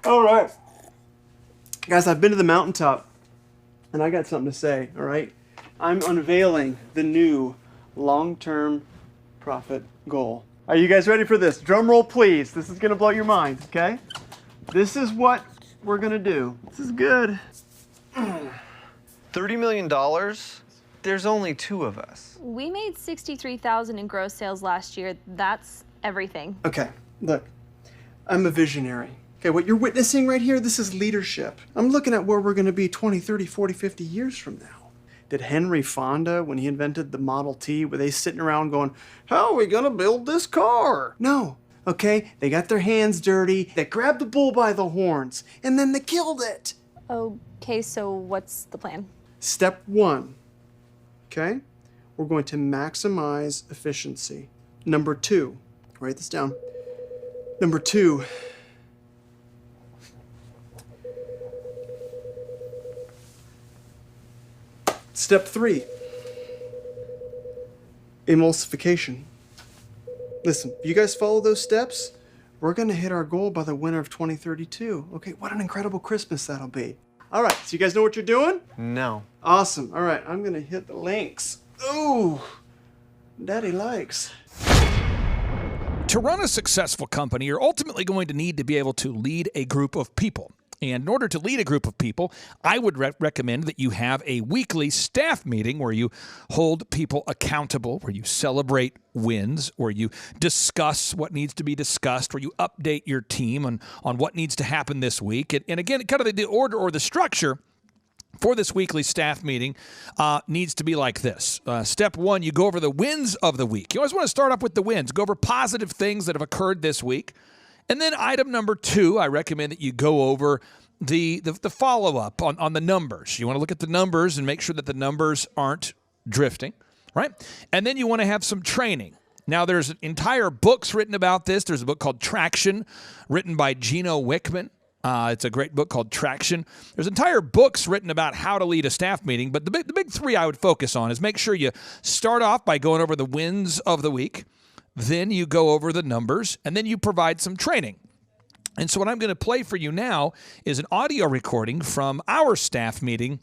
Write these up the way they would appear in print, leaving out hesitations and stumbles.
All right. Guys, I've been to the mountaintop, and I got something to say, all right? I'm unveiling the new long-term profit goal. Are you guys ready for this? Drum roll, please. This is going to blow your mind, okay? This is what we're going to do. This is good. $30 million? There's only 2 of us. We made $63,000 in gross sales last year. That's everything. Okay, look, I'm a visionary. Okay, what you're witnessing right here, this is leadership. I'm looking at where we're going to be 20, 30, 40, 50 years from now. Did Henry Fonda, when he invented the Model T, were they sitting around going, how are we going to build this car? No. Okay, they got their hands dirty, they grabbed the bull by the horns, and then they killed it. Okay, so what's the plan? Step 1, okay? We're going to maximize efficiency. Number 2, write this down. Number 2, Step 3, emulsification. Listen, if you guys follow those steps, we're going to hit our goal by the winter of 2032. Okay, what an incredible Christmas that'll be. All right, so you guys know what you're doing? No. Awesome. All right, I'm going to hit the links. Ooh, Daddy likes. To run a successful company, you're ultimately going to need to be able to lead a group of people. And in order to lead a group of people, I would recommend that you have a weekly staff meeting where you hold people accountable, where you celebrate wins, where you discuss what needs to be discussed, where you update your team on what needs to happen this week. And again, kind of the order or the structure for this weekly staff meeting needs to be like this. Step 1, you go over the wins of the week. You always want to start off with the wins. Go over positive things that have occurred this week. And then item number 2, I recommend that you go over the follow-up on the numbers. You want to look at the numbers and make sure that the numbers aren't drifting, right? And then you want to have some training. Now, there's entire books written about this. There's a book called Traction, written by Gino Wickman. It's a great book called Traction. There's entire books written about how to lead a staff meeting, but the big 3 I would focus on is make sure you start off by going over the wins of the week. Then you go over the numbers, and then you provide some training. And so what I'm going to play for you now is an audio recording from our staff meeting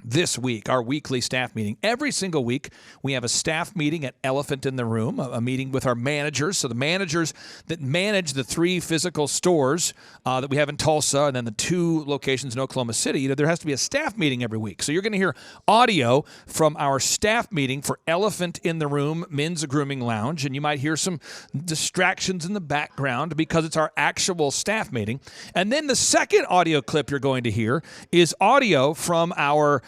this week, our weekly staff meeting. Every single week, we have a staff meeting at Elephant in the Room, a meeting with our managers. So the managers that manage the 3 physical stores that we have in Tulsa and then the 2 locations in Oklahoma City, there has to be a staff meeting every week. So you're going to hear audio from our staff meeting for Elephant in the Room Men's Grooming Lounge, and you might hear some distractions in the background because it's our actual staff meeting. And then the second audio clip you're going to hear is audio from our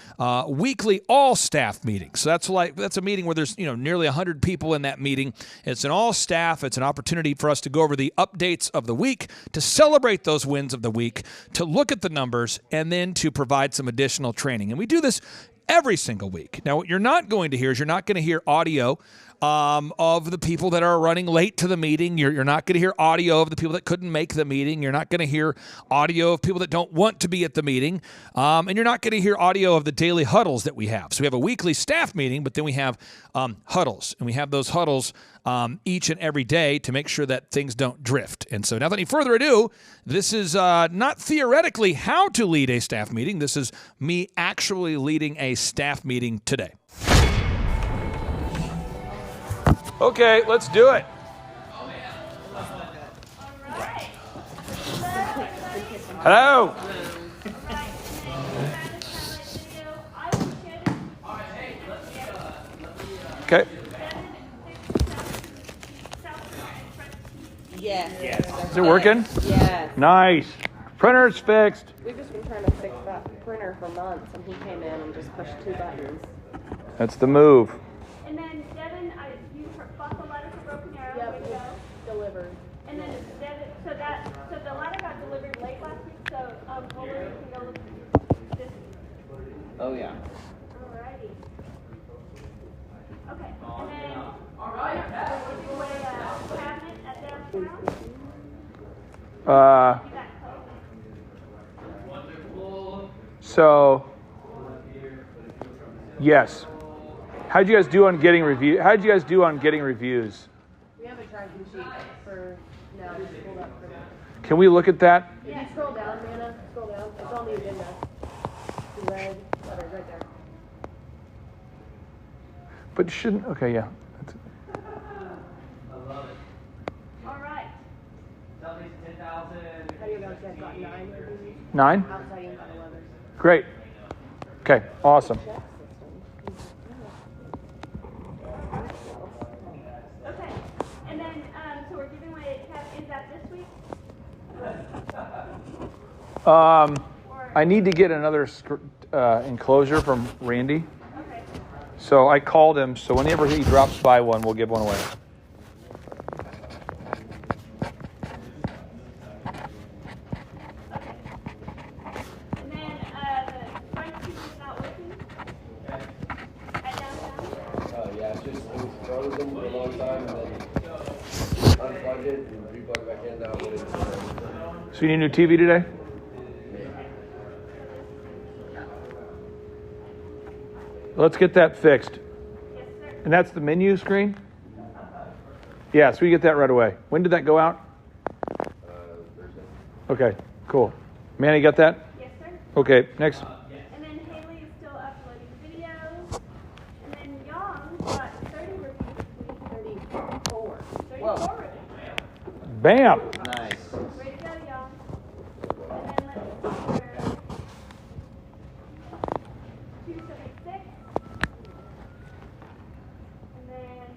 weekly all-staff meeting. So that's a meeting where there's nearly 100 people in that meeting. It's an all-staff. It's an opportunity for us to go over the updates of the week, to celebrate those wins of the week, to look at the numbers, and then to provide some additional training. And we do this every single week. Now, what you're not going to hear is you're not going to hear audio of the people that are running late to the meeting. You're not going to hear audio of the people that couldn't make the meeting. You're not going to hear audio of people that don't want to be at the meeting. And you're not going to hear audio of the daily huddles that we have. So we have a weekly staff meeting, but then we have huddles. And we have those huddles each and every day to make sure that things don't drift. And so without any further ado, this is not theoretically how to lead a staff meeting. This is me actually leading a staff meeting today. Okay, let's do it. Hello. Okay. Yes. Is it working? Yes. Nice. Printer's fixed. We've just been trying to fix that printer for months, and he came in and just pushed 2 buttons. That's the move. And then Devin, you bought the letter for Broken Arrow. Yep, Way to go. Delivered. And then Devin, so the letter got delivered late last week. So Ulrich can go look at this. Oh yeah. Alrighty. Okay. And then we'll give away a cabinet at Dev's house. So, yes. How'd you guys do on getting reviews? We have a tracking sheet for now. Just pulled up for now. Can we look at that? If you scroll down, Manna, scroll down. It's on the agenda. The red letters right there. But shouldn't, okay, yeah. All right. How do you know if you got 9? 9? Outside you got 11. Great. Okay, awesome. Okay. And then, so we're giving away a cap. Is that this week? I need to get another enclosure from Randy. Okay. So I called him, so whenever he drops by one, we'll give one away. And then the front seat is not working at downtown. Yeah, it's just, it was frozen for a long time and then unplugged it and replugged it back in now. But it's, So you need a new TV today? Let's get that fixed. Yes, sir. And that's the menu screen? Yeah, so we get that right away. When did that go out? Thursday. Okay, cool. Manny, got that? Yes, sir. Okay, next. And then Haley is still uploading videos. And then Young got 30 reviews. 34. 34 reviews. Bam! Nice. Way to go, Young. And then let's see here. 276. And then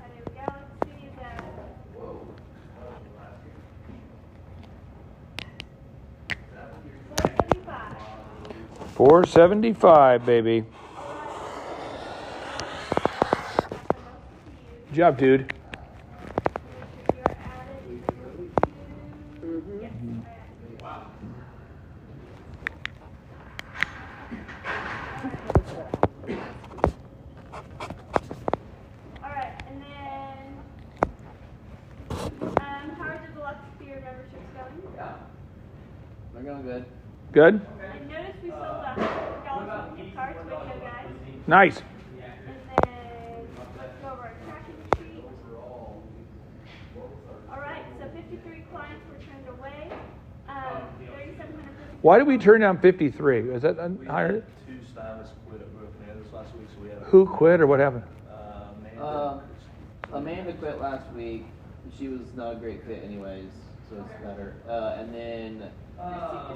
Idea Galaxy is at 475. 475, baby. Good job, dude. You're added to. Yes. All right, and then how are the deluxe beer memberships going? They're going good. Good? I noticed we sold $100 gift cards with you guys. Nice. And then let's go over our tracking sheet. All right, so 53 clients were turned away. 3,750. Why did we turn down 53? Is that higher? Two stylists quit at this last week, so we had Who quit or what happened? Amanda quit last week. She was not a great fit anyways, so it's better. And then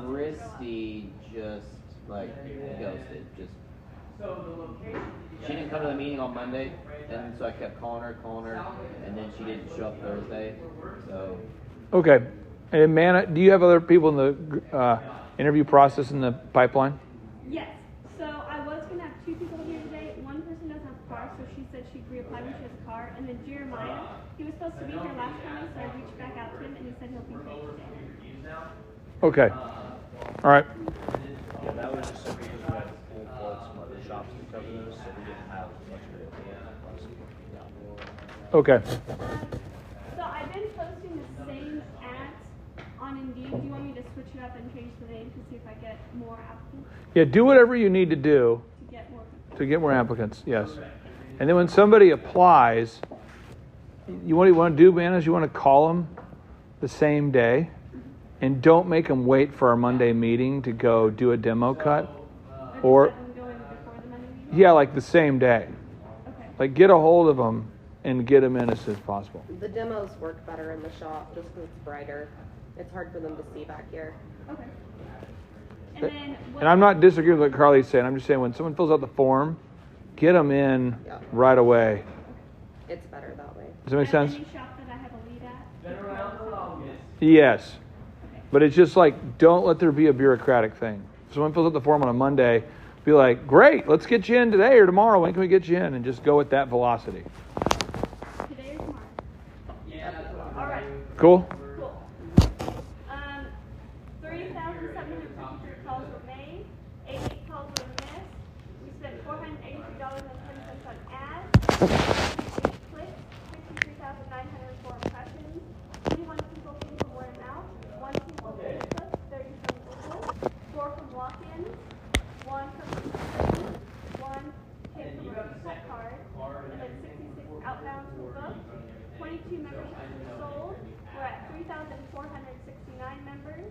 Christy just like ghosted. She didn't come to the meeting on Monday, and so I kept calling her, and then she didn't show up Thursday. So Okay. And Manna, do you have other people in the interview process in the pipeline? Yes. So I was going to have 2 people here today. One person doesn't have a car, so she said she'd reapply when she has a car. And then Jeremiah, he was supposed to be here last time, so I reached back out to him, and he said he'll be here today. Okay. All right. Yeah, that was just simply because we had full floods from other shops to cover those, so we didn't have much of it last week. Okay. So I've been posting the same ads on Indeed. Do you want me to switch it up and change the name to see if I get more applicants? Yeah, do whatever you need to do To get more applicants, yes. And then when somebody applies, what you want to do, man, is you want to call them the same day and don't make them wait for our Monday meeting to go do a demo cut. Or, Let them go in before the Monday meeting? yeah, like the same day. Okay. Like get a hold of them and get them in as soon as possible. The demos work better in the shop just because it's brighter. It's hard for them to see back here. Okay. And then And I'm not disagreeing with what Carly's saying. I'm just saying when someone fills out the form, get them in Yeah. right away. It's better that way. Does that make sense? Any shop that I have a lead at? Yes. But it's just like, don't let there be a bureaucratic thing. If someone fills out the form on a Monday, be like, great, let's get you in today or tomorrow. When can we get you in? And just go with that velocity. Today or tomorrow? Yeah. All right. Cool? Cool. 3,753 calls were made. 88 calls were missed. We spent $483.20 on ads. 8 clicks. 53,904 impressions. 21 people came from word of mouth. 1 came from Facebook. 30 from Google. 4 from walk-ins. 1 from Instagram. 1 came from a report card. And then 66 outbounds were booked. 22 members 3,469 members.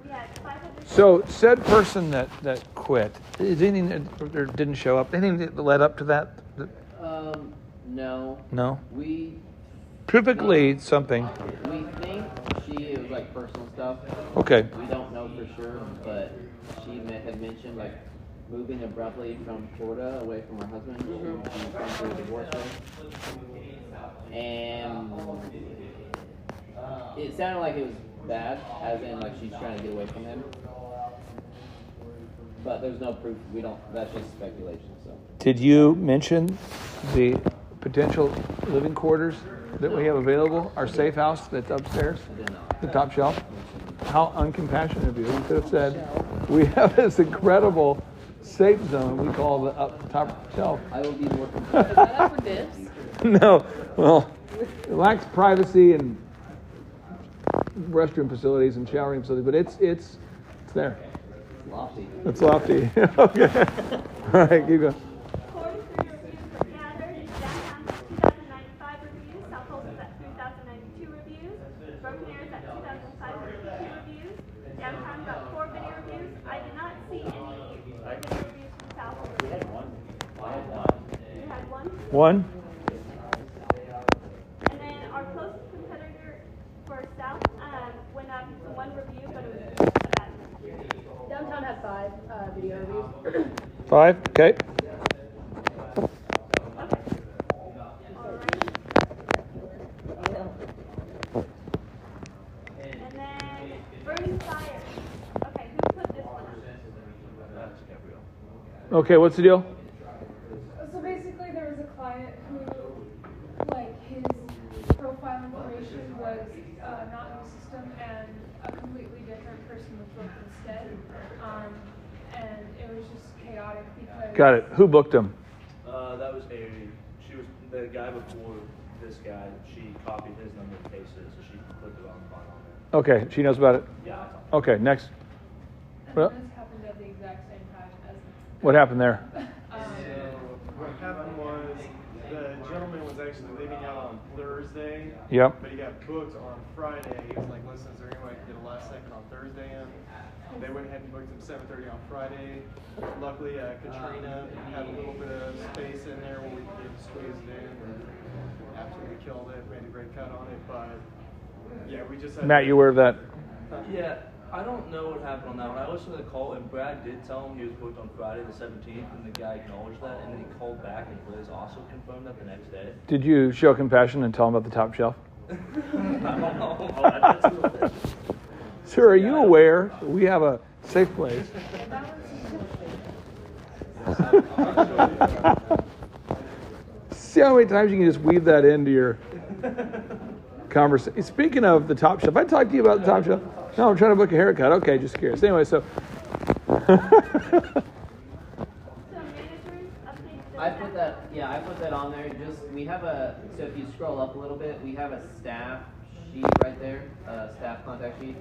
We had 500. So said person that quit, is anything that, or didn't show up? Anything that led up to that? No. No. We Typically something. think it was like personal stuff. Okay. We don't know for sure, but she had mentioned like moving abruptly from Florida away from her husband. She's going through a divorce with. And it sounded like it was bad, as in like she's trying to get away from him. But there's no proof. That's just speculation. So. Did you mention the potential living quarters that we have available? Our safe house that's upstairs, I did not. the top shelf. How uncompassionate of you! You could have said, "We have this incredible safe zone we call the top shelf." I will be more. Is that up for dibs? No, well, it lacks privacy and restroom facilities and showering facilities, but it's there. Lofty. It's lofty. Okay. All right, keep going. 43 reviews were gathered. Downtown got 2,095 reviews. South Coast is at 3,092 reviews. Broken Arrow is at 2,552 reviews. Downtown got 4 video reviews. I did not see any video reviews from South Coast. We had one. You had one? One. And then our closest competitor for South went up to 1 review, but it was a bad one. Downtown had 5 video reviews. 5. Okay. And then Burning Fire. Okay, who put this one up? Okay. What's the deal? So basically, there was a client who, like, his profile information was not in the system, and a completely different person was booked instead. And it was just chaotic because. Got it. Who booked him? That was she was the guy before this guy. She copied his number and pasted it, so she put the wrong file on there. Okay. She knows about it. Yeah. Okay. Next. And Well- this happened at the exact same time as. What happened there? What happened was the gentleman was actually leaving out on Thursday. Yep. But he got booked on Friday. He was like, listen, is there any way I can get a last second on Thursday in? They went ahead and booked him 7:30 on Friday. Luckily, Katrina had a little bit of space in there where we could get squeezed in and absolutely killed it. Made a great cut on it. But yeah, we just had Matt, you aware of that? Yeah, I don't know what happened on that one. I listened to the call, and Brad did tell him he was booked on Friday the 17th, and the guy acknowledged that, and then he called back, and Liz also confirmed that the next day. Did you show compassion and tell him about the top shelf? I don't know. Sir, are you aware that we have a safe place? See how many times you can just weave that into your conversation. Speaking of the top shelf, I talked to you about the top shelf. No, I'm trying to book a haircut. Okay, just curious. Anyway, so. I put that on there. We have so if you scroll up a little bit, we have a staff sheet right there, staff contact sheet.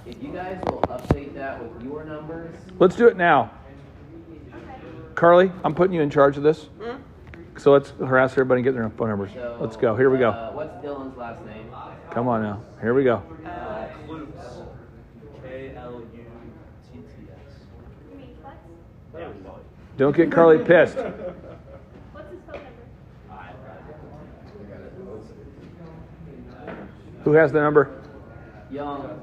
If you guys will update that with your numbers. Let's do it now. Carly, I'm putting you in charge of this. So let's harass everybody and get their phone numbers. So, Let's go. Here we go. What's Dylan's last name? Come on now. Here we go. Klutz. Klutts. You mean Flex? There we go. Don't get Carly pissed. What's his phone number? Who has the number? Young,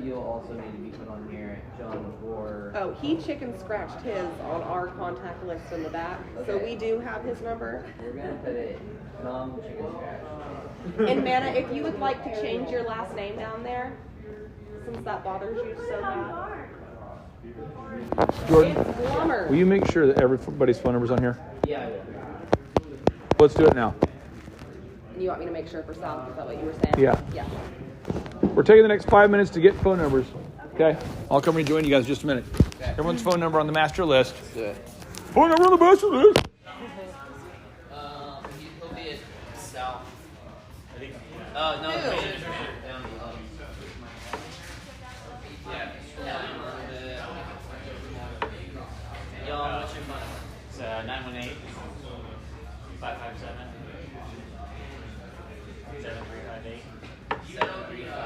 you'll also need to be put on here, John or. Oh, he chicken scratched his on our contact list in the back, so we do have his number. We're gonna put it Young Chicken Scratch. And Manna, if you would like to change your last name down there, since that bothers you so bad. Jordan, It's Blummer. will you make sure that everybody's phone number's on here? Yeah, I will. Let's do it now. You want me to make sure for South? Is that what you were saying? Yeah. Yeah. We're taking the next 5 minutes to get phone numbers. Okay? I'll come rejoin you guys in just a minute. Okay. Everyone's phone number on the master list. Let's do it. Phone number on the master list. He'll be at South. I think. No, the manager's down below. Yeah, scroll down a little bit. Young, what's your phone number? It's 918 557 7358. 7358.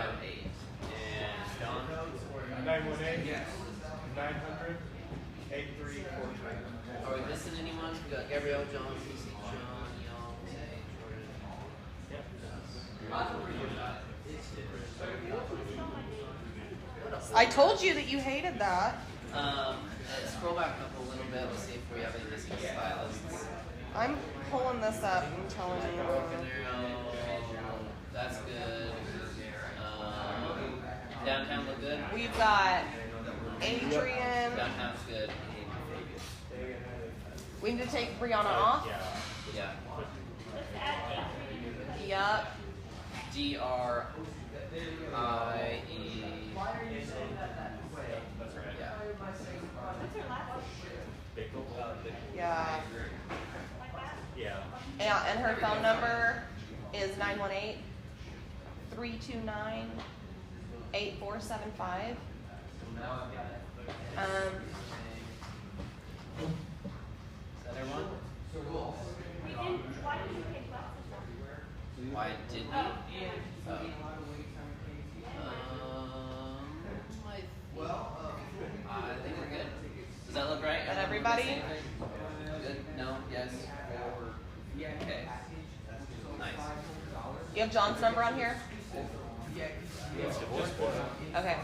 I told you that you hated that. Scroll back up a little bit. Let's see if we have any missing stylists. I'm pulling this up and telling you. That's good. Downtown look good? We've got Adrian. Downtown's good. We need to take Brianna off. Yeah. Yup. DRIE. Yeah. Yeah, and her phone number is 918-329-8475. Is that everyone? Why did we? I think we're good. Does that look right? And everybody? Good? No? Yes? Okay. Nice. You have John's number on here? Okay.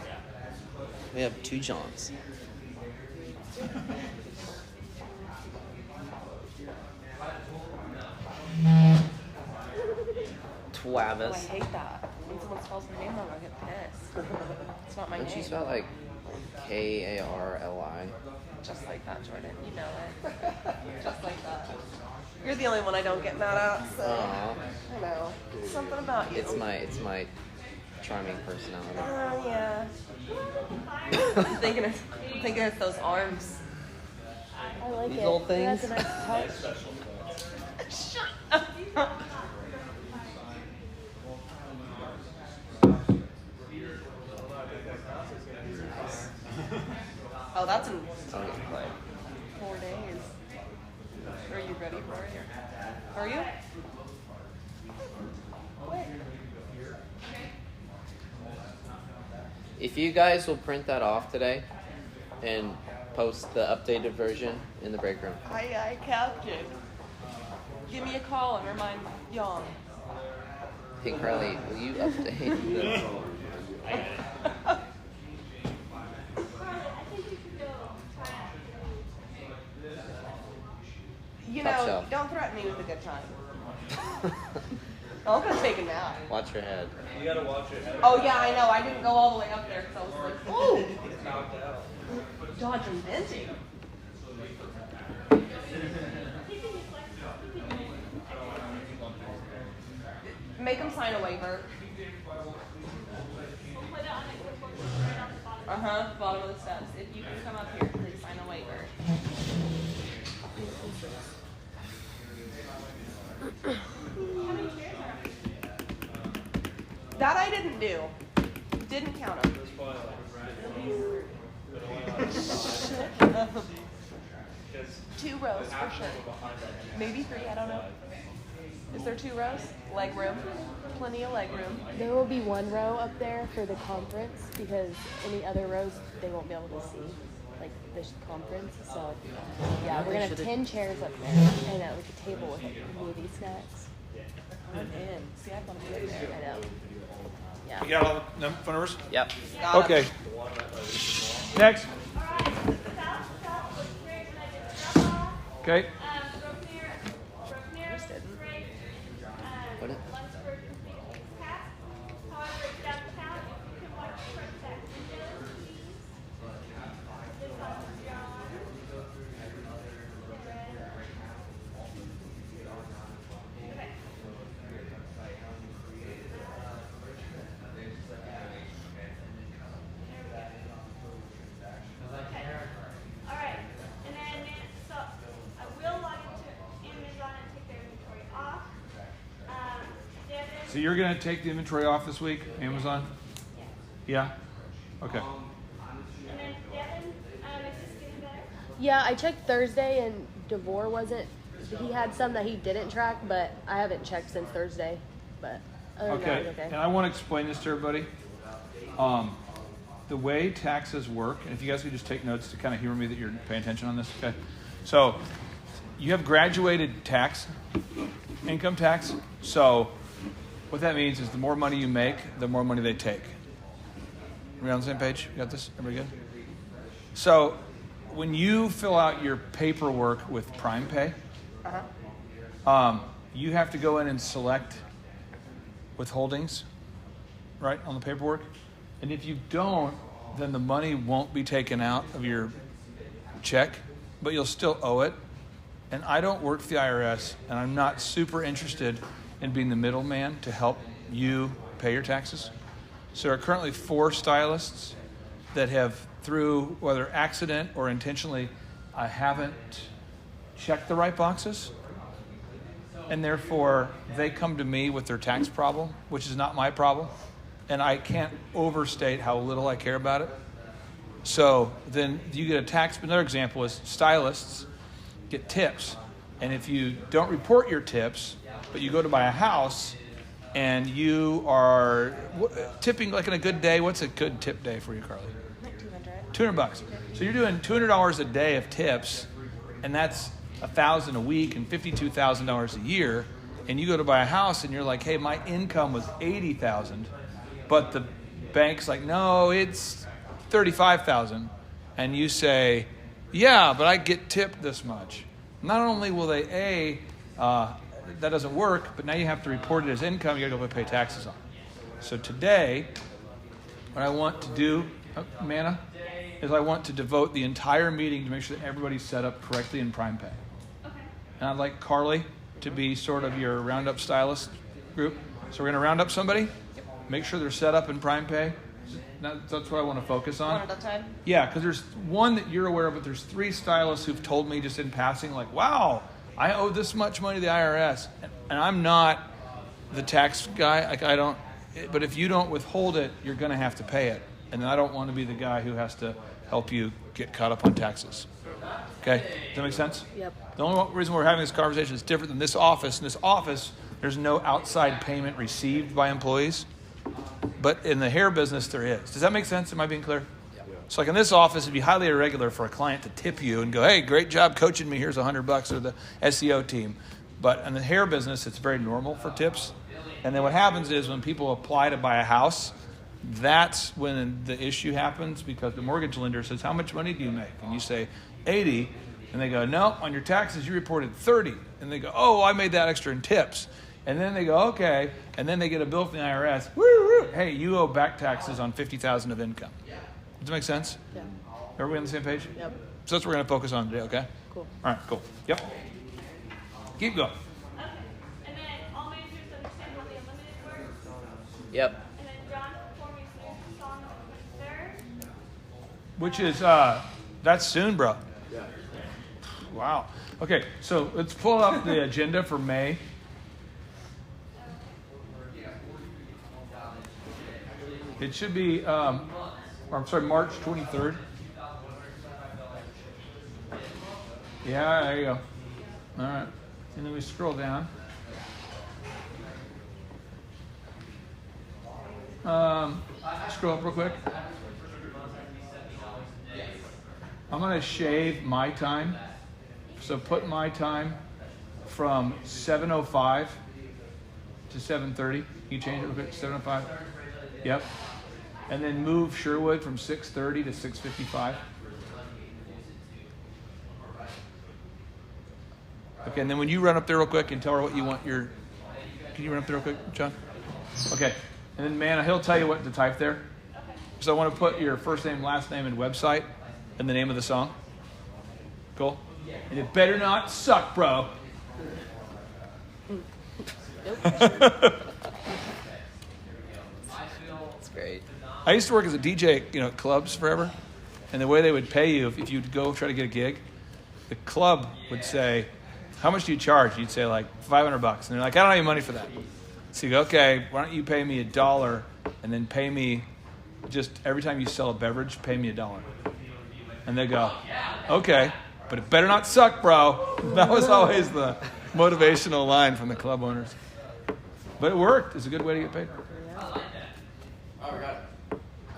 We have 2 Johns. Twavis. Oh, I hate that. When someone spells my name wrong, I get pissed. It's not my Don't name. you spell like Karli? Just like that, Jordan. You know it. Just like that. You're the only one I don't get mad at, so Aww. I know. Something about you. It's my charming personality. Oh yeah. I'm thinking it's those arms. I like These it. little things. That's a nice touch. Shut up. Oh, that's in 4 days. Are you ready for it? Are you? If you guys will print that off today and post the updated version in the break room. Aye, aye, Captain. Give me a call and remind y'all. Hey Carly, will you update the... You Top know, shelf. don't threaten me with a good time. I'm gonna take a nap. Watch your head. You gotta watch your head. Oh yeah, I know. I didn't go all the way up there because I was like, oh, Knocked out. dodge inventing. Make them sign a waiver. Bottom of the steps. If you can come up here, please sign a waiver. That I didn't do. Didn't count them. Shut up. 2 rows for sure. Maybe 3, I don't know. Is there 2 rows? Leg room. Plenty of leg room. There will be 1 row up there for the conference because any other rows they won't be able to see, like this conference. So yeah, we're gonna have 10 chairs up there and like a table with movie snacks. I'm in. See, I want to be up there. I know. Yeah. You got all the phone numbers? Yep. Okay. Next. Okay. What? So you're going to take the inventory off this week, Amazon? Yeah? Okay. Yeah, I checked Thursday and DeVore wasn't. He had some that he didn't track, but I haven't checked since Thursday. But other than that, Okay. it's okay. And I want to explain this to everybody. The way taxes work, and if you guys could just take notes to kind of humor me that you're paying attention on this, okay? So you have graduated tax, income tax. So what that means is the more money you make, the more money they take. We on the same page? You got this? Everybody good? So when you fill out your paperwork with Prime Pay, you have to go in and select withholdings, right, on the paperwork. And if you don't, then the money won't be taken out of your check, but you'll still owe it. And I don't work for the IRS, and I'm not super interested in being the middleman to help you pay your taxes. So there are currently 4 stylists that have, through whether accident or intentionally, I haven't checked the right boxes. And therefore, they come to me with their tax problem, which is not my problem. And I can't overstate how little I care about it. So then you get a tax. Another example is stylists get tips. And if you don't report your tips, but you go to buy a house and you are tipping, like in a good day, what's a good tip day for you, Carly? Like $200. $200. So you're doing $200 a day of tips, and that's $1,000 a week and $52,000 a year. And you go to buy a house and you're like, hey, my income was $80,000, but the bank's like, no, it's $35,000. And you say, yeah, but I get tipped this much. Not only will they, that doesn't work, but now you have to report it as income you got to go pay taxes on. So today, what I want to do, Manna, is I want to devote the entire meeting to make sure that everybody's set up correctly in Prime Pay. Okay. And I'd like Carly to be sort of your roundup stylist group. So we're going to round up somebody, make sure they're set up in Prime Pay. That's what I want to focus on. One at a time? Yeah, because there's one that you're aware of, but there's 3 stylists who've told me just in passing, like, wow, I owe this much money to the IRS. And I'm not the tax guy. Like, I don't, but if you don't withhold it, you're going to have to pay it. And I don't want to be the guy who has to help you get caught up on taxes. Okay? Does that make sense? Yep. The only reason we're having this conversation is different than this office. In this office, there's no outside payment received by employees. But in the hair business, there is. Does that make sense? Am I being clear? Yeah. So like in this office, it'd be highly irregular for a client to tip you and go, hey, great job coaching me. Here's $100 or the SEO team. But in the hair business, it's very normal for tips. And then what happens is when people apply to buy a house, that's when the issue happens because the mortgage lender says, how much money do you make? And you say 80. And they go, no, on your taxes, you reported 30. And they go, oh, I made that extra in tips. And then they go, okay. And then they get a bill from the IRS. Woo, woo. Hey, you owe back taxes on $50,000 of income. Does that make sense? Yeah. Everybody on the same page? Yep. So that's what we're going to focus on today, okay? Cool. All right, cool. Yep. Keep going. Okay. And then all managers understand how the unlimited works. Yep. And then John performed his new song on the 23rd. Which is, that's soon, bro. Yeah. Wow. Okay, so let's pull up the agenda for May. It should be, March 23rd. Yeah, there you go. All right. And then we scroll down. Scroll up real quick. I'm going to shave my time. So put my time from 7:05 to 7:30. Can you change it real quick? 7:05? Yep. And then move Sherwood from 6:30 to 6:55. Okay, and then when you run up there real quick and tell her what you want your... Can you run up there real quick, John? Okay. And then, Manna, he'll tell you what to type there. So I want to put your first name, last name, and website and the name of the song. Cool? And it better not suck, bro. That's great. I used to work as a DJ, at clubs forever. And the way they would pay you if you'd go try to get a gig, the club would say, how much do you charge? You'd say like $500. And they're like, I don't have any money for that. So you go, okay, why don't you pay me $1 and then pay me just every time you sell a beverage, pay me $1. And they go, okay, but it better not suck, bro. That was always the motivational line from the club owners. But it worked. It's a good way to get paid.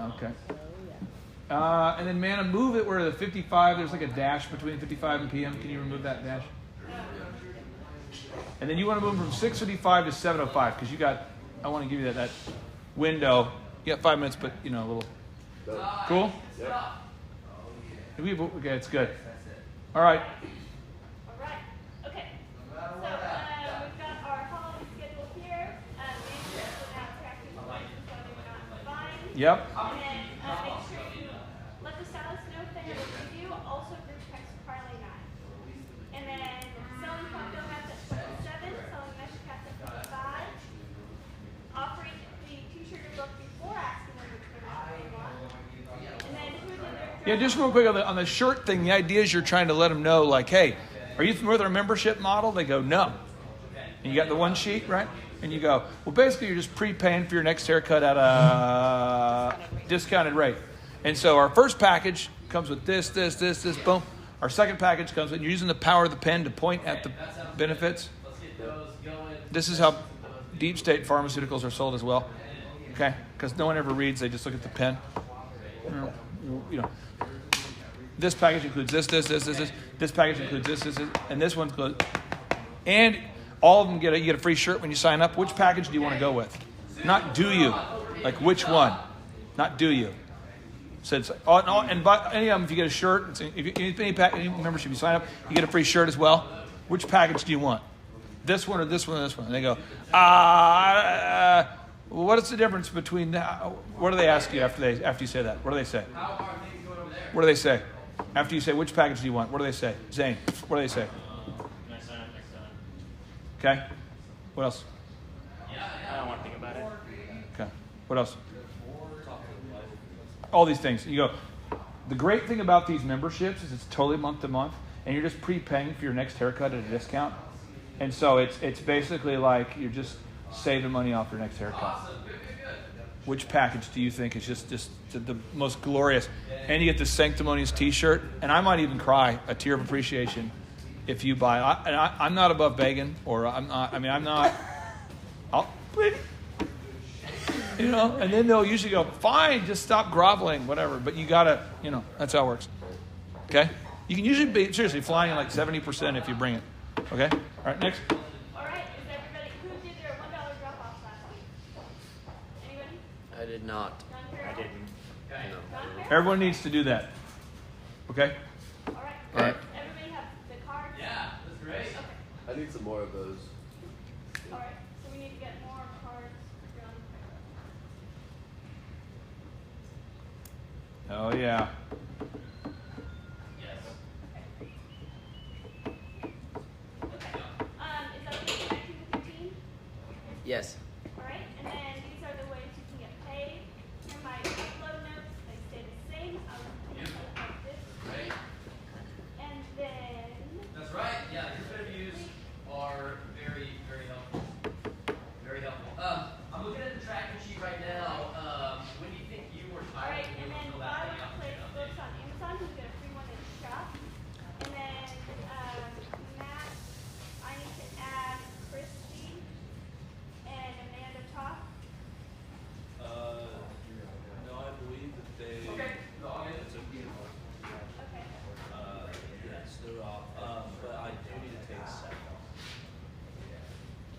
Okay. And then, Manna, move it where the 55, there's like a dash between 55 and PM. Can you remove that dash? And then you want to move from 6:55 to 7:05 because I want to give you that window. You got 5 minutes, but, a little Cool? Yep. Okay, it's good. All right. All right. Okay. So we've got our holiday schedule here. Managers will now track these licenses so they were not combined. Yep. And then make sure you let the stylists know if they have a review. Also group text Carly and I. And then selling condo hats at 27, selling mesh caps at 25. Offering the t-shirt book before asking them which membership they want. And then who did their Yeah, just real quick on the shirt thing, the idea is you're trying to let them know, like, hey, are you familiar with our membership model? They go, no. And you got the one sheet, right? And you go, well, basically you're just prepaying for your next haircut at a discounted rate. And so our first package comes with this, boom. Our second package comes with, you're using the power of the pen to point at the benefits. This is how deep state pharmaceuticals are sold as well. Okay? Because no one ever reads, they just look at the pen. You know, this package includes this. This package includes this, and this one includes, and all of them you get a free shirt when you sign up. Which package do you want to go with? Not do you, like which one? Not do you. So it's and by any of them, if you get a shirt, any membership you sign up, you get a free shirt as well. Which package do you want? This one or this one or this one? And they go, what is the difference between that? What do they ask you after you say that? What do they say? What do they say? After you say, which package do you want? What do they say? Zane, what do they say? Can I sign up next time? Okay. What else? I don't want to think about it. Okay. What else? All these things. You go, the great thing about these memberships is it's totally month to month, and you're just prepaying for your next haircut at a discount. And so it's basically like you're just saving money off your next haircut. Which package do you think is just the most glorious? And you get the Sanctimonious t-shirt, and I might even cry a tear of appreciation if you buy. I'm not above begging, or I'm not. You know, and then they'll usually go, fine, just stop groveling, whatever. But you gotta, that's how it works. Okay? You can usually be seriously flying in like 70% if you bring it. Okay? All right, next. All right, is everybody, who did their $1 drop-off last week? Anybody? I did not. I didn't. No. Everyone needs to do that. Okay? All right. All right. Everybody have the cards? Yeah, that's great. Okay. I need some more of those. All right, so we need to get more cards done. Oh, yeah. Is that the connecting with your team? Yes. All right, and then these are the ways you can get paid. Here are my upload notes. They stay the same. I'll continue like this. Right. And then... That's right. Yeah, your reviews are very, very helpful. Very helpful. I'm looking at the tracking sheet right now. When do you think you were All tired right, to be and able to then fill buy that thing out? place books on Amazon. You get a free one in the shop. And then Matt, I need to add Christy and Amanda Toth. No, I believe that they. Okay. It's a Okay. yes, they're off. But I do need to take a second.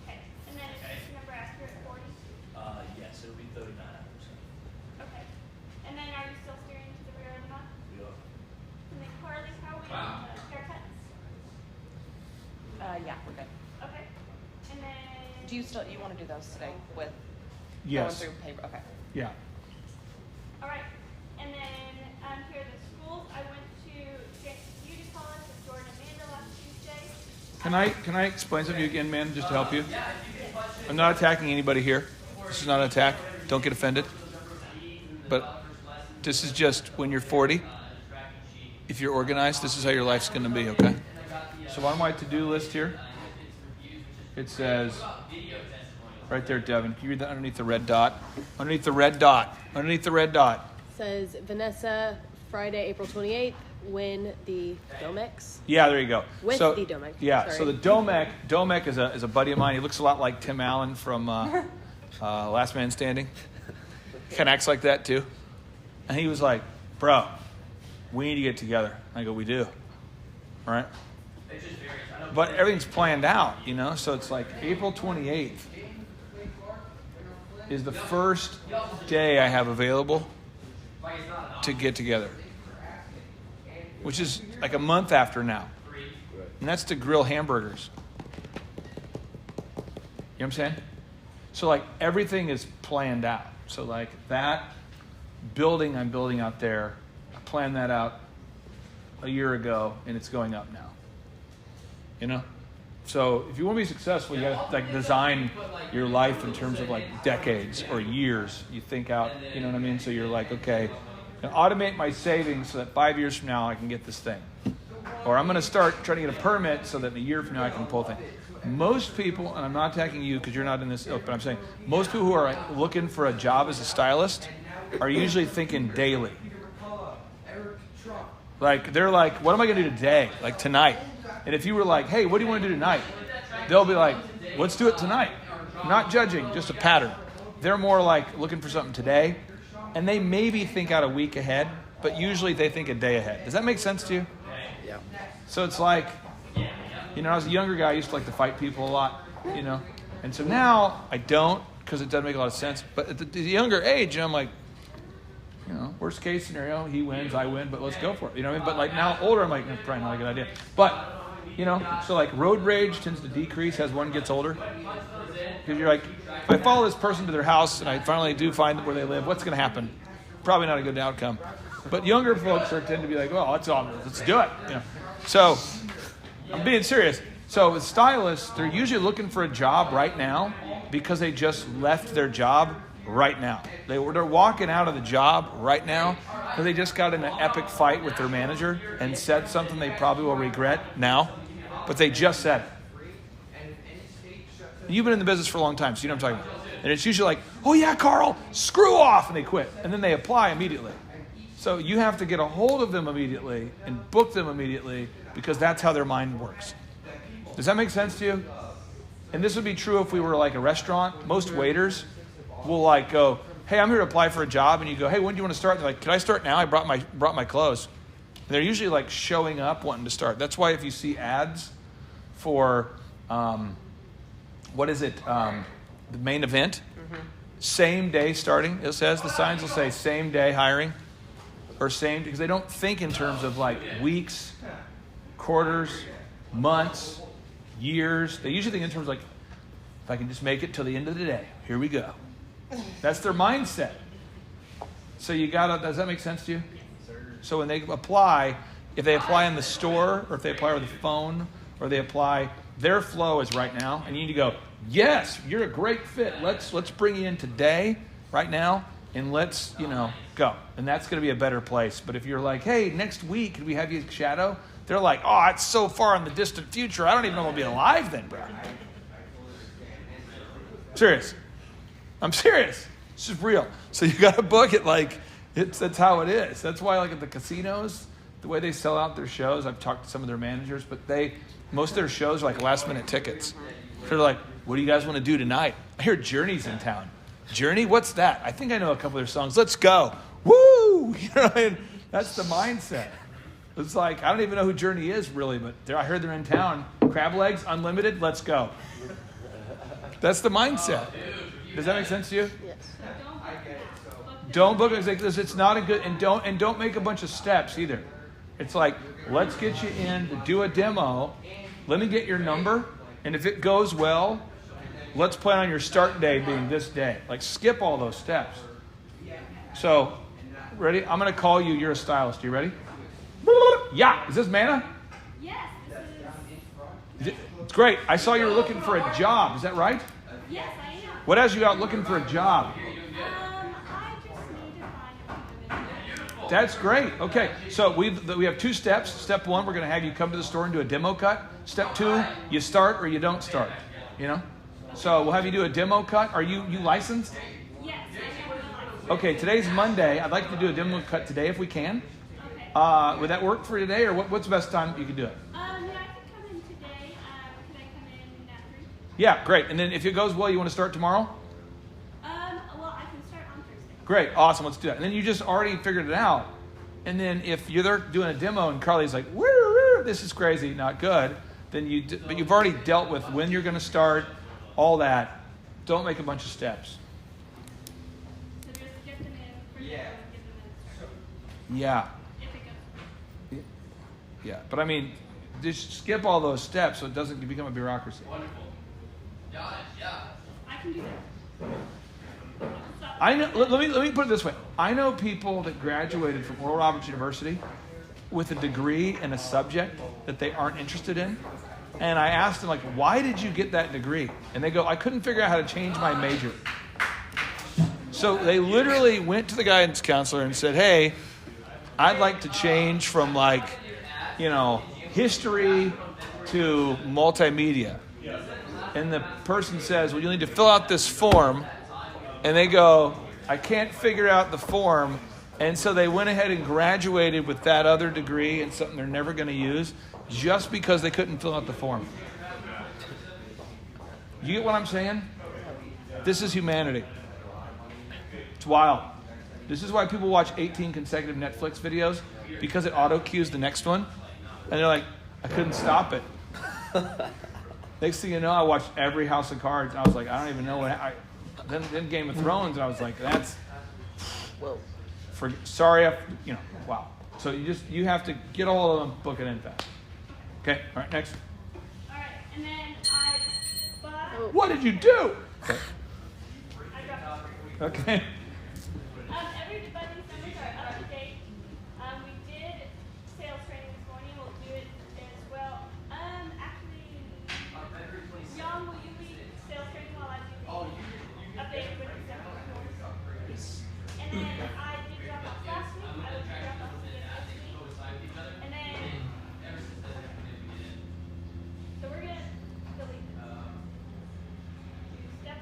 Okay. And then is this number accurate 40? Yes, it'll be 39%. Okay. And then are you still steering to the rear of the month? We are. And then Carly, how are we on the haircuts? Yeah, we're good. Okay. And then... Do you want to do those today with Yes. going through paper? Okay. Yeah. All right. And then here are the schools. I went to Jackson Beauty College with Jordan and Amanda last Tuesday. Can I explain something to you again, man, just to help you? I'm not attacking anybody here. This is not an attack. Don't get offended. But this is just when you're 40, if you're organized, this is how your life's going to be, okay? So on my to-do list here, it says, right there, Devin, can you read that underneath the red dot? Underneath the red dot. Underneath the red dot. Says Vanessa, Friday, April 28th, win the Domex. Yeah, there you go. With so, the Domek. Yeah, Sorry. so the Domek is a buddy of mine. He looks a lot like Tim Allen from Last Man Standing. Kind of acts like that too. And he was like, bro, we need to get together. I go, we do. All right? But everything's planned out, so it's like April 28th is the first day I have available to get together, which is like a month after now. And that's to grill hamburgers. You know what I'm saying? So like everything is planned out. So like that building I'm building out there, I planned that out a year ago, and it's going up now. You know? So if you want to be successful, you got to like design your life in terms of like decades or years. You think out, you know what I mean? So you're like, okay, I'm gonna automate my savings so that 5 years from now I can get this thing. Or I'm going to start trying to get a permit so that in a year from now I can pull a thing. Most people, and I'm not attacking you because you're not in this ilk, but I'm saying most people who are looking for a job as a stylist are usually thinking daily. Like, they're like, what am I going to do today? Like tonight. And if you were like, hey, what do you want to do tonight? They'll be like, let's do it tonight. Not judging, just a pattern. They're more like looking for something today. And they maybe think out a week ahead, but usually they think a day ahead. Does that make sense to you? Yeah. So it's like, you know, as a younger guy, I used to like to fight people a lot, you know. And so now I don't because it doesn't make a lot of sense. But at the younger age, I'm like, you know, worst case scenario, he wins, I win, but let's go for it. You know what I mean? But like now older, I'm like, that's probably not a good idea. But, you know, so like road rage tends to decrease as one gets older. Because you're like, if I follow this person to their house and I finally do find where they live, what's going to happen? Probably not a good outcome. But younger folks tend to be like, well, let's do it. You know? So I'm being serious. So with stylists, they're usually looking for a job right now because they just left their job right now. They're walking out of the job right now because they just got in an epic fight with their manager and said something they probably will regret now, but they just said it. You've been in the business for a long time, so you know what I'm talking about. And it's usually like, oh yeah, Carl, screw off, and they quit. And then they apply immediately. So you have to get a hold of them immediately and book them immediately because that's how their mind works. Does that make sense to you? And this would be true if we were like a restaurant. Most waiters will like go, hey, I'm here to apply for a job. And you go, hey, when do you want to start? And they're like, can I start now? I brought my clothes. And they're usually like showing up wanting to start. That's why if you see ads for, the main event, same day starting, it says, the signs will say same day hiring or same, because they don't think in terms of like weeks, quarters, months, years. They usually think in terms of like, if I can just make it till the end of the day, here we go. That's their mindset. So does that make sense to you? So when they apply, if they apply in the store or if they apply over the phone or they apply, their flow is right now. And you need to go, yes, you're a great fit. Let's bring you in today, right now, and let's, go. And that's going to be a better place. But if you're like, hey, next week, could we have you shadow? They're like, oh, it's so far in the distant future. I don't even know if I'll be alive then, bro. Serious. I'm serious. This is real. So you got to book it like that's how it is. That's why like at the casinos, the way they sell out their shows, I've talked to some of their managers, but most of their shows are like last minute tickets. So they're like, what do you guys want to do tonight? I hear Journey's in town. Journey? What's that? I think I know a couple of their songs. Let's go. Woo! You know what I mean? That's the mindset. It's like, I don't even know who Journey is really, but I heard they're in town. Crab legs, unlimited, let's go. That's the mindset. Does that make sense to you? Yes. Don't book it because it's not a good, and don't make a bunch of steps either. It's like, let's get you in to do a demo. Let me get your number. And if it goes well, let's plan on your start day being this day. Like skip all those steps. So, ready? I'm going to call you. You're a stylist. You ready? Yeah. Is this Manna? Yes, this is. It's great. I saw you were looking for a job. Is that right? Yes, I am. What has you out looking for a job? I just need to find a That's great. Okay, so we have two steps. Step one, we're going to have you come to the store and do a demo cut. Step two, you start or you don't start. So we'll have you do a demo cut. Are you licensed? Yes, I am. Okay, today's Monday. I'd like to do a demo cut today if we can. Okay. Would that work for you today, or what's the best time you can do it? Yeah, I can come in today. Can I come in at 3? Yeah, great. And then if it goes well, you want to start tomorrow? Well, I can start on Thursday. Great, awesome, let's do that. And then you just already figured it out. And then if you're there doing a demo and Carly's like, woo, this is crazy, not good, then but you've already dealt with when you're going to start, all that. Don't make a bunch of steps. So just get them in for now and get them in. Yeah. Yeah, but I mean, just skip all those steps so it doesn't become a bureaucracy. Wonderful. Got it. Yeah. I can do that. I know. Let me put it this way. I know people that graduated from Oral Roberts University with a degree in a subject that they aren't interested in, and I asked them, like, why did you get that degree? And they go, I couldn't figure out how to change my major. So they literally went to the guidance counselor and said, hey, I'd like to change from, like, history to multimedia. And the person says, well, you'll need to fill out this form. And they go, I can't figure out the form. And so they went ahead and graduated with that other degree and something they're never going to use just because they couldn't fill out the form. You get what I'm saying? This is humanity. It's wild. This is why people watch 18 consecutive Netflix videos, because it auto-cues the next one. And they're like, I couldn't stop it. Next thing you know, I watched every House of Cards. I was like, I don't even know what then Game of Thrones, and I was like, that's wow. So you have to get all of them, book it in fast. Okay, all right, next. All right, and then I bought. What did you do? Okay. I dropped it. Okay. Everybody's numbers are up to date. We did sales training this morning. We'll do it as well. Actually, Young, will you lead sales training while I do the updated with the seminars? And then I did drop off last week. I will drop off again this week. And then, so we're going to delete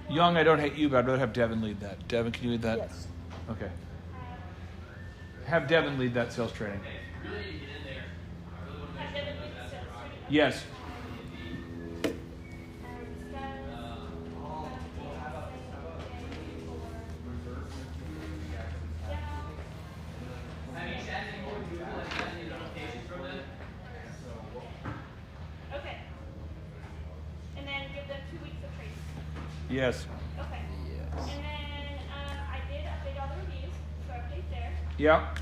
this. Young, I don't hate you, but I'd rather have Devin lead that. Devin, can you lead that? Yes. Okay. Have Devin lead that sales training. Yes. Okay. And then give them 2 weeks of training. Yes. Okay. Yes. And then I did update all the reviews, so update there. Yep.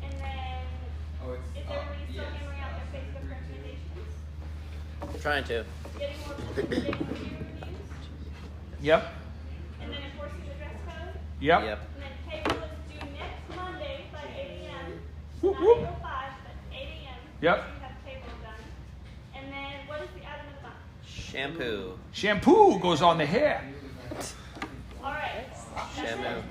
And then is everybody still hammering out their Facebook recommendations? Trying to. Getting more review reviews? Yep. And then enforcing the dress code? Yep. And then payroll is due next Monday by 8 a.m. Whoop, Not whoop. April 5, but 8 a.m. Yep. So you have payroll done. And then what is the item of the month? Shampoo. Shampoo goes on the hair. All right. Shampoo.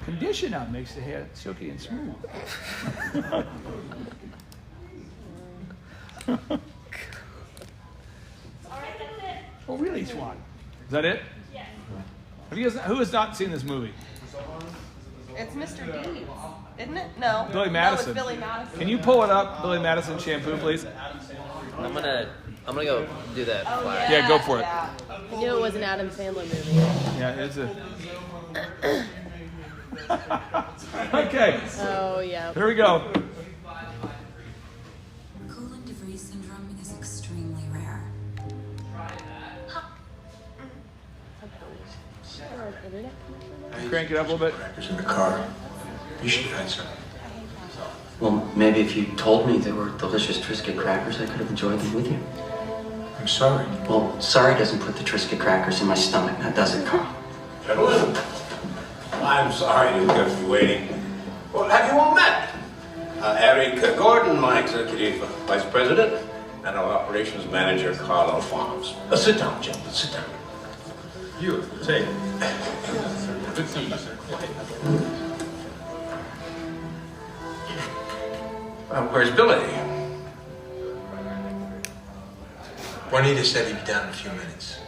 Conditioner makes the hair silky and smooth. All right, that's it. Oh, really, Swan? Is that it? Yes. Who has not seen this movie? It's Mr. Deeds, isn't it? No. Billy No, Madison. it's Billy Madison. Can you pull it up, Billy Madison shampoo, please? I'm gonna go do that. Oh, flash. Yeah, go for it. Yeah. You knew it was an Adam Sandler movie. Yeah, it's a. Okay. Oh, yeah. Here we go. Coolant DeVries syndrome is extremely rare. Crank it up a little bit. In the car. You should have had some. Well, maybe if you told me there were delicious Triscuit crackers, I could have enjoyed them with you. I'm sorry. Well, sorry doesn't put the Triscuit crackers in my stomach, now does it, Carl? Gentlemen, I'm sorry to have kept you waiting. Well, have you all met? Eric Gordon, my executive vice president, and our operations manager, Carl Alphonse. Sit down, gentlemen, sit down. You, take it. Good to see you, sir. Where's Billy? Juanita said he'd be down in a few minutes.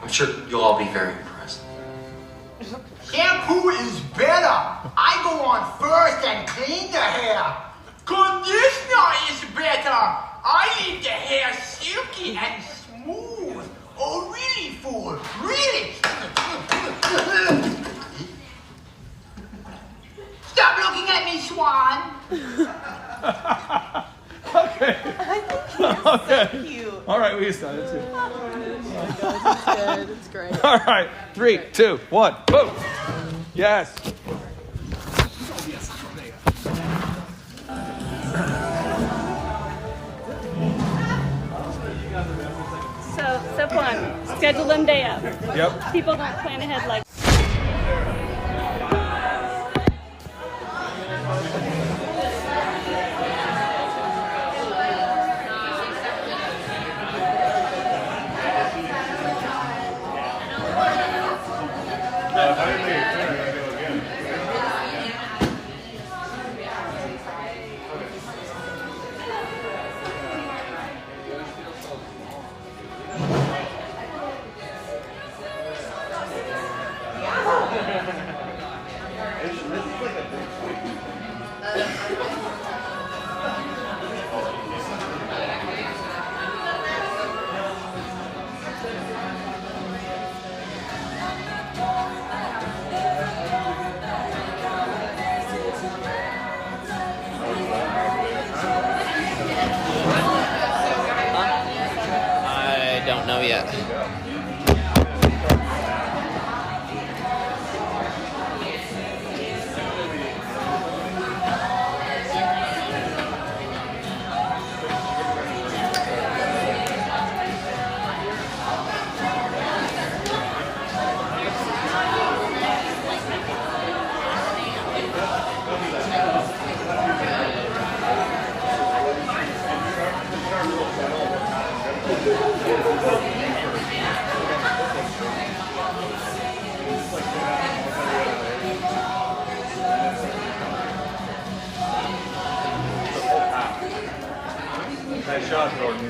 I'm sure you'll all be very impressed. Shampoo is better. I go on first and clean the hair. Conditioner is better. I leave the hair silky and smooth. Oh, really, fool? Really? Stop looking at me, Swan. Okay. I think he's Okay. so cute. All right, we started. It's good. It's good. It's great. All right, 3, 2, 1, boom. Yes. So fun. Schedule them day up. Yep. People don't plan ahead like. I don't know yet. Nice shot, Jordan.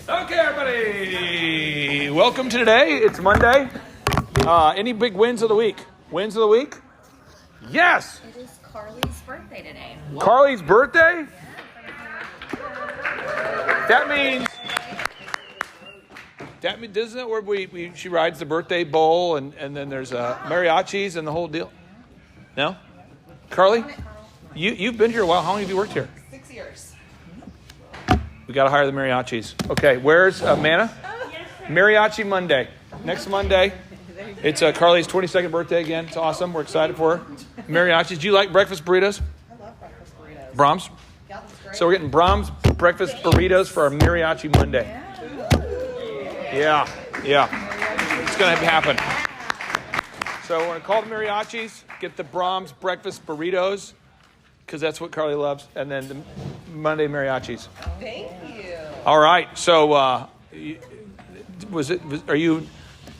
Okay, everybody. Welcome to today. It's Monday. Any big wins of the week? Wins of the week? Yes. It is Carly's birthday today. Carly's birthday? That means isn't it where she rides the birthday bowl and then there's mariachis and the whole deal? No? Carly? You've been here a while. How long have you worked here? 6 years. We got to hire the mariachis. Okay, where's Manna? Mariachi Monday. Next Monday. It's Carly's 22nd birthday again. It's awesome. We're excited for her. Mariachis. Do you like breakfast burritos? I love breakfast burritos. Brahms? Yeah, that's great. So we're getting Brahms breakfast burritos for our Mariachi Monday. Yeah. It's going to happen. So we're going to call the mariachis, get the Brahms breakfast burritos, because that's what Carly loves, and then the Monday mariachis. Thank you. All right. So are you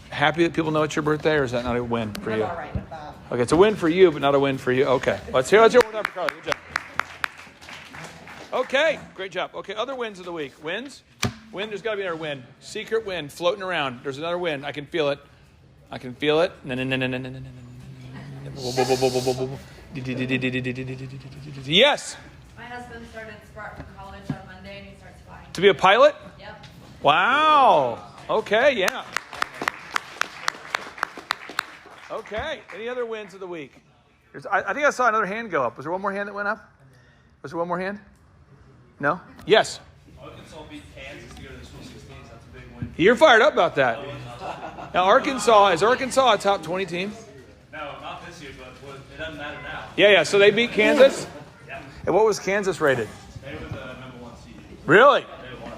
happy that people know it's your birthday, or is that not a win for you? I'm all right with that. Okay, it's a win for you, but not a win for you. Okay. Let's hear one more time for Carly. Good job. Okay, great job. Okay, other wins of the week. Wins? Win, there's got to be another win. Secret win, floating around. There's another win. I can feel it. Yes. My husband started Spartan College on Monday and he starts flying. To be a pilot? Yep. Wow. Okay, yeah. Okay. Any other wins of the week? I think I saw another hand go up. Was there one more hand that went up? Was there one more hand? No? Yes. Arkansas beat Kansas to go to the Sweet 16. That's a big win. You're fired up about that. Now, is Arkansas a top 20 team? No, not this year, but it doesn't matter now. Yeah. So they beat Kansas? And what was Kansas rated? They were the number 1 seed. Really? They won.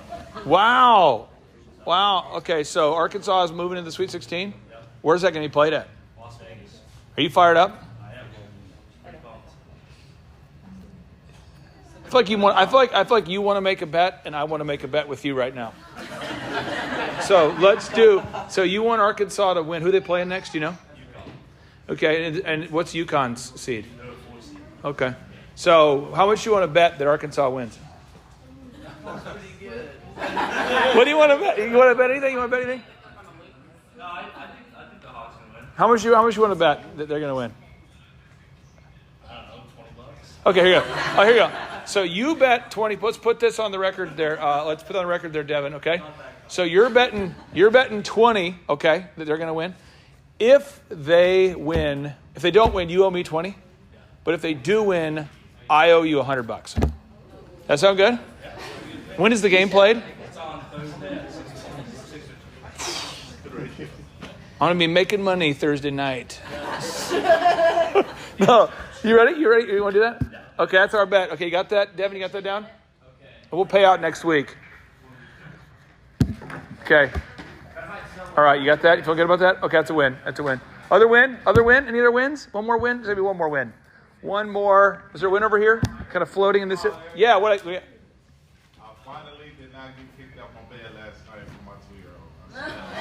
Wow. Wow. Okay, so Arkansas is moving into the Sweet 16? Yep. Where's that going to be played at? Las Vegas. Are you fired up? I am pretty pumped. I feel like you want. I feel like you want to make a bet, and I want to make a bet with you right now. So let's do. So you want Arkansas to win? Who they playing next? Do you know? Okay, and what's UConn's seed? Okay. So how much do you want to bet that Arkansas wins? What do you want to bet? You want to bet anything? You want to bet anything? No, I think the Hawks can win. How much you want to bet that they're going to win? I don't know, $20. Okay, here you go. Oh, here you go. So you bet 20. Let's put this on the record there. Let's put on the record there, Devin. Okay. So you're betting 20. Okay, that they're going to win. If they win, if they don't win, you owe me 20. But if they do win, I owe you $100. That sound good? When is the game played? It's on Thursday at 6:00. I'm going to be making money Thursday night. No. You ready? You ready? You want to do that? Okay, that's our bet. Okay, you got that? Devin, you got that down? Okay. We'll pay out next week. Okay. All right, you got that? You feel good about that? Okay, that's a win. That's a win. Other win? Other win? Any other wins? One more win? There's going to be one more win. One more. Is there a win over here? Kind of floating in this. Yeah, what? I finally did not get kicked out my bed last night from my 2-year-old.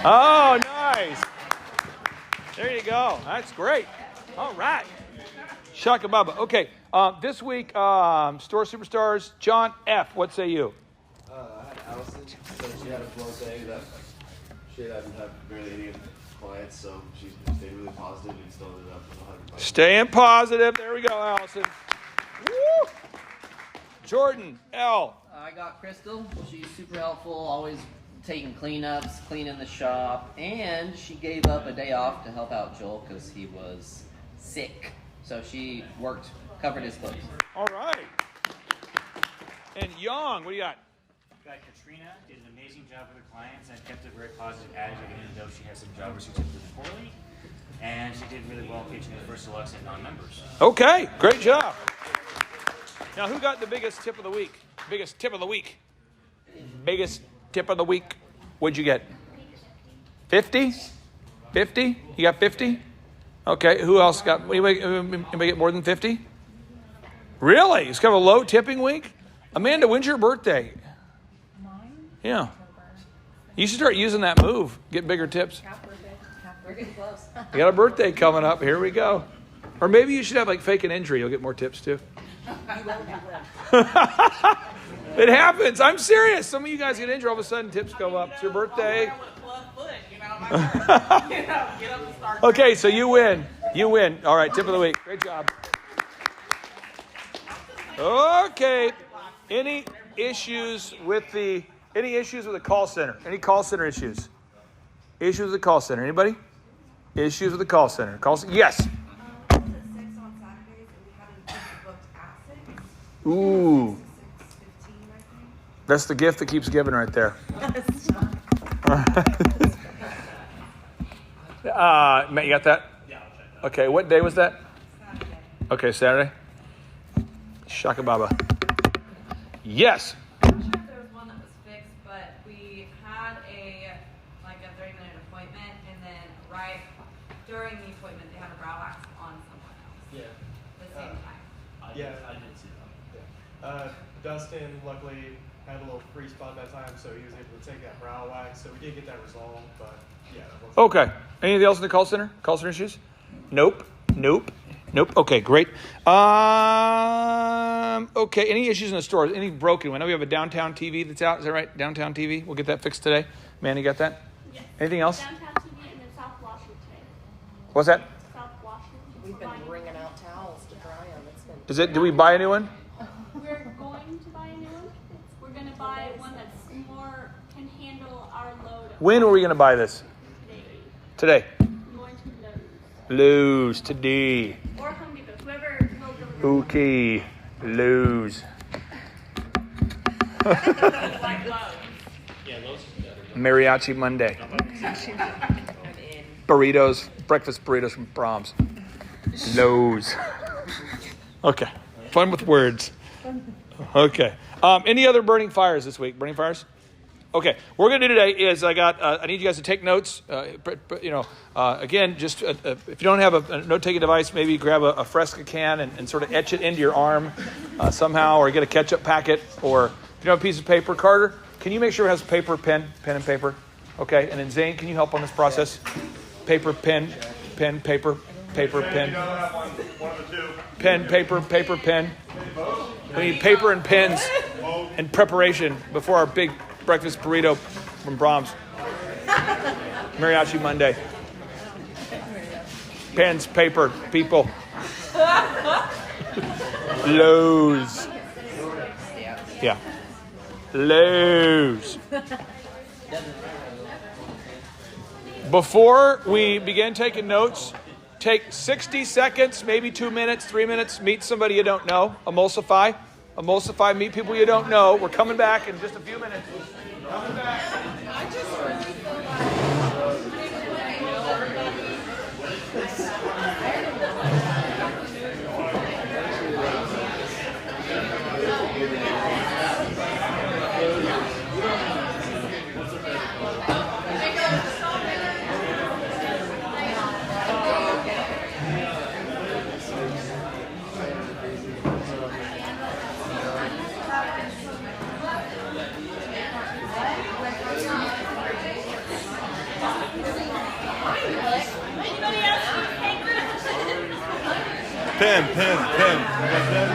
Oh, nice. There you go. That's great. All right. Shaka Baba. Okay, this week, Store Superstars, John F., what say you? I had Allison, so she had a flow saying that she doesn't have barely any clients, so she stayed really positive and still ended up with 100%. Staying positive. There we go, Allison. Woo! Jordan L. I got Crystal. She's super helpful, always taking cleanups, cleaning the shop, and she gave up a day off to help out Joel because he was sick. So she covered his clothes. All right. And Young, what do you got? Katrina did an amazing job with her clients and kept a very positive attitude even though she has some jobbers who did really poorly. And she did really well pitching the first selects and non-members. Okay, great job. Now, who got the biggest tip of the week? Biggest tip of the week. Biggest tip of the week. What'd you get? 50? 50? You got 50? Okay, who else got, anybody get more than 50? Really? It's kind of a low tipping week? Amanda, when's your birthday? Mine? Yeah. You should start using that move. Get bigger tips. We're getting close. You got a birthday coming up. Here we go. Or maybe you should have like fake an injury. You'll get more tips too. It happens. I'm serious. Some of you guys get injured. All of a sudden tips go up. It's your birthday. Okay, so you win. You win. All right, tip of the week. Great job. Okay. Any issues with the call center? Any call center issues? Issues with the call center? Anybody? Issues with the call center? Yes. Ooh. That's the gift that keeps giving right there. Matt, you got that? Yeah, I'll check that. Okay, what day was that? Saturday. Okay, Saturday. Shaka Baba. Yes. I'm not sure if there was one that was fixed, but we had a 30-minute appointment, and then right during the appointment, they had a brow wax on someone else. Yeah. At the same time. I did see that. Yeah. Dustin luckily had a little free spot that time, so he was able to take that brow wax. So we did get that resolved, but yeah. Okay. Anything else in the call center? Call center issues? Nope. Okay, great. Okay, any issues in the store? Any broken one? I know we have a downtown TV that's out. Is that right? Downtown TV. We'll get that fixed today. Man, you got that? Yes. Anything else? Downtown TV and then South Washington today. What's that? South Washington. We've been wringing out towels to dry them. Is it? Do we buy a new one? We're going to buy a new one. We're going to buy one that's can handle our load. When were we going to buy this? Today. I'm going to Lose today. Or Home Depot. Whoever will deliver. Okay. Lose. Mariachi Monday. Burritos. Breakfast burritos from Brahms. Lowe's. Okay. Fun with words. Okay. Any other burning fires this week? Burning fires? Okay. What we're going to do today is I need you guys to take notes. Again, just if you don't have a note-taking device, maybe grab a Fresca can and sort of etch it into your arm somehow, or get a ketchup packet, or if you don't have a piece of paper. Carter, can you make sure it has paper, pen and paper? Okay. And then Zane, can you help on this process? Paper, pen, paper, pen. Pen, paper, pen. We need paper and pens in preparation before our big breakfast burrito from Brahms. Mariachi Monday. Pens, paper, people. Lowe's. Yeah. Lowe's. Before we begin taking notes, take 60 seconds, maybe 2 minutes, 3 minutes, meet somebody you don't know. Emulsify, meet people you don't know. We're coming back in just a few minutes. Coming back. Pen. You got pen?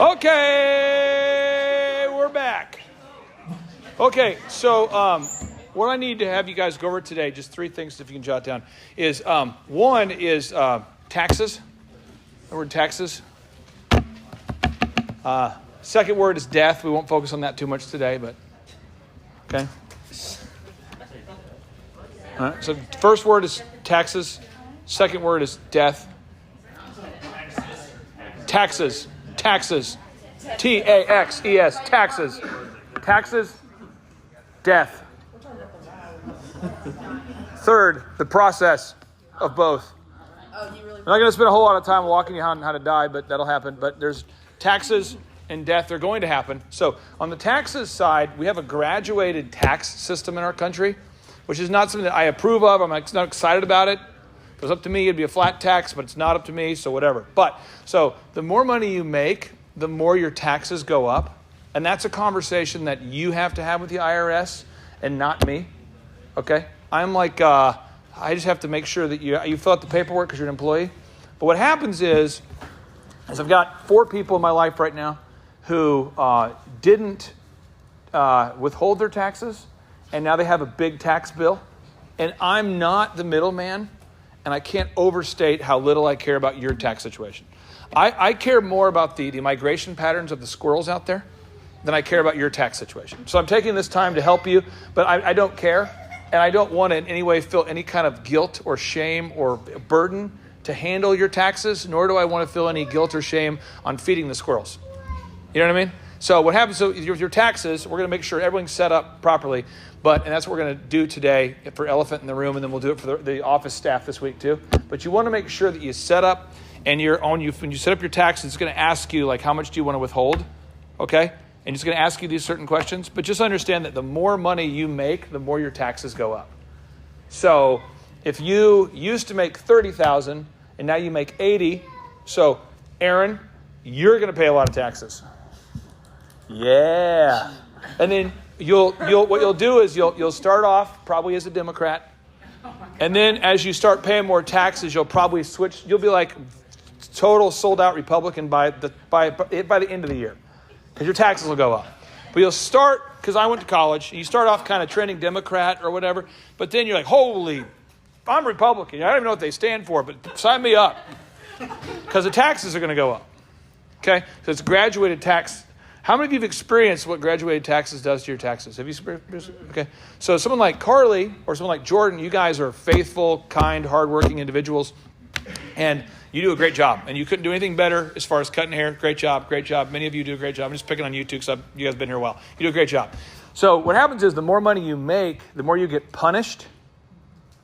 Okay, we're back. Okay, so what I need to have you guys go over today, just 3 things if you can jot down, is one is taxes. The word taxes. Second word is death. We won't focus on that too much today, but okay. All right, so first word is taxes. Second word is death. Taxes. Taxes. Taxes. Taxes. Taxes. Death. Third, the process of both. I'm not going to spend a whole lot of time walking you on how to die, but that'll happen. But there's taxes and death. They're going to happen. So on the taxes side, we have a graduated tax system in our country, which is not something that I approve of. I'm not excited about it. If it was up to me, it'd be a flat tax, but it's not up to me, so whatever. But so the more money you make, the more your taxes go up. And that's a conversation that you have to have with the IRS and not me. Okay? I'm like, I just have to make sure that you fill out the paperwork because you're an employee. But what happens is I've got 4 people in my life right now who didn't withhold their taxes, and now they have a big tax bill. And I'm not the middleman, and I can't overstate how little I care about your tax situation. I care more about the migration patterns of the squirrels out there than I care about your tax situation. So I'm taking this time to help you, but I don't care. And I don't want to in any way feel any kind of guilt or shame or burden to handle your taxes, nor do I want to feel any guilt or shame on feeding the squirrels. You know what I mean? So what happens, so with your taxes, we're going to make sure everything's set up properly. And that's what we're going to do today for Elephant in the Room, and then we'll do it for the office staff this week too. But you want to make sure that you set up, and when you set up your taxes, it's going to ask you, like, how much do you want to withhold? Okay? And it's going to ask you these certain questions. But just understand that the more money you make, the more your taxes go up. So if you used to make $30,000 and now you make $80,000, so Aaron, you're going to pay a lot of taxes. Yeah. And then what you'll do is you'll start off probably as a Democrat. And then as you start paying more taxes, you'll probably switch. You'll be like total sold out Republican by the end of the year. Because your taxes will go up. But you'll start, because I went to college, and you start off kind of trending Democrat or whatever, but then you're like, holy, I'm Republican. I don't even know what they stand for, but sign me up. Because the taxes are going to go up. Okay? So it's graduated tax. How many of you have experienced what graduated taxes does to your taxes? Have you experienced? Okay. So someone like Carly or someone like Jordan, you guys are faithful, kind, hardworking individuals. And you do a great job, and you couldn't do anything better as far as cutting hair. Great job, great job. Many of you do a great job. I'm just picking on you two because you guys have been here a while. You do a great job. So what happens is the more money you make, the more you get punished.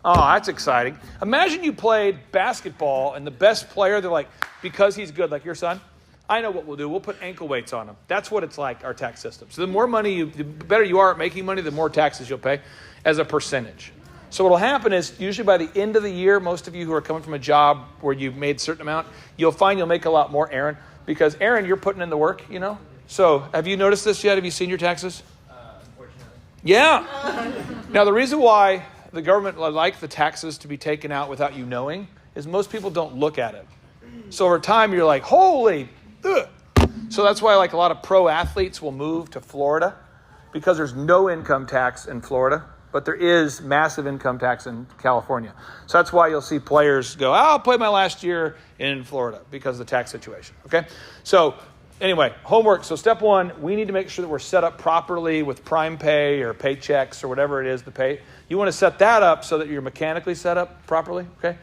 Oh, that's exciting. Imagine you played basketball, and the best player, they're like, because he's good, like your son, I know what we'll do. We'll put ankle weights on him. That's what it's like, our tax system. So the more money the better you are at making money, the more taxes you'll pay as a percentage. So what will happen is usually by the end of the year, most of you who are coming from a job where you've made a certain amount, you'll find you'll make a lot more, Aaron, because Aaron, you're putting in the work, you know? So have you noticed this yet? Have you seen your taxes? Unfortunately. Yeah. Now, the reason why the government would like the taxes to be taken out without you knowing is most people don't look at it. So over time, you're like, holy, ugh. So that's why like a lot of pro athletes will move to Florida because there's no income tax in Florida. But there is massive income tax in California. So that's why you'll see players go, I'll play my last year in Florida because of the tax situation. Okay? So anyway, homework. So step 1, we need to make sure that we're set up properly with prime pay or paychecks or whatever it is to pay. You want to set that up so that you're mechanically set up properly. Okay?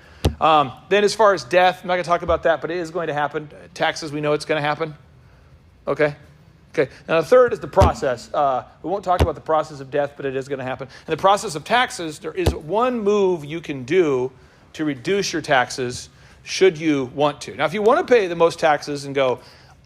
Then as far as death, I'm not going to talk about that, but it is going to happen. Taxes, we know it's going to happen. Okay? Okay. Now, the third is the process. We won't talk about the process of death, but it is going to happen. In the process of taxes, there is one move you can do to reduce your taxes should you want to. Now, if you want to pay the most taxes and go,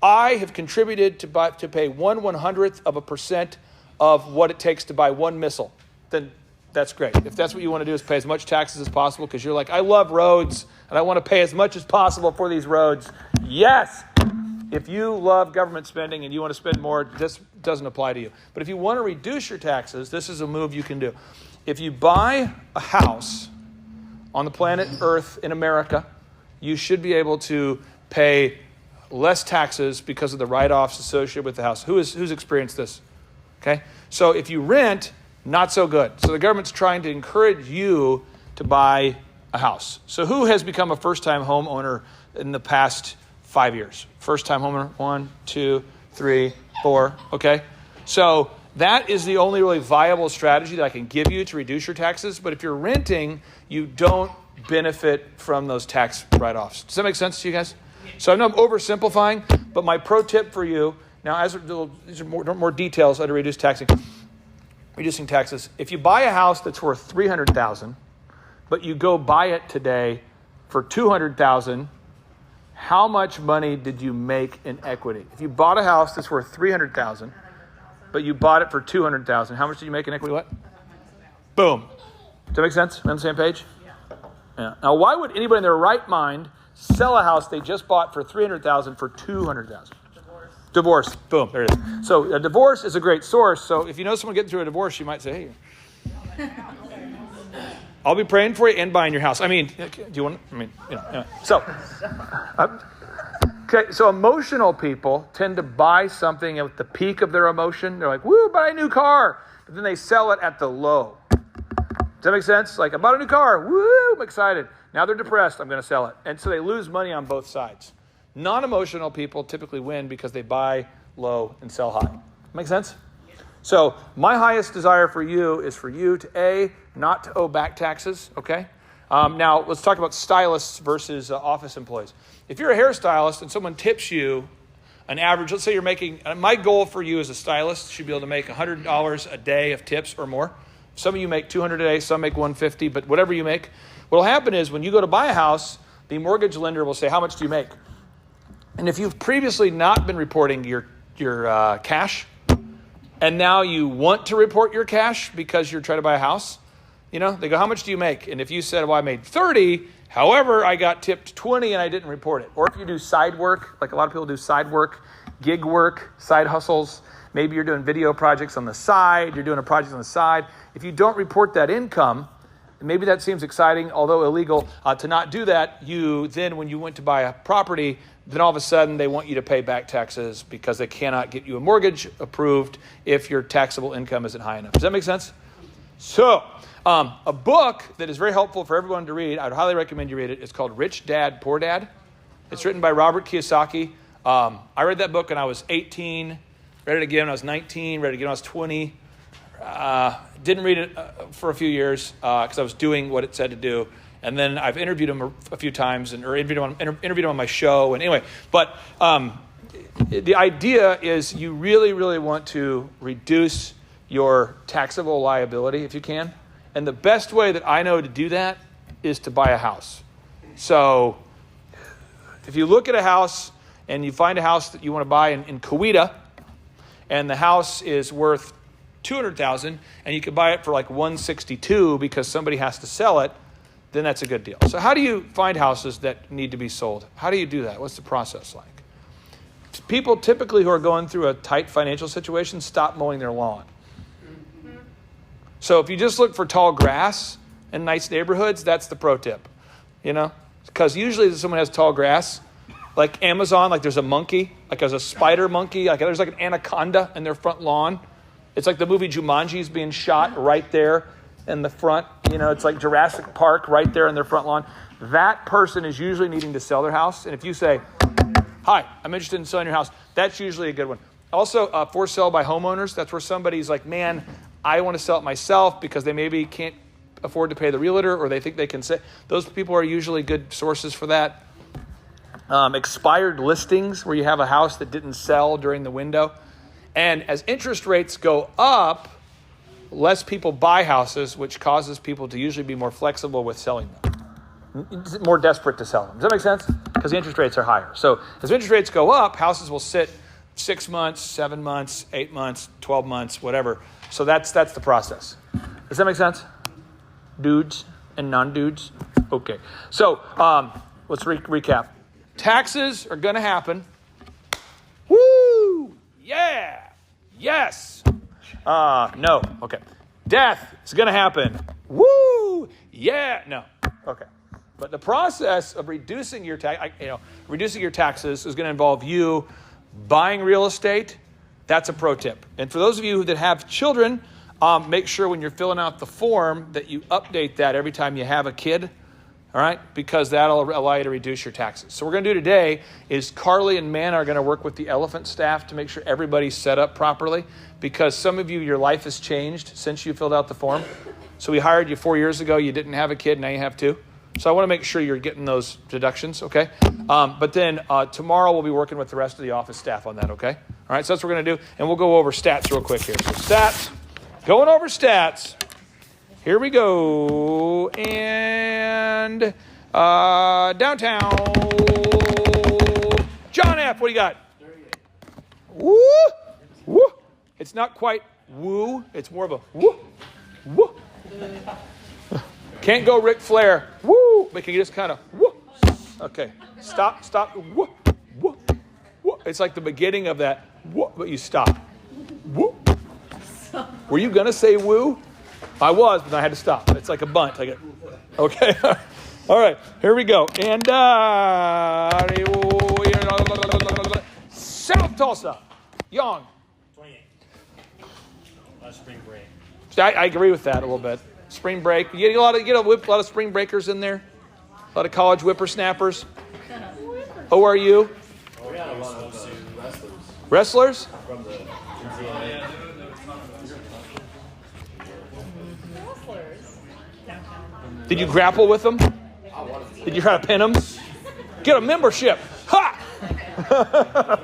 I have contributed to pay 1/100% of what it takes to buy one missile, then that's great. If that's what you want to do is pay as much taxes as possible because you're like, I love roads and I want to pay as much as possible for these roads. Yes. If you love government spending and you want to spend more, this doesn't apply to you. But if you want to reduce your taxes, this is a move you can do. If you buy a house on the planet Earth in America, you should be able to pay less taxes because of the write-offs associated with the house. Who's experienced this? Okay, so if you rent, not so good. So the government's trying to encourage you to buy a house. So who has become a first-time homeowner in the past 5 years? First-time homeowner, 1, 2, 3, 4. Okay, so that is the only really viable strategy that I can give you to reduce your taxes. But if you're renting, you don't benefit from those tax write-offs. Does that make sense to you guys? So I know I'm oversimplifying, but my pro tip for you, now these are more details how to reducing taxes. If you buy a house that's worth $300,000, but you go buy it today for $200,000, how much money did you make in equity? If you bought a house that's worth $300,000, but you bought it for $200,000, how much did you make in equity? What? Boom. Does that make sense? Are we on the same page? Yeah. Now, why would anybody in their right mind sell a house they just bought for $300,000 for $200,000? Divorce. Boom. There it is. So a divorce is a great source. So if you know someone getting through a divorce, you might say, hey, I'll be praying for you and buying your house. I mean, do you want? I mean, you know. Anyway. So, okay. So emotional people tend to buy something at the peak of their emotion. They're like, "Woo, buy a new car," but then they sell it at the low. Does that make sense? Like, I bought a new car. Woo, I'm excited. Now they're depressed. I'm going to sell it, and so they lose money on both sides. Non-emotional people typically win because they buy low and sell high. Make sense? So my highest desire for you is for you to, not to owe back taxes, okay? Now, let's talk about stylists versus office employees. If you're a hairstylist and someone tips you an average, let's say you're making, my goal for you as a stylist should be able to make $100 a day of tips or more. Some of you make $200 a day, some make $150, but whatever you make. What will happen is when you go to buy a house, the mortgage lender will say, how much do you make? And if you've previously not been reporting your cash, and now you want to report your cash because you're trying to buy a house, they go, how much do you make? And if you said, well, I made 30, however, I got tipped 20 and I didn't report it. Or if you do side work, like a lot of people do side work, gig work, side hustles, maybe you're doing video projects on the side, you're doing a project on the side. If you don't report that income, maybe that seems exciting, although illegal, to not do that, then when you went to buy a property, then all of a sudden they want you to pay back taxes because they cannot get you a mortgage approved if your taxable income isn't high enough. Does that make sense? So, a book that is very helpful for everyone to read, I would highly recommend you read it. It's called Rich Dad, Poor Dad. It's written by Robert Kiyosaki. I read that book when I was 18, read it again when I was 19, read it again when I was 20. Didn't read it for a few years because I was doing what it said to do. And then I've interviewed him a few times or interviewed him on my show. And anyway, but the idea is you really, really want to reduce your taxable liability if you can. And the best way that I know to do that is to buy a house. So if you look at a house and you find a house that you want to buy in Coweta, and the house is worth $200,000 and you could buy it for like $162 because somebody has to sell it, then that's a good deal. So how do you find houses that need to be sold? How do you do that? What's the process like? People typically who are going through a tight financial situation stop mowing their lawn. So if you just look for tall grass in nice neighborhoods, that's the pro tip. Because usually if someone has tall grass, like Amazon, like there's a monkey, like there's a spider monkey, like there's like an anaconda in their front lawn. It's like the movie Jumanji is being shot right there in the front. It's like Jurassic Park right there in their front lawn. That person is usually needing to sell their house. And if you say, hi, I'm interested in selling your house, that's usually a good one. Also, for sale by homeowners, that's where somebody's like, man, I want to sell it myself because they maybe can't afford to pay the realtor or they think they can say. Those people are usually good sources for that. Expired listings where you have a house that didn't sell during the window. And as interest rates go up, less people buy houses, which causes people to usually be more flexible with selling them. More desperate to sell them. Does that make sense? Because the interest rates are higher. So as interest rates go up, houses will sit 6 months, 7 months, 8 months, 12 months, whatever. So that's the process. Does that make sense? Dudes and non-dudes? Okay. So let's recap. Taxes are going to happen. Woo! Yeah! Yes! No. Okay. Death is going to happen. Woo! Yeah! No. Okay. But the process of reducing your taxes is going to involve you buying real estate. That's a pro tip. And for those of you that have children, make sure when you're filling out the form that you update that every time you have a kid. All right, because that'll allow you to reduce your taxes. So what we're going to do today is Carly and Man are going to work with the Elephant staff to make sure everybody's set up properly, because some of you, your life has changed since you filled out the form. So we hired you 4 years ago. You didn't have a kid. Now you have two. So I want to make sure you're getting those deductions, okay? But then tomorrow we'll be working with the rest of the office staff on that, okay? All right, so that's what we're going to do. And we'll go over stats real quick here. So stats, going over stats. Here we go. And downtown. John F., what do you got? 38. Woo! Woo! It's not quite woo. It's more of a woo. Woo. Can't go Ric Flair. Woo! But can you just kind of woo? Okay. Stop. Woo. Woo. Woo. It's like the beginning of that woo, but you stop. Woo. Were you going to say woo? I was, but I had to stop. It's like a bunt. Okay. All right. Here we go. And South Tulsa. Young. 28. Spring break. I agree with that a little bit. Spring break. You get a lot of spring breakers in there. A lot of college whippersnappers. Who are you? We got a lot of wrestlers. Wrestlers? From the Did you grapple with them? Did you try to pin them? Get a membership. Ha!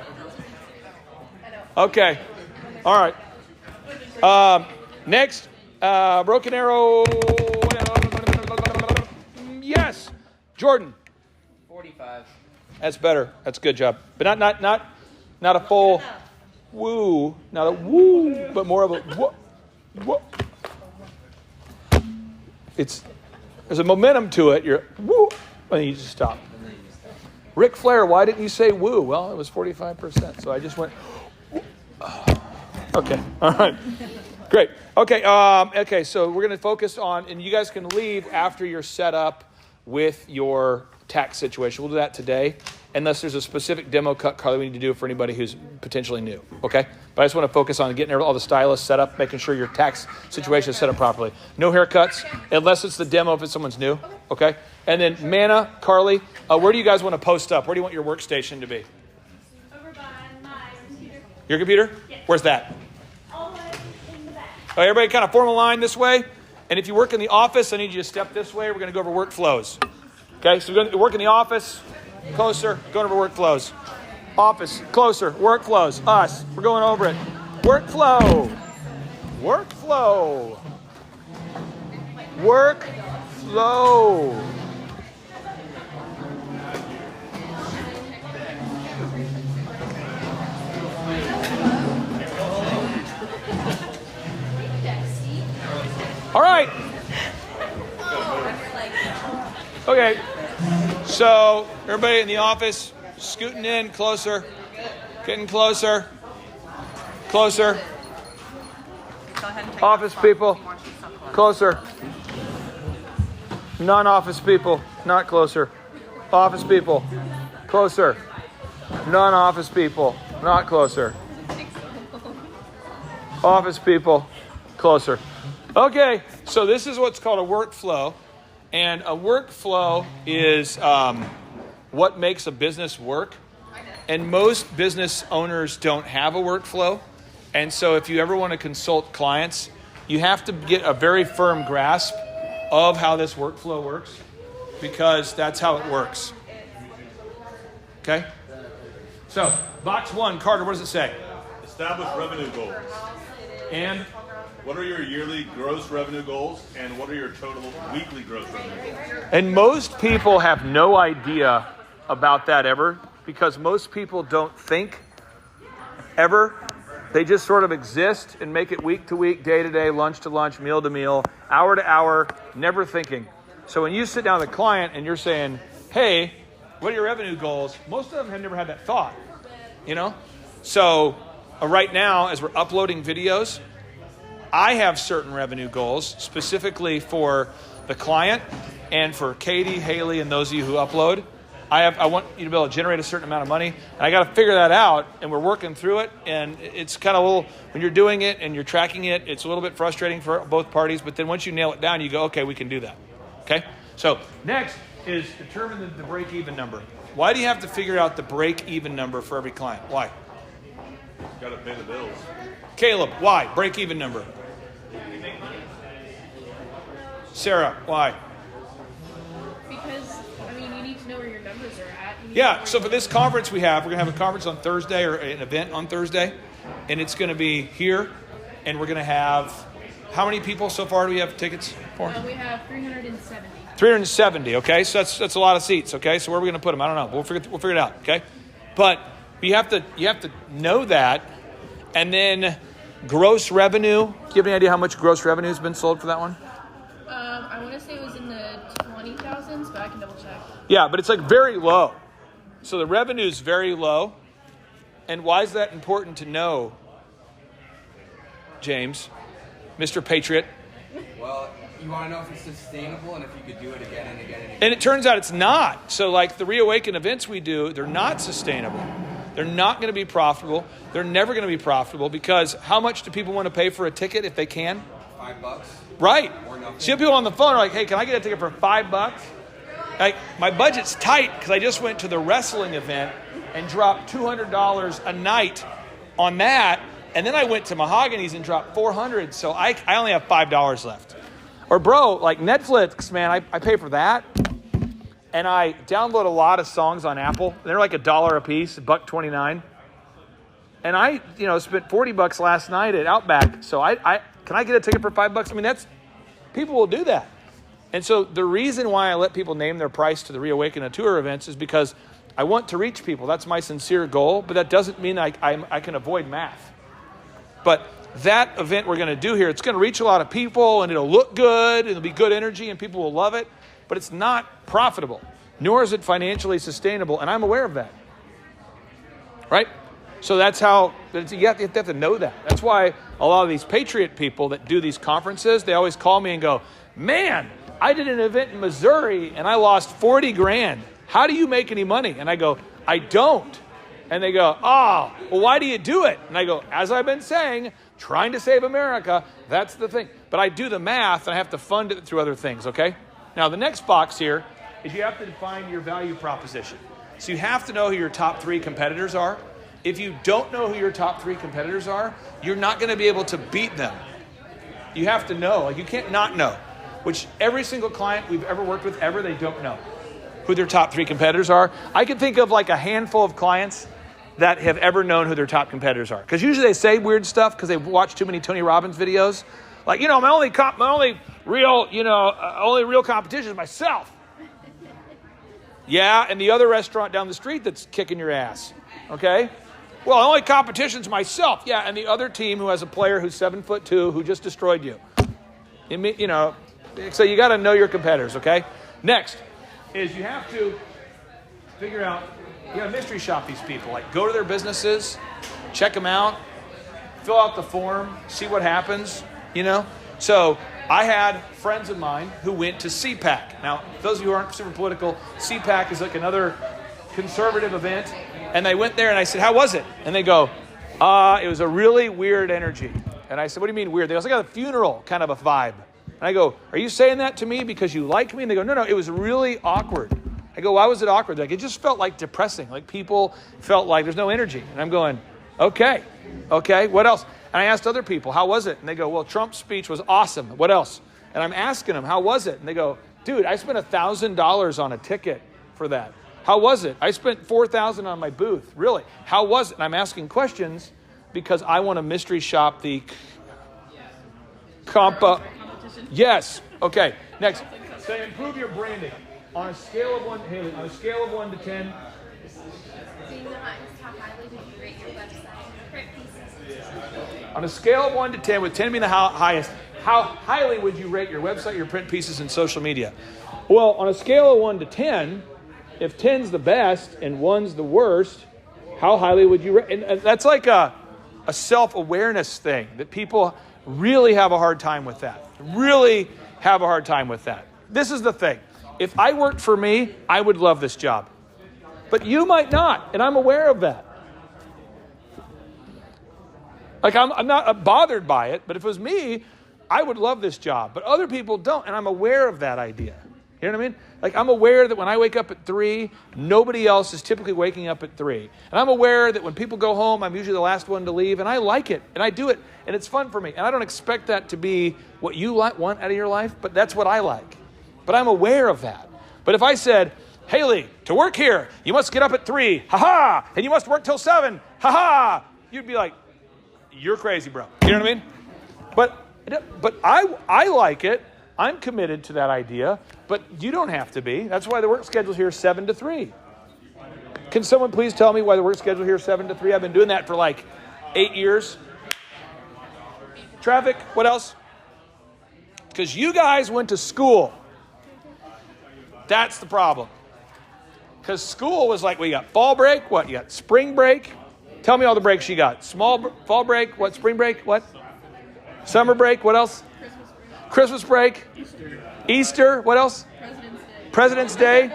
Okay. All right. Next, Broken Arrow. Yes. Jordan. 45. That's better. That's a good job. But not a full woo. Not a woo, but more of a woo. Woo. There's a momentum to it. You're woo, and you just stop. Ric Flair, why didn't you say woo? Well, it was 45%, so I just went. Woo. Okay, all right, great. Okay, okay. So we're going to focus on, and you guys can leave after you're set up with your tax situation. We'll do that today, unless there's a specific demo cut, Carly, we need to do for anybody who's potentially new. Okay, but I just want to focus on getting all the stylists set up, making sure your tax situation is set up properly. No haircuts, unless it's the demo if it's someone's new. Okay, and then Manna, Carly, where do you guys want to post up? Where do you want your workstation to be? Over by my computer. Your computer? Yes. Where's that? All the way in the back. All right, everybody kind of form a line this way. And if you work in the office, I need you to step this way. We're going to go over workflows. Okay, so we're going to work in the office. Closer, going over workflows. Office, closer, workflows. Us, we're going over it. Workflow. Workflow. Workflow. All right. Okay. So everybody in the office, scooting in closer, getting closer, closer. Office people, closer. Non-office people, not closer. Office people, closer. Non-office people, not closer. Office people, closer. Okay, so this is what's called a workflow. And a workflow is what makes a business work. And most business owners don't have a workflow. And so if you ever want to consult clients, you have to get a very firm grasp of how this workflow works, because that's how it works. Okay? So, box one, Carter, what does it say? Establish revenue goals. And? What are your yearly gross revenue goals, and what are your total weekly gross revenue goals? And most people have no idea about that ever, because most people don't think ever. They just sort of exist and make it week to week, day to day, lunch to lunch, meal to meal, hour to hour, never thinking. So when you sit down with a client and you're saying, hey, what are your revenue goals? Most of them have never had that thought, you know? So right now, as we're uploading videos, I have certain revenue goals specifically for the client and for Katie, Haley, and those of you who upload, I want you to be able to generate a certain amount of money, and I got to figure that out, and we're working through it, and it's kind of a little, when you're doing it and you're tracking it, it's a little bit frustrating for both parties, but then once you nail it down, you go, okay, we can do that, okay? So next is determine the break-even number. Why do you have to figure out the break-even number for every client? Why? Got to pay the bills. Caleb, why? Break-even number. Sarah, why? Because, I mean, you need to know where your numbers are at. Yeah, so for this conference we're going to have a conference on Thursday, or an event on Thursday, and it's going to be here, and we're going to have, how many people so far do we have tickets for? We have 370. 370, okay? So that's a lot of seats, okay? So where are we going to put them? I don't know. We'll figure it out, okay? But you have to know that, and then gross revenue. Do you have any idea how much gross revenue has been sold for that one? I want to say it was in the 20,000s, but I can double check. Yeah, but it's like very low. So the revenue is very low. And why is that important to know, James, Mr. Patriot? Well, you want to know if it's sustainable and if you could do it again and again and again. And it turns out it's not. So like the Reawaken events we do, they're not sustainable. They're not going to be profitable. They're never going to be profitable because how much do people want to pay for a ticket if they can? $5. Right. Or nothing. See, people on the phone are like, hey, can I get a ticket for $5? Like, my budget's tight because I just went to the wrestling event and dropped $200 a night on that. And then I went to Mahogany's and dropped $400. So I only have $5 left. Or bro, like Netflix, man, I pay for that. And I download a lot of songs on Apple. They're like $1 a piece, $1.29. And I, spent $40 last night at Outback. So can I get a ticket for $5? I mean, people will do that. And so the reason why I let people name their price to the Reawaken a Tour events is because I want to reach people. That's my sincere goal, but that doesn't mean I can avoid math. But that event we're going to do here, it's going to reach a lot of people, and it'll look good, it'll be good energy, and people will love it, but it's not profitable, nor is it financially sustainable, and I'm aware of that. Right? So that's how, you have to know that. That's why a lot of these Patriot people that do these conferences, they always call me and go, man, I did an event in Missouri and I lost 40 grand. How do you make any money? And I go, I don't. And they go, well, why do you do it? And I go, as I've been saying, trying to save America, that's the thing. But I do the math and I have to fund it through other things, okay? Now, the next box here is you have to define your value proposition. So you have to know who your top 3 competitors are. If you don't know who your top 3 competitors are, you're not going to be able to beat them. You have to know. Like, you can't not know. Which every single client we've ever worked with they don't know who their top 3 competitors are. I can think of like a handful of clients that have ever known who their top competitors are. Because usually they say weird stuff because they've watched too many Tony Robbins videos. Like, my only real competition is myself. Yeah, and the other restaurant down the street that's kicking your ass. Okay? Well, the only competition's myself. Yeah, and the other team who has a player who's 7'2" who just destroyed you. So you got to know your competitors, okay? Next is you have to figure out, you got to mystery shop these people. Like, go to their businesses, check them out, fill out the form, see what happens, So I had friends of mine who went to CPAC. Now, those of you who aren't super political, CPAC is like another conservative event. And they went there and I said, how was it? And they go, it was a really weird energy. And I said, what do you mean weird? They go, it's like a funeral kind of a vibe. And I go, are you saying that to me because you like me? And they go, no, it was really awkward. I go, why was it awkward? Like, it just felt like depressing. Like, people felt like there's no energy. And I'm going, okay, what else? And I asked other people, how was it? And they go, well, Trump's speech was awesome. What else? And I'm asking them, how was it? And they go, dude, I spent $1,000 on a ticket for that. How was it? I spent $4,000 on my booth. Really? How was it? And I'm asking questions because I want to mystery shop the Yes. Okay. Next. So improve your branding on a scale of 1. Haley, on a scale of 1 to 10. On a scale of 1 to 10, with 10 being the highest, how highly would you rate your website, your print pieces, and social media? Well, on a scale of 1 to 10. If 10's the best and 1's the worst, how highly would you rate? And that's like a self-awareness thing that people really have a hard time with that. Really have a hard time with that. This is the thing. if I worked for me, I would love this job. But you might not, and I'm aware of that. Like, I'm not bothered by it, but if it was me, I would love this job. But other people don't, and I'm aware of that idea. You know what I mean? Like, I'm aware that when I wake up at 3, nobody else is typically waking up at 3. And I'm aware that when people go home, I'm usually the last one to leave, and I like it, and I do it, and it's fun for me. And I don't expect that to be what you want out of your life, but that's what I like. But I'm aware of that. But if I said, Haley, to work here, you must get up at 3, ha-ha, and you must work till 7, ha-ha, you'd be like, you're crazy, bro. You know what I mean? But I like it. I'm committed to that idea, but you don't have to be. That's why the work schedule here is 7 to 3. Can someone please tell me why the work schedule here is 7 to 3? I've been doing that for like 8 years. Traffic, what else? Because you guys went to school. That's the problem. Because school was like, well, you got fall break, what? You got spring break. Tell me all the breaks you got. Fall break, what? Spring break, what? Summer break, what else? Christmas break. Easter, what else? President's Day.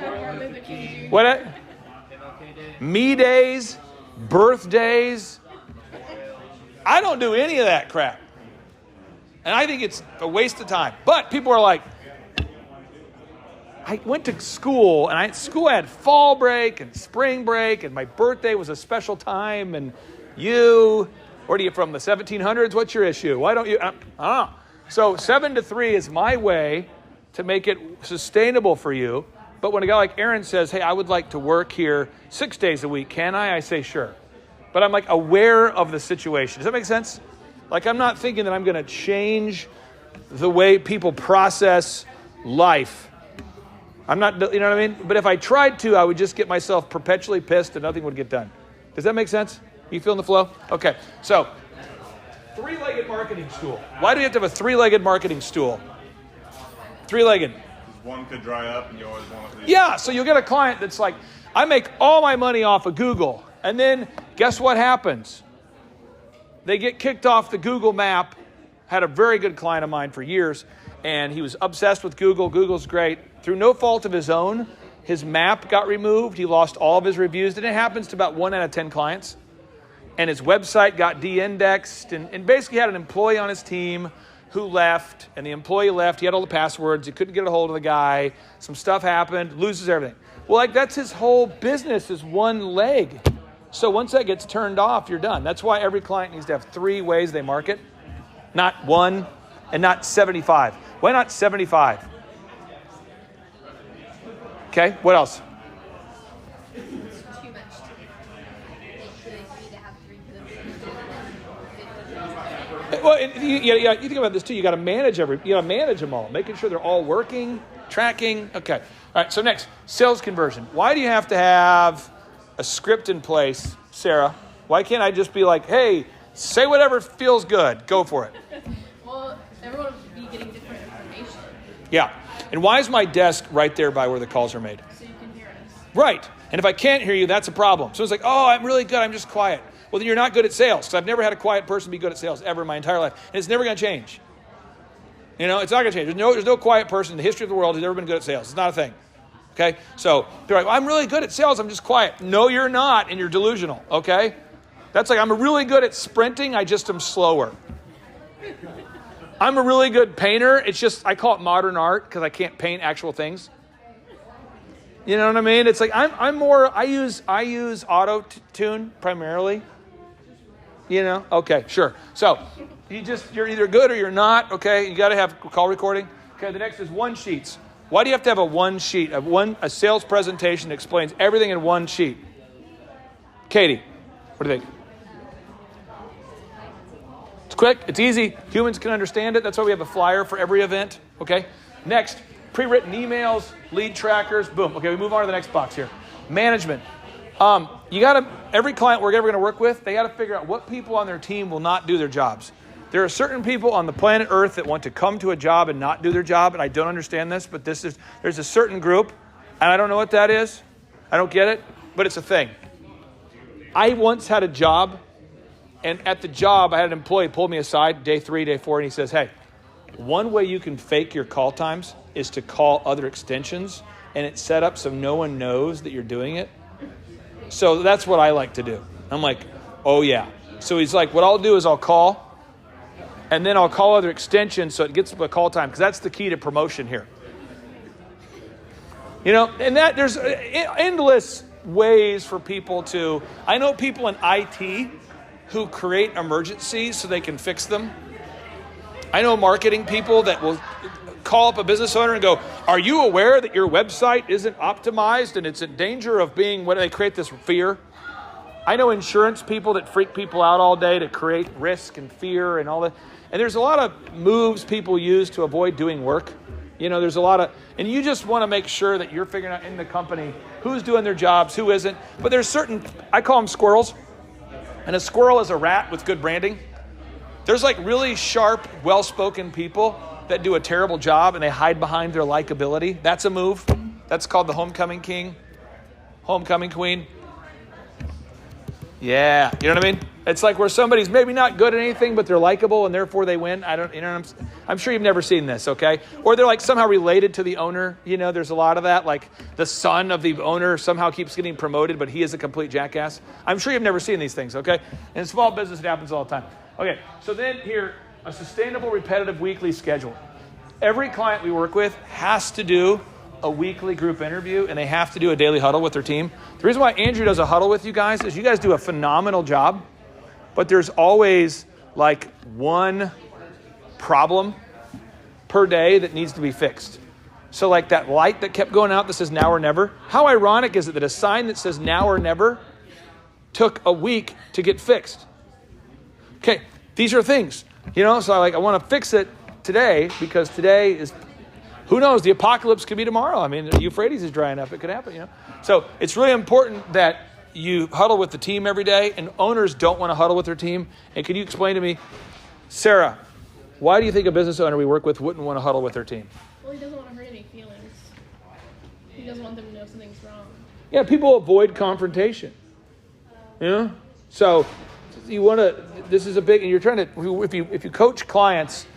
What? Me days, birthdays. I don't do any of that crap. And I think it's a waste of time. But people are like, I went to school, and school had fall break and spring break, and my birthday was a special time, and where are you from, the 1700s? What's your issue? Why don't you? I don't know. So 7 to 3 is my way to make it sustainable for you. But when a guy like Aaron says, hey, I would like to work here 6 days a week, can I? I say, sure. But I'm like aware of the situation. Does that make sense? Like, I'm not thinking that I'm going to change the way people process life. I'm not, you know what I mean? But if I tried to, I would just get myself perpetually pissed and nothing would get done. Does that make sense? You feeling the flow? Okay. So, 3-legged marketing stool. Why do we have to have a 3-legged marketing stool? 3-legged. One could dry up and you always want to leave. Yeah, so you'll get a client that's like, I make all my money off of Google. And then guess what happens? They get kicked off the Google map. Had a very good client of mine for years, and he was obsessed with Google. Google's great. Through no fault of his own, his map got removed. He lost all of his reviews. And it happens to about 1 out of 10 clients. And his website got de-indexed, and basically had an employee on his team who left, and the employee left. He had all the passwords. He couldn't get a hold of the guy. Some stuff happened, loses everything. Well, like, that's his whole business is one leg. So once that gets turned off, you're done. That's why every client needs to have 3 ways they market, not 1 and not 75. Why not 75? Okay, what else? Well, you think about this too. You got to manage them all, making sure they're all working, tracking. Okay. All right. So next, sales conversion. Why do you have to have a script in place, Sarah? Why can't I just be like, hey, say whatever feels good, go for it? Well, everyone would be getting different information. Yeah. And why is my desk right there by where the calls are made? So you can hear us. Right. And if I can't hear you, that's a problem. So it's like, oh, I'm really good. I'm just quiet. Well, then you're not good at sales, because I've never had a quiet person be good at sales ever in my entire life. And it's never going to change. You know, it's not going to change. There's no quiet person in the history of the world who's ever been good at sales. It's not a thing. Okay? So they're like, well, I'm really good at sales. I'm just quiet. No, you're not, and you're delusional. Okay? That's like, I'm really good at sprinting. I just am slower. I'm a really good painter. It's just, I call it modern art because I can't paint actual things. You know what I mean? It's like, I use auto-tune primarily. You know? Okay, sure. So, you're either good or you're not, okay? You got to have call recording. Okay, the next is one sheets. Why do you have to have a one sheet, a sales presentation that explains everything in one sheet? Katie, what do you think? It's quick, it's easy, humans can understand it. That's why we have a flyer for every event, okay? Next, pre-written emails, lead trackers, boom. Okay, we move on to the next box here. Management. Every client we're ever going to work with, they got to figure out what people on their team will not do their jobs. There are certain people on the planet Earth that want to come to a job and not do their job, and I don't understand this, but there's a certain group, and I don't know what that is. I don't get it, but it's a thing. I once had a job, and at the job, I had an employee pull me aside day 3, day 4, and he says, hey, one way you can fake your call times is to call other extensions, and it's set up so no one knows that you're doing it. So that's what I like to do. I'm like, oh yeah. So he's like, what I'll do is I'll call, and then I'll call other extensions so it gets a call time, because that's the key to promotion here. And that there's endless ways for people to, I know people in IT who create emergencies so they can fix them. I know marketing people that will call up a business owner and go, are you aware that your website isn't optimized and it's in danger of being, what do they create this fear? I know insurance people that freak people out all day to create risk and fear and all that. And there's a lot of moves people use to avoid doing work. There's a lot of, and you just want to make sure that you're figuring out in the company who's doing their jobs, who isn't. But there's certain, I call them squirrels. And a squirrel is a rat with good branding. There's like really sharp, well-spoken people that do a terrible job and they hide behind their likability. That's a move. That's called the homecoming king, homecoming queen. Yeah, you know what I mean? It's like where somebody's maybe not good at anything, but they're likable and therefore they win. I'm sure you've never seen this, okay? Or they're like somehow related to the owner. There's a lot of that. Like the son of the owner somehow keeps getting promoted, but he is a complete jackass. I'm sure you've never seen these things, okay? In small business, it happens all the time. Okay, so then here, a sustainable, repetitive weekly schedule. Every client we work with has to do a weekly group interview, and they have to do a daily huddle with their team. The reason why Andrew does a huddle with you guys is you guys do a phenomenal job, but there's always like one problem per day that needs to be fixed. So like that light that kept going out that says now or never, how ironic is it that a sign that says now or never took a week to get fixed? Okay, these are things, so I want to fix it today because today is, who knows, the apocalypse could be tomorrow. I mean, the Euphrates is drying up. It could happen, So it's really important that you huddle with the team every day, and owners don't want to huddle with their team. And can you explain to me, Sarah, why do you think a business owner we work with wouldn't want to huddle with their team? Well, he doesn't want to hurt any feelings. He doesn't want them to know something's wrong. Yeah, people avoid confrontation. So you want to, this is a big, and you're trying to, if you coach clients,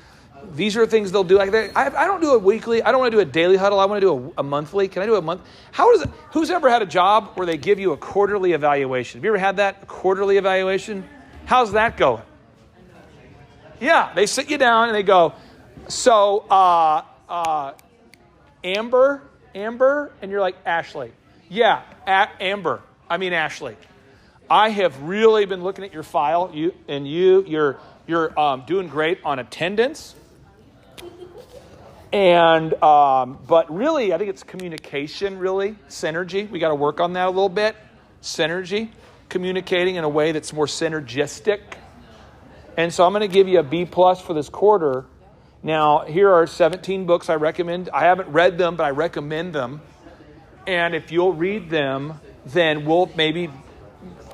these are things they'll do. Like I don't do a weekly. I don't want to do a daily huddle. I want to do a monthly. Can I do a month? Who's ever had a job where they give you a quarterly evaluation? Have you ever had that, a quarterly evaluation? How's that going? Yeah, they sit you down and they go, so Amber, and you're like, Ashley. Yeah, Amber. I mean Ashley. I have really been looking at your file. You're doing great on attendance. And, but really, I think it's communication, really, synergy. We got to work on that a little bit. Synergy, communicating in a way that's more synergistic. And so I'm going to give you a B+ for this quarter. Now, here are 17 books I recommend. I haven't read them, but I recommend them. And if you'll read them, then we'll maybe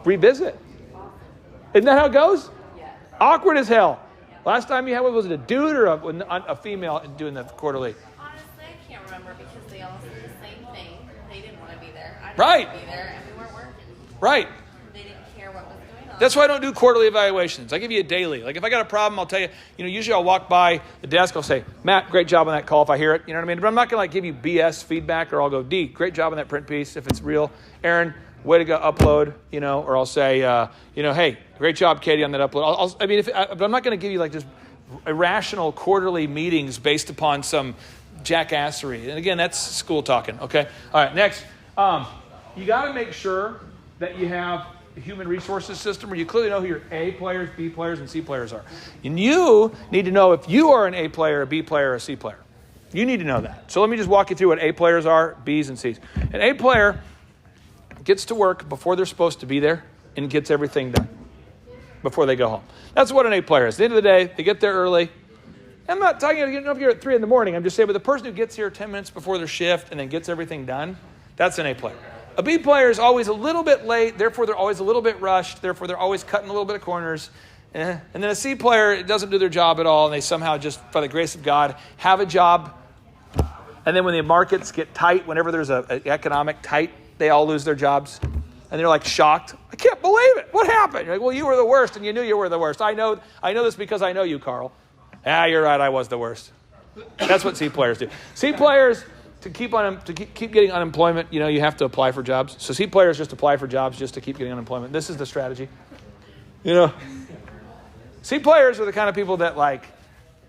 revisit. Isn't that how it goes? Yeah. Awkward as hell. Last time you had, was it a dude or a female doing the quarterly? Honestly, I can't remember because they all said the same thing. They didn't want to be there. I didn't right. want to be there, and we weren't working. Right. They didn't care what was going on. That's why I don't do quarterly evaluations. I give you a daily. Like if I got a problem, I'll tell you. Usually I'll walk by the desk. I'll say, Matt, great job on that call if I hear it. You know what I mean? But I'm not going to give you BS feedback, or I'll go, D, great job on that print piece if it's real. Aaron, way to go upload, or I'll say, hey, great job, Katie, on that upload. But I'm not going to give you like just irrational quarterly meetings based upon some jackassery. And again, that's school talking, okay? All right, next. You got to make sure that you have a human resources system where you clearly know who your A players, B players, and C players are. And you need to know if you are an A player, a B player, or a C player. You need to know that. So let me just walk you through what A players are, Bs, and Cs. An A player gets to work before they're supposed to be there and gets everything done before they go home. That's what an A player is. At the end of the day, they get there early. I'm not talking about getting up here at 3 a.m. I'm just saying, but the person who gets here 10 minutes before their shift and then gets everything done, that's an A player. A B player is always a little bit late, therefore they're always a little bit rushed, therefore they're always cutting a little bit of corners. And then a C player doesn't do their job at all, and they somehow just, by the grace of God, have a job. And then when the markets get tight, whenever there's an economic tight, they all lose their jobs. And they're like shocked. I can't believe it. What happened? You're like, well, you were the worst, and you knew you were the worst. I know this because I know you, Carl. Ah, you're right. I was the worst. That's what C players do. C players, to keep getting unemployment, you have to apply for jobs. So C players just apply for jobs just to keep getting unemployment. This is the strategy. C players are the kind of people that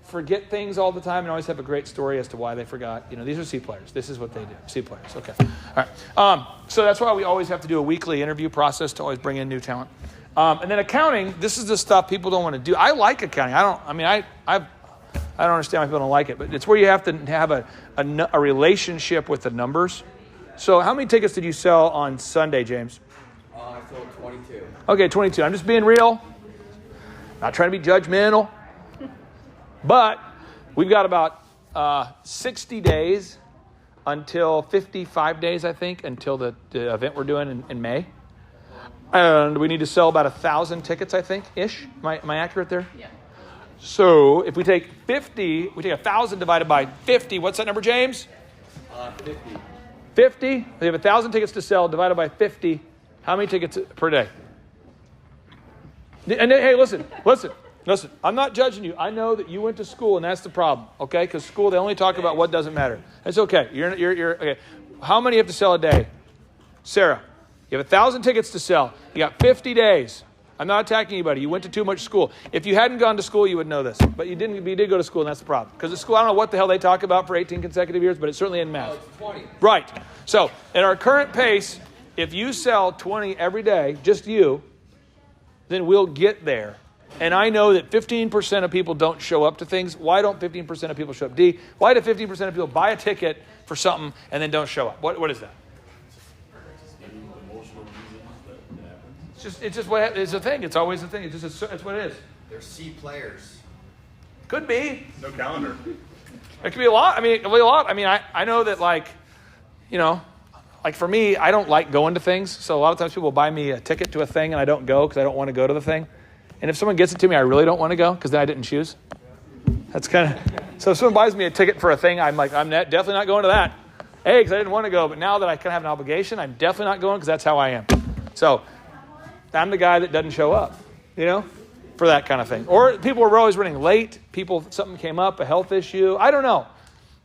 forget things all the time and always have a great story as to why they forgot. These are C players. This is what they do. C players. Okay. All right. So that's why we always have to do a weekly interview process to always bring in new talent. And then accounting, this is the stuff people don't want to do. I like accounting. I don't understand why people don't like it, but it's where you have to have a relationship with the numbers. So how many tickets did you sell on Sunday, James? I sold 22. Okay, 22. I'm just being real. Not trying to be judgmental. But we've got about 60 days until 55 days, I think, until the event we're doing in May. And we need to sell about 1,000 tickets, I think, ish. Am I accurate there? Yeah. So if we take 50, we take 1,000 divided by 50. What's that number, James? 50. 50. We have 1,000 tickets to sell divided by 50. How many tickets per day? And hey, listen. I'm not judging you. I know that you went to school, and that's the problem. Okay, because school they only talk about what doesn't matter. It's okay. You're okay. How many you have to sell a day, Sarah? You have 1,000 tickets to sell. You got 50 days. I'm not attacking anybody. You went to too much school. If you hadn't gone to school, you would know this. But you didn't. You did go to school, and that's the problem. Because at school, I don't know what the hell they talk about for 18 consecutive years, but it's certainly in math. It's 20. Right. So at our current pace, if you sell 20 every day, just you, then we'll get there. And I know that 15% of people don't show up to things. Why don't 15% of people show up? D, why do 15% of people buy a ticket for something and then don't show up? What is that? It's just what it's a thing. It's always a thing. It's what it is. They're C players. Could be. No calendar. It could be a lot. It could be a lot. I know that for me, I don't like going to things. So a lot of times people buy me a ticket to a thing and I don't go because I don't want to go to the thing. And if someone gets it to me, I really don't want to go because then I didn't choose. That's kind of... So if someone buys me a ticket for a thing, I'm definitely not going to that. A, because I didn't want to go. But now that I kind of have an obligation, I'm definitely not going because that's how I am. So I'm the guy that doesn't show up, for that kind of thing. Or people were always running late. Something came up, a health issue. I don't know.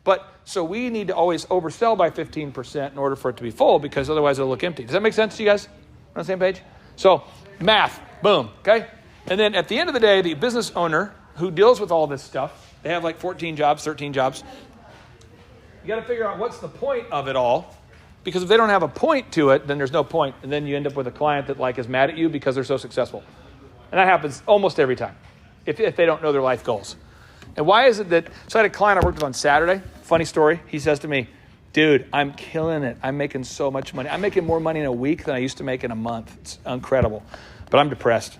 But so we need to always oversell by 15% in order for it to be full because otherwise it'll look empty. Does that make sense to you guys? On the same page? So math, boom, okay? And then at the end of the day, the business owner who deals with all this stuff, they have 14 jobs, 13 jobs. You got to figure out what's the point of it all. Because if they don't have a point to it, then there's no point. And then you end up with a client that is mad at you because they're so successful. And that happens almost every time if they don't know their life goals. And why is it that, so I had a client I worked with on Saturday. Funny story. He says to me, dude, I'm killing it. I'm making so much money. I'm making more money in a week than I used to make in a month. It's incredible. But I'm depressed.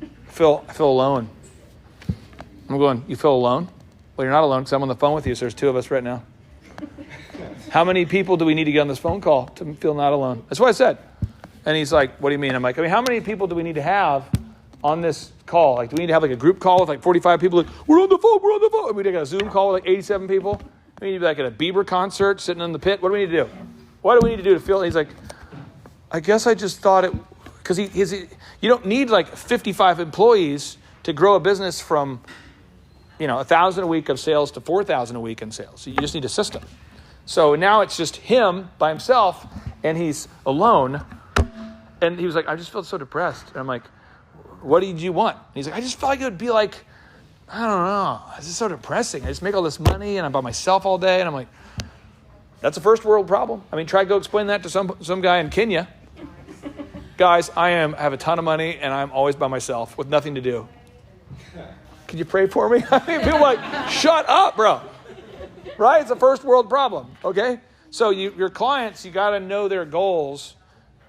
I feel alone. I'm going, you feel alone? Well, you're not alone because I'm on the phone with you, so there's two of us right now. How many people do we need to get on this phone call to feel not alone? That's what I said. And he's like, what do you mean? I'm like, how many people do we need to have on this call? Do we need to have a group call with 45 people? We're on the phone. And we need a Zoom call with 87 people. We need to be at a Bieber concert sitting in the pit. What do we need to do? What do we need to do to feel? He's like, I guess I just thought it, because you don't need 55 employees to grow a business from, 1,000 a week of sales to 4,000 a week in sales. So you just need a system. So now it's just him by himself, and he's alone. And he was like, I just felt so depressed. And I'm like, what did you want? And he's like, I just felt like it would be I don't know. It's just so depressing. I just make all this money, and I'm by myself all day. And I'm like, that's a first world problem. Try to go explain that to some guy in Kenya. Guys, I have a ton of money, and I'm always by myself with nothing to do. Can you pray for me? People are like, shut up, bro. Right? It's a first world problem, okay? So your clients, you got to know their goals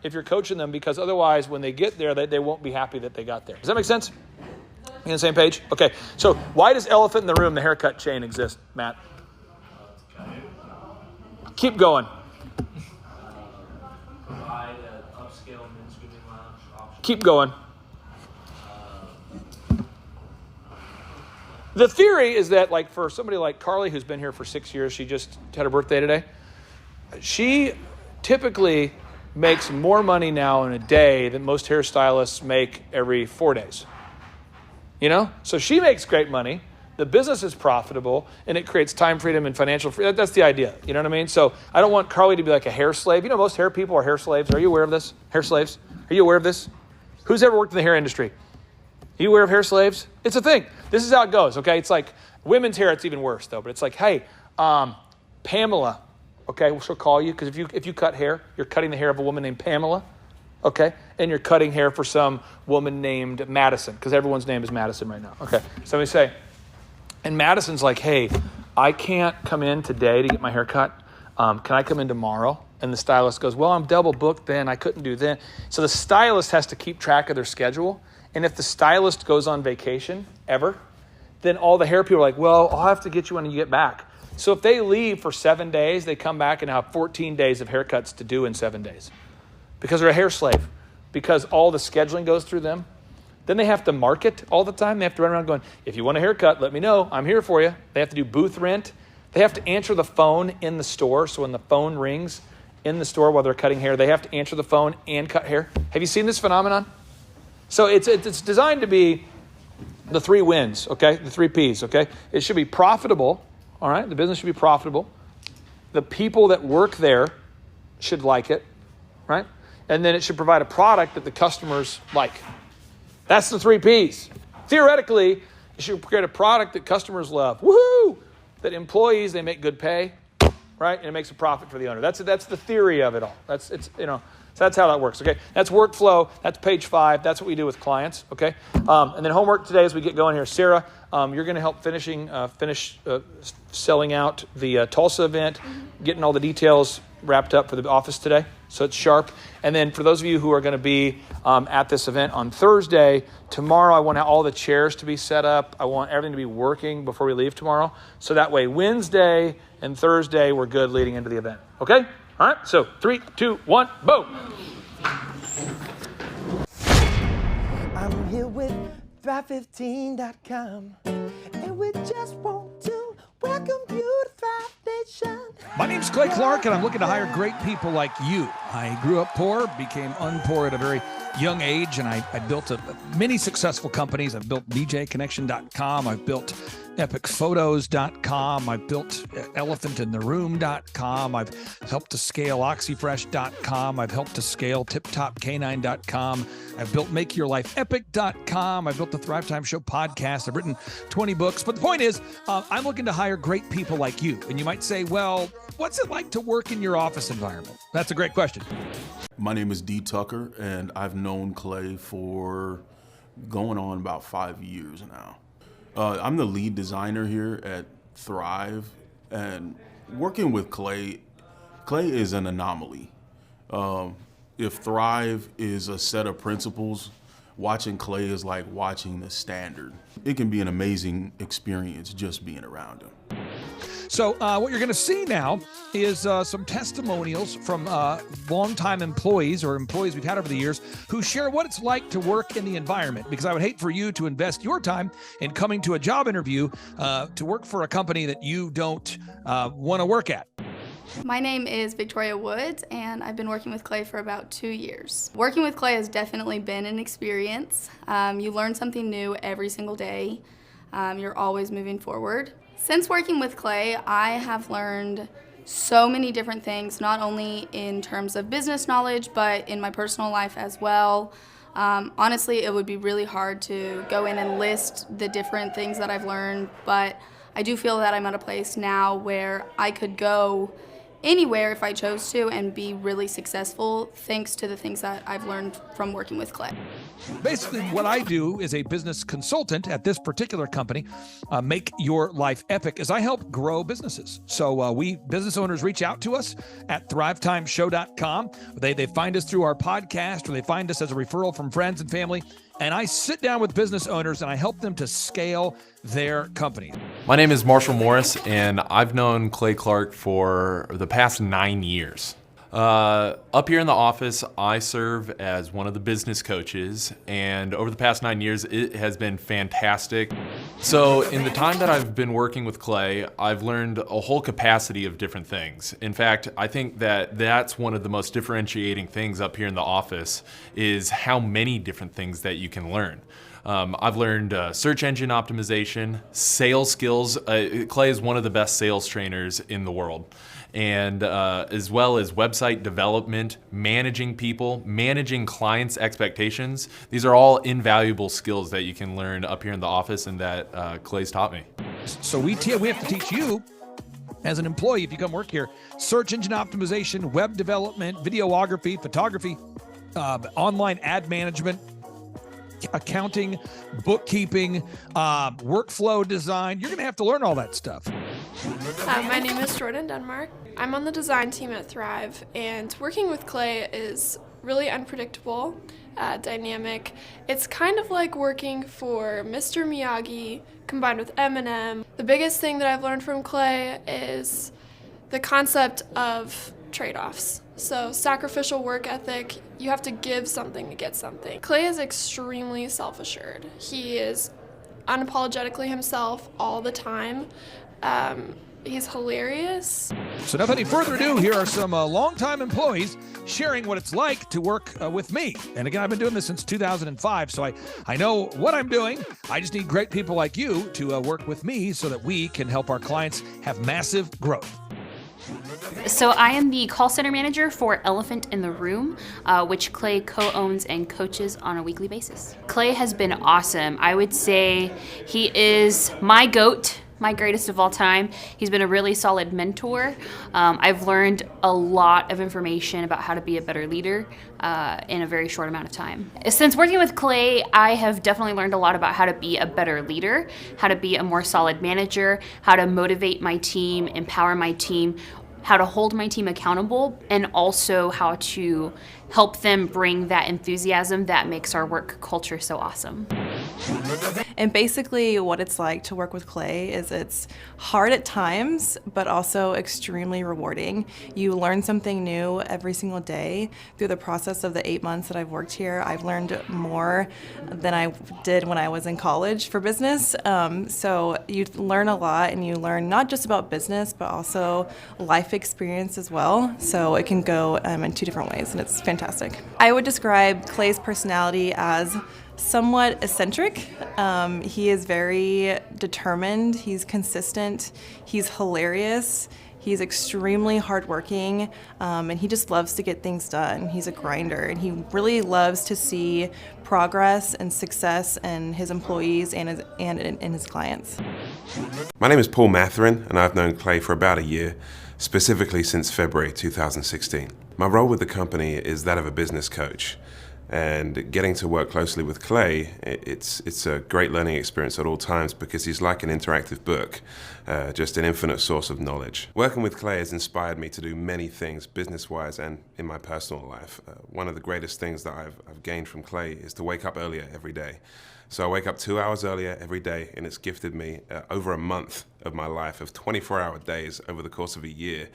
if you're coaching them, because otherwise when they get there, they won't be happy that they got there. Does that make sense? You on the same page? Okay. So why does elephant in the room, the haircut chain, exist, Matt? Keep going. Provide an upscale men's grooming lounge option. Keep going. The theory is that, for somebody like Carly, who's been here for 6 years, she just had her birthday today. She typically makes more money now in a day than most hairstylists make every 4 days. So she makes great money, the business is profitable, and it creates time freedom and financial freedom. That's the idea. You know what I mean? So I don't want Carly to be like a hair slave. You know, most hair people are hair slaves. Are you aware of this? Hair slaves? Are you aware of this? Who's ever worked in the hair industry? Are you aware of hair slaves? It's a thing. This is how it goes, okay? It's like women's hair, it's even worse, though. But it's like, hey, Pamela, okay, she'll call you, because if you cut hair, you're cutting the hair of a woman named Pamela, okay? And you're cutting hair for some woman named Madison, because everyone's name is Madison right now. Okay, so we say, and Madison's like, hey, I can't come in today to get my hair cut. Can I come in tomorrow? And the stylist goes, well, I'm double booked then. I couldn't do then. So the stylist has to keep track of their schedule. And if the stylist goes on vacation ever, then all the hair people are like, well, I'll have to get you when you get back. So if they leave for 7 days, they come back and have 14 days of haircuts to do in 7 days because they're a hair slave, because all the scheduling goes through them. Then they have to market all the time. They have to run around going, if you want a haircut, let me know. I'm here for you. They have to do booth rent. They have to answer the phone in the store. So when the phone rings in the store while they're cutting hair, they have to answer the phone and cut hair. Have you seen this phenomenon? So it's designed to be the 3 wins, okay? The 3 Ps, okay? It should be profitable, all right? The business should be profitable. The people that work there should like it, right? And then it should provide a product that the customers like. That's the 3 Ps. Theoretically, it should create a product that customers love. Woohoo! That employees, they make good pay, right? And it makes a profit for the owner. That's the theory of it all. So that's how that works, okay? That's workflow. That's page 5. That's what we do with clients, okay? And then homework today as we get going here. Sarah, you're going to help finish selling out the Tulsa event, getting all the details wrapped up for the office today, so it's sharp. And then for those of you who are going to be at this event on Thursday, tomorrow I want all the chairs to be set up. I want everything to be working before we leave tomorrow. So that way Wednesday and Thursday we're good leading into the event, okay? All right, so 3, 2, 1, boom. I'm here with Thrive15.com, and we just want to welcome you to Thrive Nation. My name's Clay Clark, and I'm looking to hire great people like you. I grew up poor, became unpoor at a very young age, and I built many successful companies. I've built DJConnection.com. I've built EpicPhotos.com. I've built ElephantInTheRoom.com. I've helped to scale OxyFresh.com. I've helped to scale TipTopCanine.com. I've built MakeYourLifeEpic.com. I've built the Thrive Time Show podcast. I've written 20 books. But the point is, I'm looking to hire great people like you. And you might say, well, what's it like to work in your office environment? That's a great question. My name is D. Tucker, and I've known Clay for going on about 5 years now. I'm the lead designer here at Thrive, and working with Clay is an anomaly. If Thrive is a set of principles, watching Clay is like watching the standard. It can be an amazing experience just being around him. So what you're going to see now is some testimonials from longtime employees or employees we've had over the years who share what it's like to work in the environment, because I would hate for you to invest your time in coming to a job interview to work for a company that you don't want to work at. My name is Victoria Woods, and I've been working with Clay for about 2 years. Working with Clay has definitely been an experience. You learn something new every single day. You're always moving forward. Since working with Clay, I have learned so many different things, not only in terms of business knowledge, but in my personal life as well. Honestly, it would be really hard to go in and list the different things that I've learned, but I do feel that I'm at a place now where I could go anywhere if I chose to and be really successful thanks to the things that I've learned from working with Clay. Basically, what I do as a business consultant at this particular company, Make Your Life Epic, is I help grow businesses. So we business owners reach out to us at thrivetimeshow.com. They find us through our podcast, or they find us as a referral from friends and family. And I sit down with business owners and I help them to scale their company. My name is Marshall Morris, and I've known Clay Clark for the past 9 years. Up here in the office, I serve as one of the business coaches, and over the past 9 years, it has been fantastic. So in the time that I've been working with Clay, I've learned a whole capacity of different things. In fact, I think that that's one of the most differentiating things up here in the office is how many different things that you can learn. I've learned search engine optimization, sales skills. Clay is one of the best sales trainers in the world. And as well as website development, managing people, managing clients' expectations. These are all invaluable skills that you can learn up here in the office and that Clay's taught me. So we have to teach you as an employee, if you come work here, search engine optimization, web development, videography, photography, online ad management, accounting, bookkeeping, workflow design. You're going to have to learn all that stuff. My name is Jordan Denmark. I'm on the design team at Thrive, and working with Clay is really unpredictable, dynamic. It's kind of like working for Mr. Miyagi combined with Eminem. The biggest thing that I've learned from Clay is the concept of trade-offs. So sacrificial work ethic, you have to give something to get something. Clay is extremely self-assured. He is unapologetically himself all the time. He's hilarious. So without any further ado, here are some longtime employees sharing what it's like to work with me. And again, I've been doing this since 2005, so I know what I'm doing. I just need great people like you to work with me so that we can help our clients have massive growth. So I am the call center manager for Elephant in the Room, which Clay co-owns and coaches on a weekly basis. Clay has been awesome. I would say he is my GOAT, my greatest of all time. He's been a really solid mentor. I've learned a lot of information about how to be a better leader in a very short amount of time. Since working with Clay, I have definitely learned a lot about how to be a better leader, how to be a more solid manager, how to motivate my team, empower my team, how to hold my team accountable, and also how to help them bring that enthusiasm that makes our work culture so awesome. And basically what it's like to work with Clay is it's hard at times, but also extremely rewarding. You learn something new every single day. Through the process of the 8 months that I've worked here, I've learned more than I did when I was in college for business. So you learn a lot, and you learn not just about business, but also life experience as well. So it can go in two different ways, and it's fantastic. I would describe Clay's personality as somewhat eccentric. He is very determined, he's consistent, he's hilarious, he's extremely hardworking, and he just loves to get things done. He's a grinder, and he really loves to see progress and success in his employees and in his clients. My name is Paul Matherin, and I've known Clay for about a year, specifically since February 2016. My role with the company is that of a business coach. And getting to work closely with Clay, it's a great learning experience at all times because he's like an interactive book, just an infinite source of knowledge. Working with Clay has inspired me to do many things business-wise and in my personal life. One of the greatest things that I've gained from Clay is to wake up earlier every day. So I wake up 2 hours earlier every day, and it's gifted me over a month of my life of 24-hour days over the course of a year.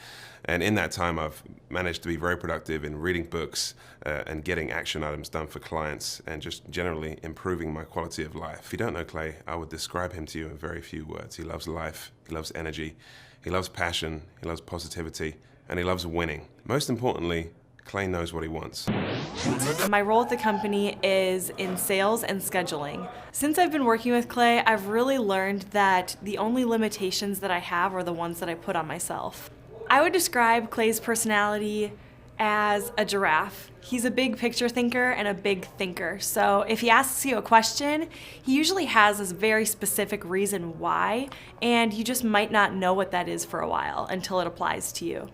And in that time, I've managed to be very productive in reading books and getting action items done for clients and just generally improving my quality of life. If you don't know Clay, I would describe him to you in very few words. He loves life, he loves energy, he loves passion, he loves positivity, and he loves winning. Most importantly, Clay knows what he wants. My role at the company is in sales and scheduling. Since I've been working with Clay, I've really learned that the only limitations that I have are the ones that I put on myself. I would describe Clay's personality as a giraffe. He's a big picture thinker and a big thinker. So if he asks you a question, he usually has this very specific reason why, and you just might not know what that is for a while until it applies to you.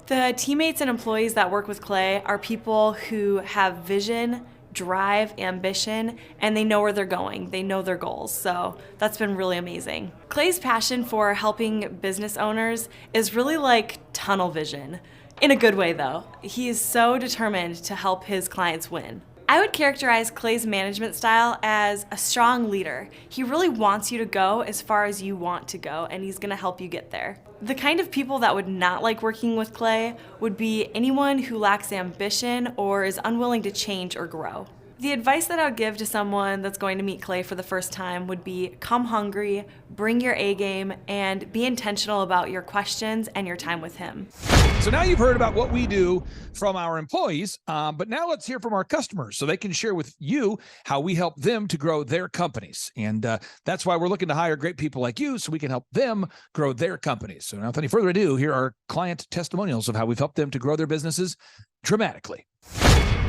The teammates and employees that work with Clay are people who have vision, drive, ambition, and they know where they're going. They know their goals, so that's been really amazing. Clay's passion for helping business owners is really like tunnel vision. In a good way, though. He is so determined to help his clients win. I would characterize Clay's management style as a strong leader. He really wants you to go as far as you want to go, and he's gonna help you get there. The kind of people that would not like working with Clay would be anyone who lacks ambition or is unwilling to change or grow. The advice that I would give to someone that's going to meet Clay for the first time would be come hungry, bring your A game, and be intentional about your questions and your time with him. So now you've heard about what we do from our employees, but now let's hear from our customers so they can share with you how we help them to grow their companies. And that's why we're looking to hire great people like you so we can help them grow their companies. So now without any further ado, here are client testimonials of how we've helped them to grow their businesses dramatically.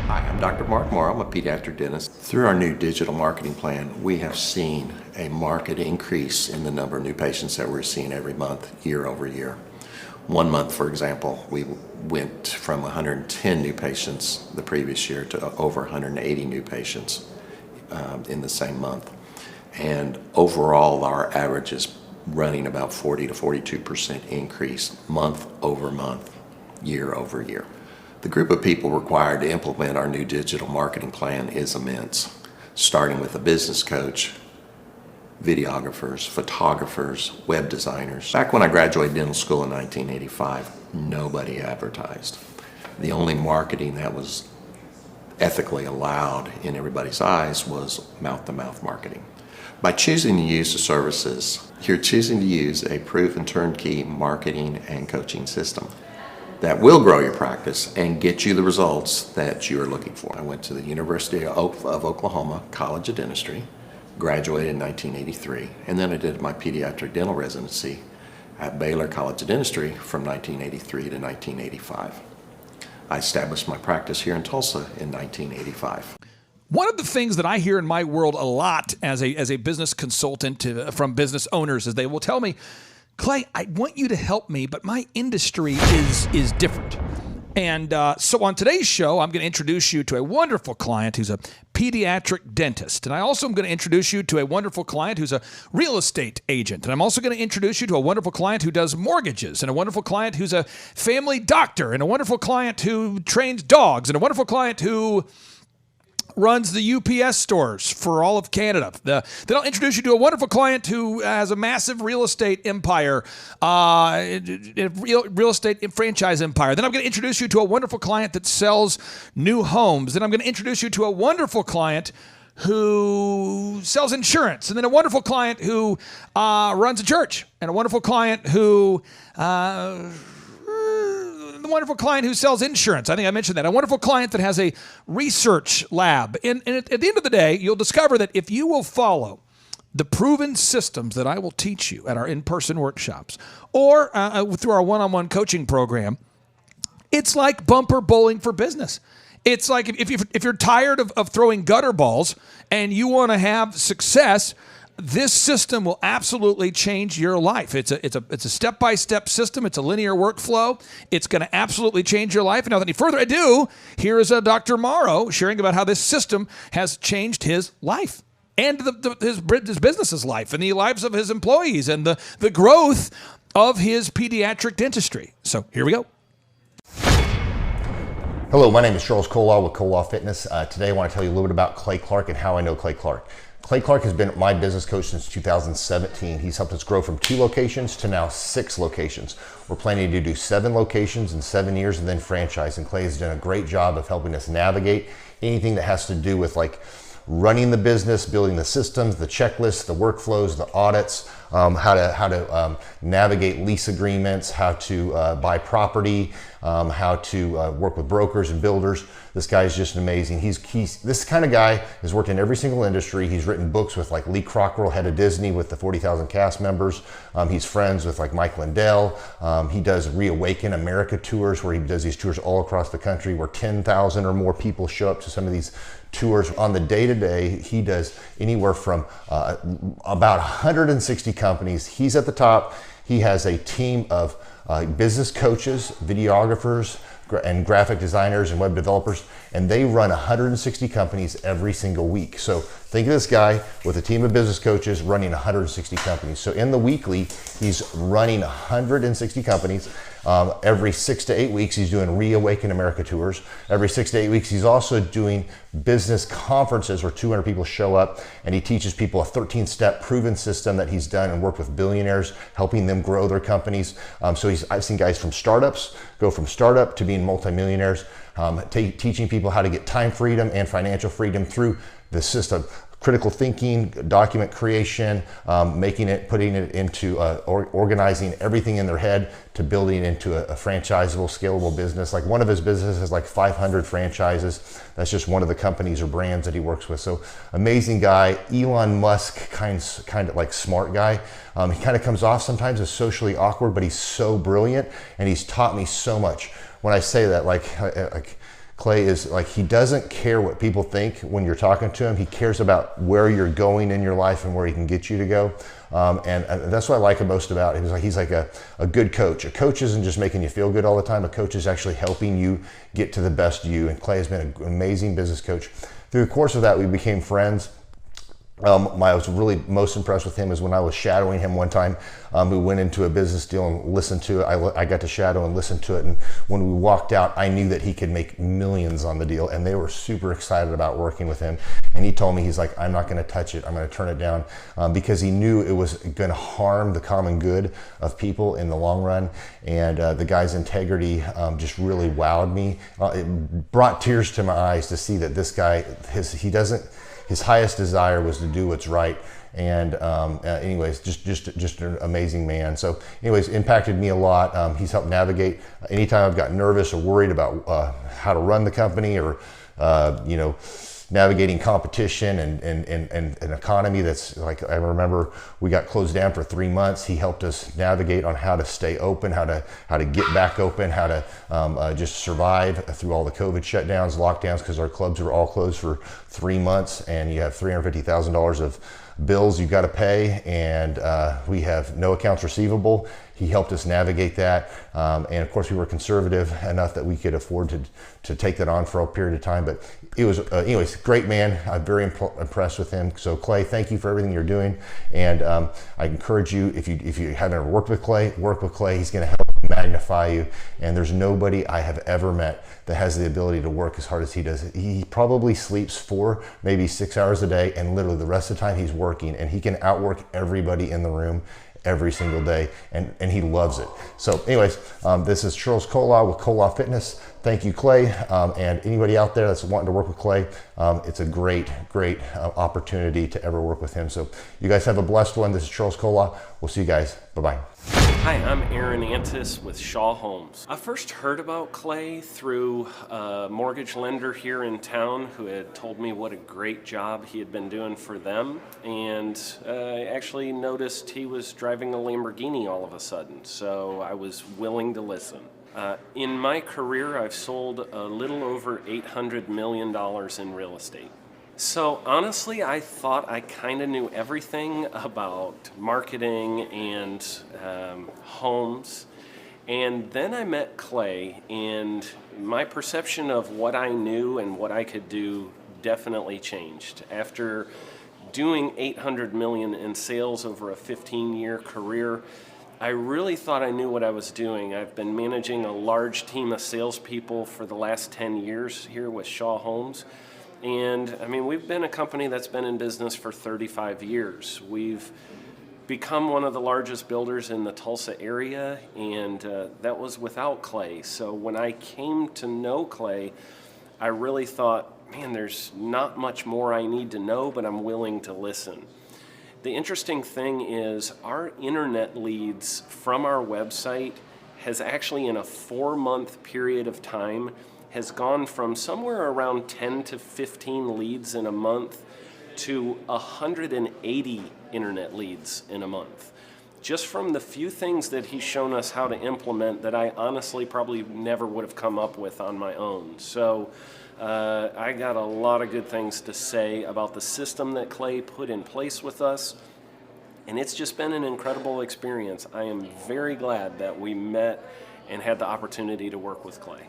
Hi, I'm Dr. Mark Moore. I'm a pediatric dentist. Through our new digital marketing plan, we have seen a marked increase in the number of new patients that we're seeing every month, year over year. One month, for example, we went from 110 new patients the previous year to over 180 new patients in the same month. And overall, our average is running about 40 to 42% increase month over month, year over year. The group of people required to implement our new digital marketing plan is immense, starting with a business coach, videographers, photographers, web designers. Back when I graduated dental school in 1985, nobody advertised. The only marketing that was ethically allowed in everybody's eyes was mouth-to-mouth marketing. By choosing to use the services, you're choosing to use a proven turnkey marketing and coaching system that will grow your practice and get you the results that you are looking for. I went to the University of Oklahoma College of Dentistry, graduated in 1983, and then I did my pediatric dental residency at Baylor College of Dentistry from 1983 to 1985. I established my practice here in Tulsa in 1985. One of the things that I hear in my world a lot as a business consultant from business owners is they will tell me, Clay, I want you to help me, but my industry is different. And so on today's show, I'm going to introduce you to a wonderful client who's a pediatric dentist. And I also am going to introduce you to a wonderful client who's a real estate agent. And I'm also going to introduce you to a wonderful client who does mortgages, and a wonderful client who's a family doctor, and a wonderful client who trains dogs, and a wonderful client who runs the UPS stores for all of Canada. Then I'll introduce you to a wonderful client who has a massive real estate empire, real estate franchise empire. Then I'm going to introduce you to a wonderful client that sells new homes. Then I'm going to introduce you to a wonderful client who sells insurance, and then a wonderful client who runs a church, and a wonderful client who wonderful client who sells insurance. I think I mentioned that. A wonderful client that has a research lab. And at the end of the day, you'll discover that if you will follow the proven systems that I will teach you at our in-person workshops or through our one-on-one coaching program, it's like bumper bowling for business. It's like if you're tired of throwing gutter balls and you want to have success, this system will absolutely change your life. It's a step-by-step system. It's a linear workflow. It's going to absolutely change your life. And without any further ado, here is Dr. Morrow sharing about how this system has changed his life and his business's life and the lives of his employees and the growth of his pediatric dentistry. So here we go. Hello, my name is Charles Colaw with Colaw Fitness. Today I want to tell you a little bit about Clay Clark and how I know Clay Clark. Clay Clark has been my business coach since 2017. He's helped us grow from 2 locations to now 6 locations. We're planning to do 7 locations in 7 years and then franchise. And Clay has done a great job of helping us navigate anything that has to do with like running the business, building the systems, the checklists, the workflows, the audits, how to navigate lease agreements, how to buy property, how to work with brokers and builders. This guy is just amazing. He's this kind of guy has worked in every single industry. He's written books with like Lee Cockrell, head of Disney, with the 40,000 cast members. He's friends with like Mike Lindell. He does Reawaken America tours where he does these tours all across the country where 10,000 or more people show up to some of these tours. On the day-to-day, he does anywhere from about 160 companies. He's at the top. He has a team of business coaches, videographers, and graphic designers and web developers, and they run 160 companies every single week. So think of this guy with a team of business coaches running 160 companies. So in the weekly, he's running 160 companies. Every 6 to 8 weeks, he's doing Reawaken America tours. Every 6 to 8 weeks, he's also doing business conferences where 200 people show up, and he teaches people a 13-step proven system that he's done and worked with billionaires, helping them grow their companies. So I've seen guys from startups go from startup to being multimillionaires. teaching people how to get time freedom and financial freedom through the system. Critical thinking, document creation, putting it into organizing everything in their head to building into a franchisable, scalable business. Like one of his businesses has like 500 franchises. That's just one of the companies or brands that he works with. So amazing guy, Elon Musk kind of like smart guy. He kind of comes off sometimes as socially awkward, but he's so brilliant and he's taught me so much. When I say that, like Clay is like, he doesn't care what people think when you're talking to him. He cares about where you're going in your life and where he can get you to go. And that's what I like most about him. He's like a good coach. A coach isn't just making you feel good all the time. A coach is actually helping you get to the best you. And Clay has been an amazing business coach. Through the course of that, we became friends. I was really most impressed with him is when I was shadowing him one time. We went into a business deal and listened to it. I got to shadow and listen to it. And when we walked out, I knew that he could make millions on the deal. And they were super excited about working with him. And he told me, he's like, I'm not going to touch it. I'm going to turn it down because he knew it was going to harm the common good of people in the long run. And the guy's integrity just really wowed me. It brought tears to my eyes to see that this guy, his highest desire was to do what's right. And anyways, just an amazing man. So anyways, impacted me a lot. He's helped navigate anytime I've got nervous or worried about how to run the company or, navigating competition and an economy that's like, I remember we got closed down for 3 months. He helped us navigate on how to stay open, how to get back open, how to just survive through all the COVID shutdowns, lockdowns, because our clubs were all closed for 3 months and you have $350,000 of bills you got to pay, and we have no accounts receivable. He helped us navigate that, and of course we were conservative enough that we could afford to take that on for a period of time. But it was anyways, great man. I'm very impressed with him. So Clay, thank you for everything you're doing, and I encourage you, if you haven't ever worked with Clay, work with Clay. He's going to help magnify you, and there's nobody I have ever met that has the ability to work as hard as he does. He probably sleeps 4, maybe 6 hours a day, and literally the rest of the time he's working, and he can outwork everybody in the room every single day, and he loves it. So anyways, this is Charles Kola with Kola Fitness. Thank you, Clay, and anybody out there that's wanting to work with Clay, it's a great opportunity to ever work with him. So you guys have a blessed one. This is Charles Kola. We'll see you guys. Bye-bye. Hi, I'm Aaron Antis with Shaw Homes. I first heard about Clay through a mortgage lender here in town who had told me what a great job he had been doing for them, and I actually noticed he was driving a Lamborghini all of a sudden, so I was willing to listen. In my career, I've sold a little over $800 million in real estate. So honestly, I thought I kind of knew everything about marketing and homes. And then I met Clay, and my perception of what I knew and what I could do definitely changed. After doing $800 million in sales over a 15-year career, I really thought I knew what I was doing. I've been managing a large team of salespeople for the last 10 years here with Shaw Homes. And I mean, we've been a company that's been in business for 35 years. We've become one of the largest builders in the Tulsa area, and that was without Clay. So when I came to know Clay, I really thought, man, there's not much more I need to know, but I'm willing to listen. The interesting thing is our internet leads from our website has actually, in a 4-month period of time, has gone from somewhere around 10 to 15 leads in a month to 180 internet leads in a month. Just from the few things that he's shown us how to implement that I honestly probably never would have come up with on my own. So I got a lot of good things to say about the system that Clay put in place with us, and it's just been an incredible experience. I am very glad that we met and had the opportunity to work with Clay.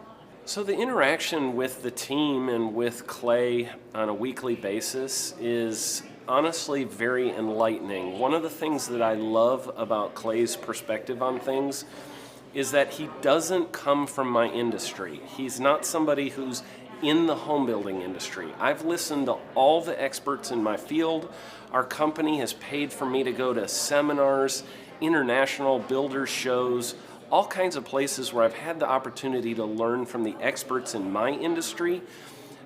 So the interaction with the team and with Clay on a weekly basis is honestly very enlightening. One of the things that I love about Clay's perspective on things is that he doesn't come from my industry. He's not somebody who's in the home building industry. I've listened to all the experts in my field. Our company has paid for me to go to seminars, international builder shows, all kinds of places where I've had the opportunity to learn from the experts in my industry.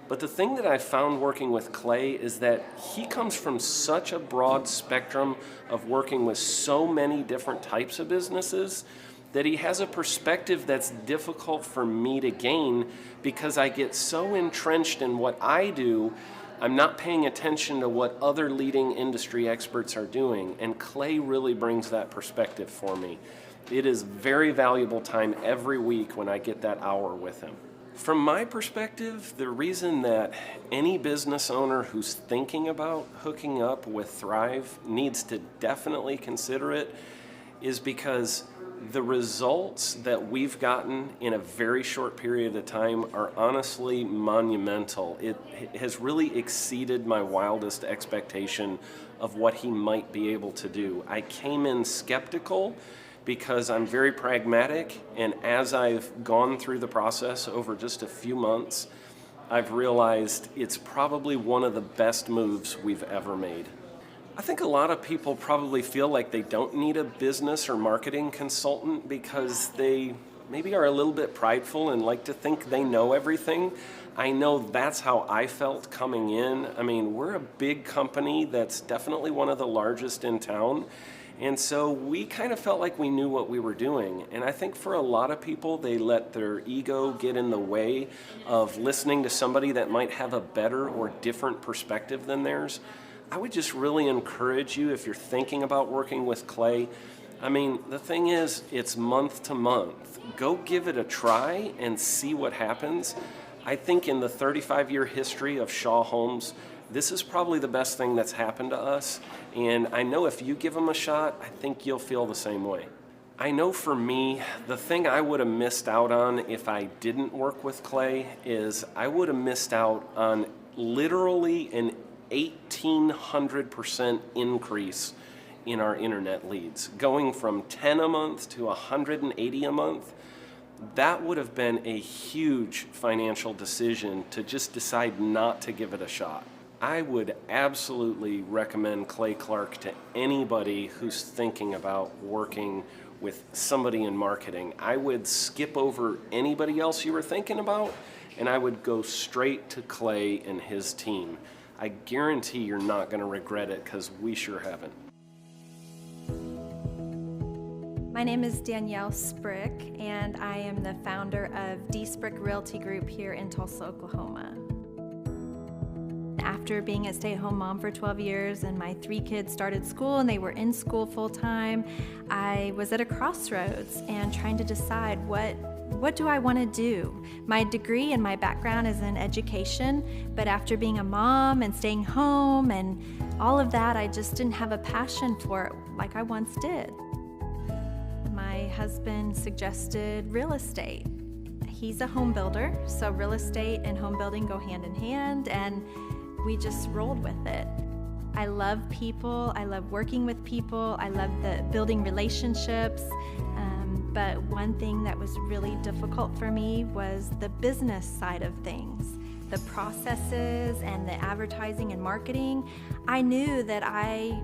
But the thing that I've found working with Clay is that he comes from such a broad spectrum of working with so many different types of businesses that he has a perspective that's difficult for me to gain because I get so entrenched in what I do, I'm not paying attention to what other leading industry experts are doing, and Clay really brings that perspective for me. It is very valuable time every week when I get that hour with him. From my perspective, the reason that any business owner who's thinking about hooking up with Thrive needs to definitely consider it is because the results that we've gotten in a very short period of time are honestly monumental. It has really exceeded my wildest expectation of what he might be able to do. I came in skeptical because I'm very pragmatic, and as I've gone through the process over just a few months, I've realized it's probably one of the best moves we've ever made. I think a lot of people probably feel like they don't need a business or marketing consultant because they maybe are a little bit prideful and like to think they know everything. I know that's how I felt coming in. I mean, we're a big company that's definitely one of the largest in town. And so we kind of felt like we knew what we were doing. And I think for a lot of people, they let their ego get in the way of listening to somebody that might have a better or different perspective than theirs. I would just really encourage you, if you're thinking about working with Clay, I mean, the thing is, it's month to month. Go give it a try and see what happens. I think in the 35-year history of Shaw Homes, this is probably the best thing that's happened to us, and I know if you give them a shot, I think you'll feel the same way. I know for me, the thing I would have missed out on if I didn't work with Clay is I would have missed out on literally an 1,800% increase in our internet leads. Going from 10 a month to 180 a month, that would have been a huge financial decision to just decide not to give it a shot. I would absolutely recommend Clay Clark to anybody who's thinking about working with somebody in marketing. I would skip over anybody else you were thinking about, and I would go straight to Clay and his team. I guarantee you're not going to regret it because we sure haven't. My name is Danielle Sprick, and I am the founder of D. Sprick Realty Group here in Tulsa, Oklahoma. After being a stay-at-home mom for 12 years and my 3 kids started school and they were in school full-time, I was at a crossroads and trying to decide what do I want to do? My degree and my background is in education, but after being a mom and staying home and all of that, I just didn't have a passion for it like I once did. My husband suggested real estate. He's a home builder, so real estate and home building go hand in hand, and we just rolled with it. I love people, I love working with people, I love the building relationships, but one thing that was really difficult for me was the business side of things. The processes and the advertising and marketing. I knew that I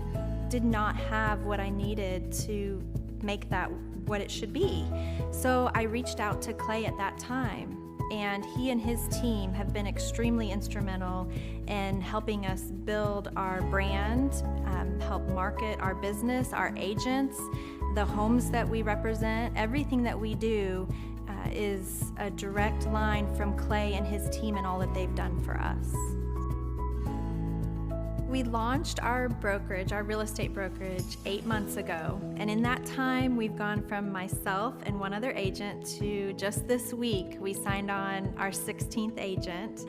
did not have what I needed to make that what it should be. So I reached out to Clay at that time, and he and his team have been extremely instrumental in helping us build our brand, help market our business, our agents, the homes that we represent. Everything that we do is a direct line from Clay and his team and all that they've done for us. We launched our brokerage, our real estate brokerage, 8 months ago. And in that time, we've gone from myself and one other agent to just this week, we signed on our 16th agent.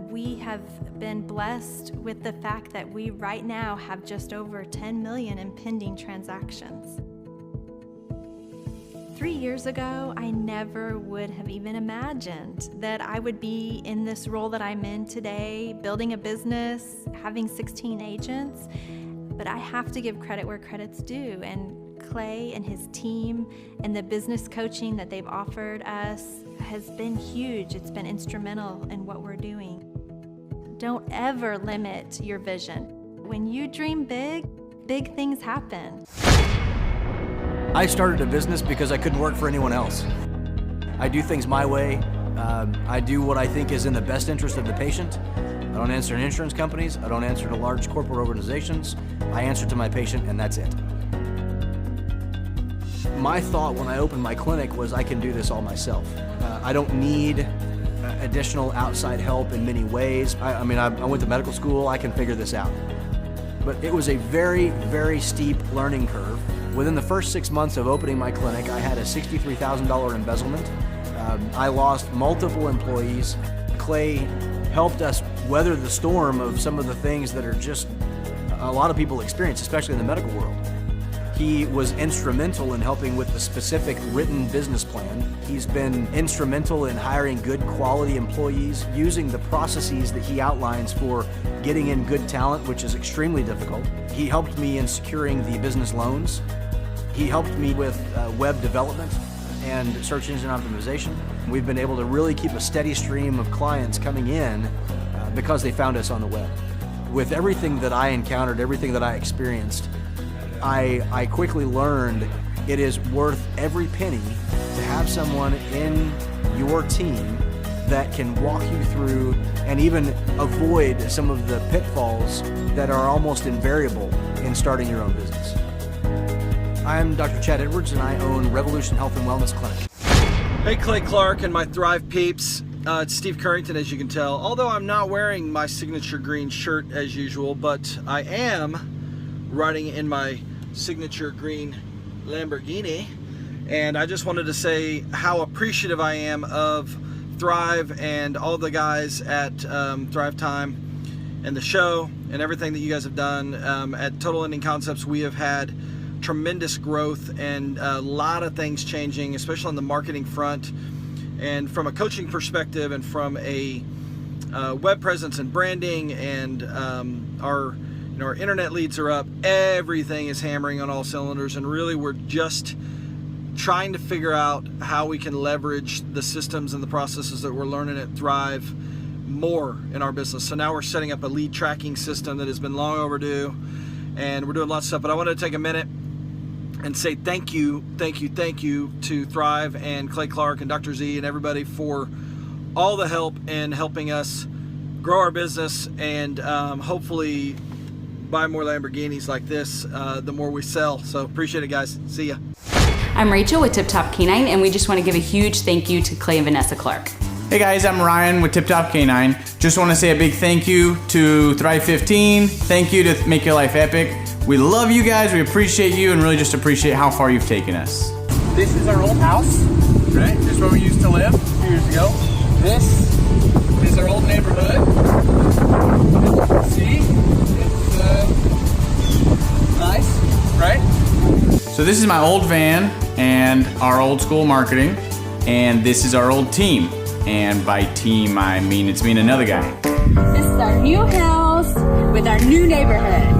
We have been blessed with the fact that we right now have just over 10 million in pending transactions. 3 years ago, I never would have even imagined that I would be in this role that I'm in today, building a business, having 16 agents. But I have to give credit where credit's due, and Clay and his team and the business coaching that they've offered us has been huge. It's been instrumental in what we're doing. Don't ever limit your vision. When you dream big, big things happen. I started a business because I couldn't work for anyone else. I do things my way. I do what I think is in the best interest of the patient. I don't answer to insurance companies. I don't answer to large corporate organizations. I answer to my patient, and that's it. My thought when I opened my clinic was I can do this all myself. I don't need additional outside help in many ways. I went to medical school. I can figure this out. But it was a very, very steep learning curve. Within the first 6 months of opening my clinic, I had a $63,000 embezzlement. I lost multiple employees. Clay helped us weather the storm of some of the things that are just a lot of people experience, especially in the medical world. He was instrumental in helping with the specific written business plan. He's been instrumental in hiring good quality employees, using the processes that he outlines for getting in good talent, which is extremely difficult. He helped me in securing the business loans. He helped me with web development and search engine optimization. We've been able to really keep a steady stream of clients coming in because they found us on the web. With everything that I encountered, everything that I experienced, I quickly learned it is worth every penny to have someone in your team that can walk you through and even avoid some of the pitfalls that are almost invariable in starting your own business. I'm Dr. Chad Edwards, and I own Revolution Health and Wellness Clinic. Hey, Clay Clark and my Thrive peeps. It's Steve Currington, as you can tell. Although I'm not wearing my signature green shirt as usual, but I am riding in my signature green Lamborghini. And I just wanted to say how appreciative I am of Thrive and all the guys at Thrive Time and the show and everything that you guys have done. At Total Ending Concepts, we have had tremendous growth and a lot of things changing, especially on the marketing front. And from a coaching perspective and from a web presence and branding, and our internet leads are up. Everything is hammering on all cylinders, and really we're just trying to figure out how we can leverage the systems and the processes that we're learning at Thrive more in our business. So now we're setting up a lead tracking system that has been long overdue, and we're doing lots of stuff. But I wanted to take a minute and say thank you to Thrive and Clay Clark and Dr. Z and everybody for all the help in helping us grow our business and hopefully buy more Lamborghinis like this the more we sell. So appreciate it, guys. See ya. I'm Rachel with Tip Top Canine, and we just want to give a huge thank you to Clay and Vanessa Clark. Hey guys, I'm Ryan with Tip Top Canine. Just want to say a big thank you to Thrive 15. Thank you to Make Your Life Epic. We love you guys, we appreciate you, and really just appreciate how far you've taken us. This is our old house, right? This is where we used to live a few years ago. This is our old neighborhood. See? It's nice, right? So this is my old van and our old school marketing, and this is our old team. And by team, I mean it's me and another guy. This is our new house with our new neighborhood.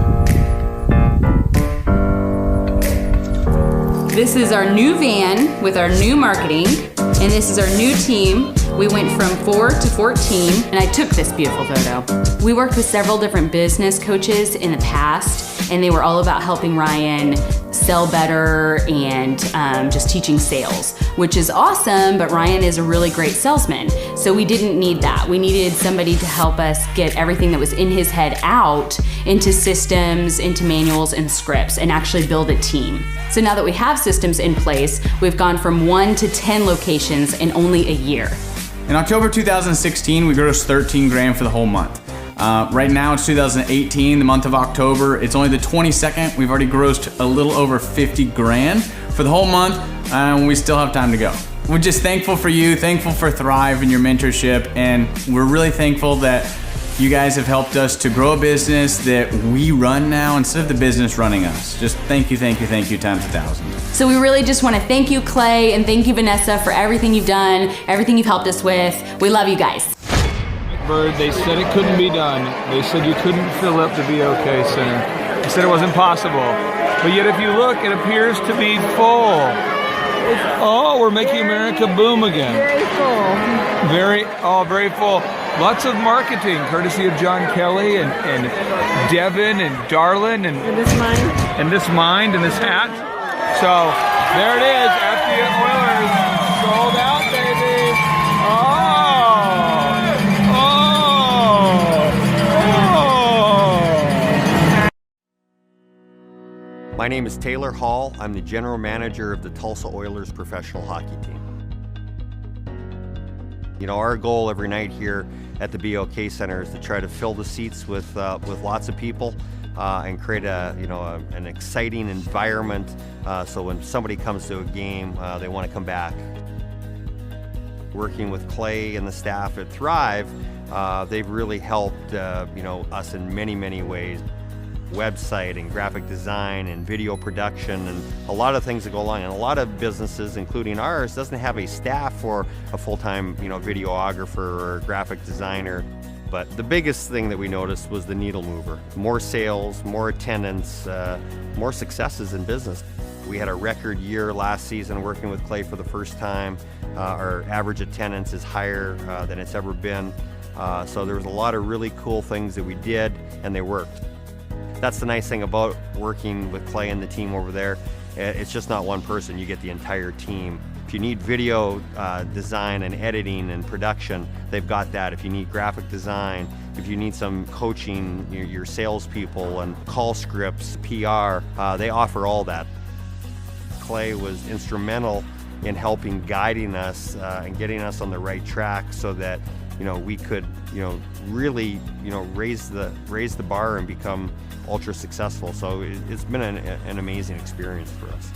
This is our new van with our new marketing, and this is our new team. We went from 4 to 14, and I took this beautiful photo. We worked with several different business coaches in the past, and they were all about helping Ryan sell better and just teaching sales, which is awesome, but Ryan is a really great salesman. So we didn't need that. We needed somebody to help us get everything that was in his head out into systems, into manuals and scripts, and actually build a team. So now that we have systems in place, we've gone from 1 to 10 locations in only a year. In October 2016, we grossed 13 grand for the whole month. Right now it's 2018, the month of October. It's only the 22nd. We've already grossed a little over 50 grand for the whole month, and we still have time to go. We're just thankful for you, thankful for Thrive and your mentorship, and we're really thankful that you guys have helped us to grow a business that we run now instead of the business running us. Just thank you times 1,000. So we really just want to thank you, Clay, and thank you, Vanessa, for everything you've done, everything you've helped us with. We love you guys. Bird, they said it couldn't be done. They said you couldn't fill up the BOK Center. They said it wasn't possible. But yet if you look, it appears to be full. Oh, we're making America boom again. Very full. Very full. Lots of marketing, courtesy of John Kelly and Devin and Darlin and this mind and this hat. So There it is, FD Oilers, sold out, baby. My name is Taylor Hall. I'm the general manager of the Tulsa Oilers professional hockey team. You know, our goal every night here at the BOK Center is to try to fill the seats with lots of people and create an exciting environment so when somebody comes to a game, they want to come back. Working with Clay and the staff at Thrive, they've really helped us in many, many ways. Website and graphic design and video production and a lot of things that go along. And a lot of businesses, including ours, doesn't have a staff for a full-time videographer or graphic designer. But the biggest thing that we noticed was the needle mover. More sales, more attendance, more successes in business. We had a record year last season working with Clay for the first time. Our average attendance is higher than it's ever been. So there was a lot of really cool things that we did, and they worked. That's the nice thing about working with Clay and the team over there. It's just not one person, you get the entire team. If you need video design and editing and production, they've got that. If you need graphic design, if you need some coaching, your salespeople and call scripts, PR, they offer all that. Clay was instrumental in helping guiding us and getting us on the right track so that we could really raise the bar and become ultra successful. So it's been an amazing experience for us.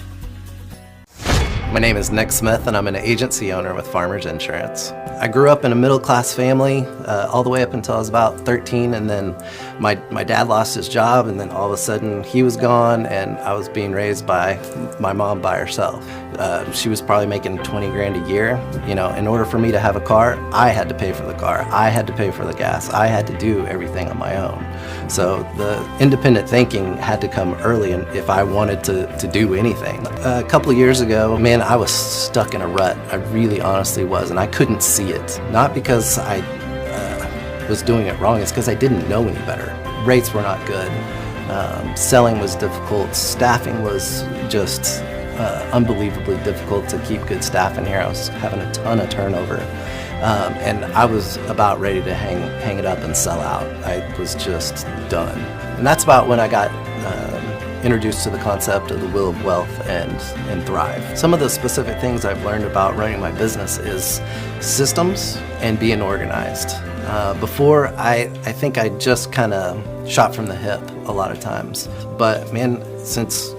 My name is Nick Smith and I'm an agency owner with Farmers Insurance. I grew up in a middle-class family all the way up until I was about 13, and then my dad lost his job, and then all of a sudden he was gone and I was being raised by my mom by herself. She was probably making 20 grand a year. In order for me to have a car, I had to pay for the car. I had to pay for the gas. I had to do everything on my own. So the independent thinking had to come early and if I wanted to do anything. A couple of years ago, man, I was stuck in a rut. I really honestly was, and I couldn't see it. Not because I was doing it wrong, it's because I didn't know any better. Rates were not good. Selling was difficult. Staffing was just unbelievably difficult to keep good staff in here. I was having a ton of turnover. And I was about ready to hang it up and sell out. I was just done. And that's about when I got introduced to the concept of the Wheel of Wealth and Thrive. Some of the specific things I've learned about running my business is systems and being organized. Before, I think I just kind of shot from the hip a lot of times. But man, since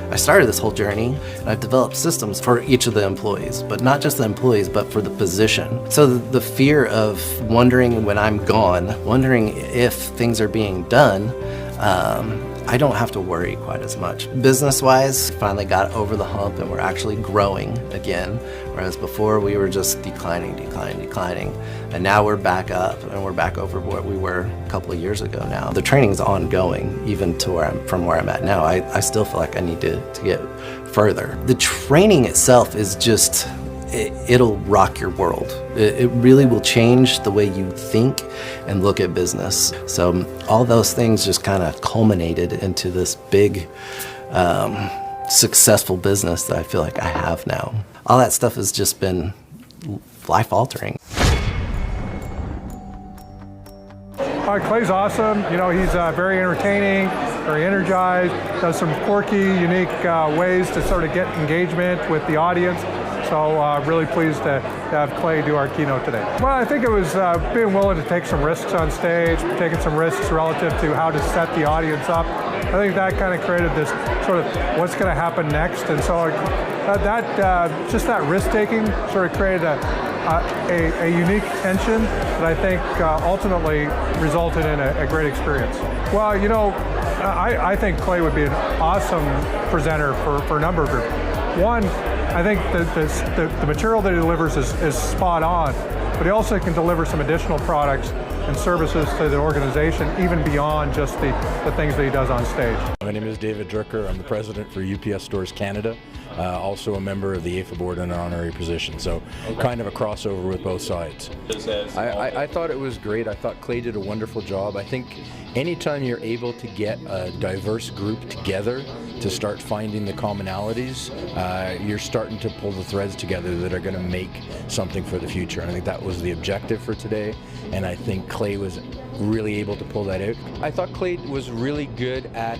I started this whole journey, and I've developed systems for each of the employees, but not just the employees, but for the position. So the fear of wondering when I'm gone, wondering if things are being done, I don't have to worry quite as much. Business-wise, finally got over the hump and we're actually growing again, whereas before we were just declining. And now we're back up and we're back over what we were a couple of years ago now. The training's ongoing, even to from where I'm at now. I still feel like I need to get further. The training itself is just, it'll rock your world. It really will change the way you think and look at business. So all those things just kind of culminated into this big, successful business that I feel like I have now. All that stuff has just been life-altering. Clay's awesome. He's very entertaining, very energized, does some quirky, unique ways to sort of get engagement with the audience. So really pleased to have Clay do our keynote today. Well, I think it was being willing to take some risks on stage, taking some risks relative to how to set the audience up. I think that kind of created this sort of what's going to happen next. And so just that risk-taking sort of created a unique tension that I think ultimately resulted in a great experience. Well, I think Clay would be an awesome presenter for a number of reasons. One, I think the material that he delivers is spot on, but he also can deliver some additional products and services to the organization, even beyond just the things that he does on stage. My name is David Drucker. I'm the president for UPS Stores Canada, also a member of the AFA board in an honorary position, so kind of a crossover with both sides. I thought it was great. I thought Clay did a wonderful job. I think anytime you're able to get a diverse group together to start finding the commonalities, you're starting to pull the threads together that are going to make something for the future. And I think that was the objective for today, and I think Clay was really able to pull that out. I thought Clay was really good at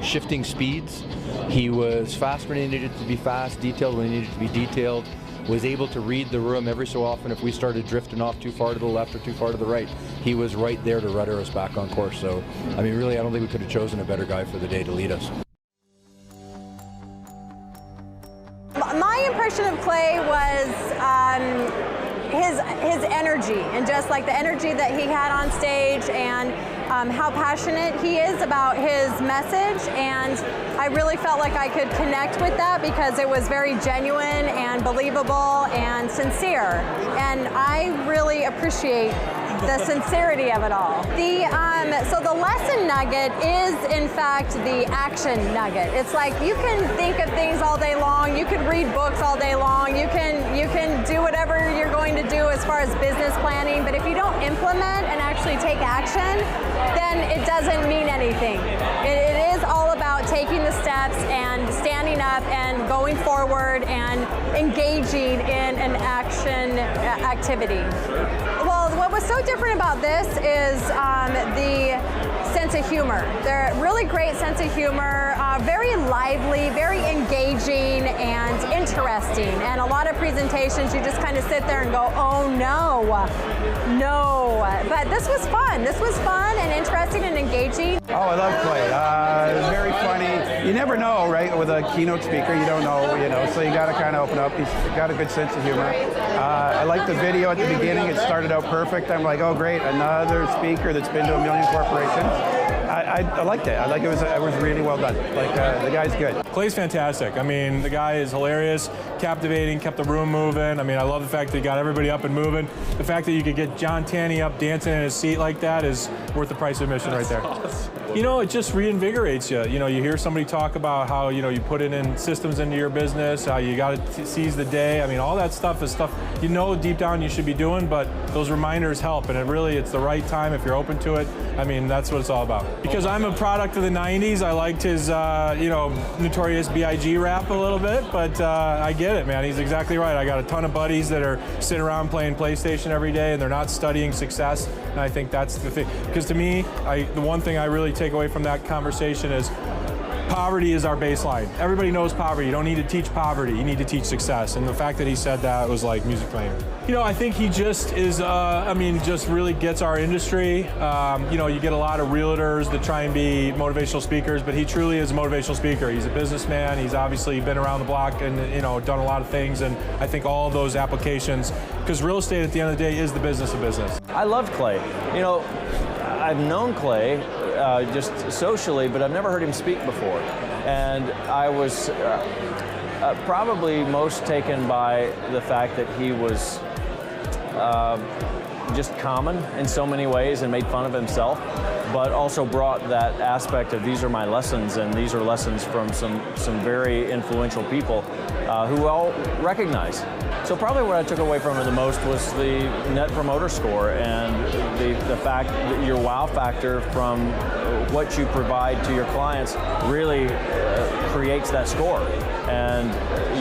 shifting speeds. He was fast when he needed to be fast, detailed when he needed to be detailed, was able to read the room every so often if we started drifting off too far to the left or too far to the right. He was right there to rudder us back on course. So, I mean, really, I don't think we could have chosen a better guy for the day to lead us. My impression of Clay was his energy, and just like the energy that he had on stage, and how passionate he is about his message. And I really felt like I could connect with that because it was very genuine and believable and sincere. And I really appreciate the sincerity of it all. So the lesson nugget is in fact the action nugget. It's like you can think of things all day long, you can read books all day long, you can do whatever you're going to do as far as business planning, but if you don't implement and actually take action, then it doesn't mean anything. It is all about taking the steps and standing up and going forward and engaging in an action activity. Well, what was so different about this is the sense of humor. They're a really great sense of humor, very lively, very engaging and interesting. And a lot of presentations, you just kind of sit there and go, oh no. But this was fun. This was fun and interesting and engaging. Oh, I love Clay. It's very funny. You never know, right? With a keynote speaker, you don't know, so you got to kind of open up. He's got a good sense of humor. I like the video at the beginning. It started out perfect. I'm like, oh great, another speaker that's been to a million corporations. I liked it. I like it was really well done. Like the guy's good. Clay's fantastic. I mean, the guy is hilarious, captivating, kept the room moving. I mean, I love the fact that he got everybody up and moving. The fact that you could get John Tanney up dancing in his seat like that is worth the price of admission right there. You know, it just reinvigorates you. You know, you hear somebody talk about how, you put it in systems into your business, how you got to seize the day. I mean, all that stuff is stuff deep down you should be doing, but those reminders help, and it's the right time if you're open to it. I mean, that's what it's all about. Because I'm a product of the 90s, I liked his, Notorious B.I.G. rap a little bit, but I get it, man. He's exactly right. I got a ton of buddies that are sitting around playing PlayStation every day, and they're not studying success, and I think that's the thing. Because to me, the one thing I really take away from that conversation is poverty is our baseline. Everybody knows poverty. You don't need to teach poverty. You need to teach success. And the fact that he said that was like music playing. I think he just is, just really gets our industry. You get a lot of realtors that try and be motivational speakers, but he truly is a motivational speaker. He's a businessman. He's obviously been around the block and, done a lot of things. And I think all of those applications, because real estate at the end of the day is the business of business. I love Clay. I've known Clay just socially, but I've never heard him speak before. And I was probably most taken by the fact that he was just common in so many ways and made fun of himself, but also brought that aspect of these are my lessons, and these are lessons from some very influential people who all recognize. So probably what I took away from it the most was the Net Promoter Score and the fact that your wow factor from what you provide to your clients really creates that score. And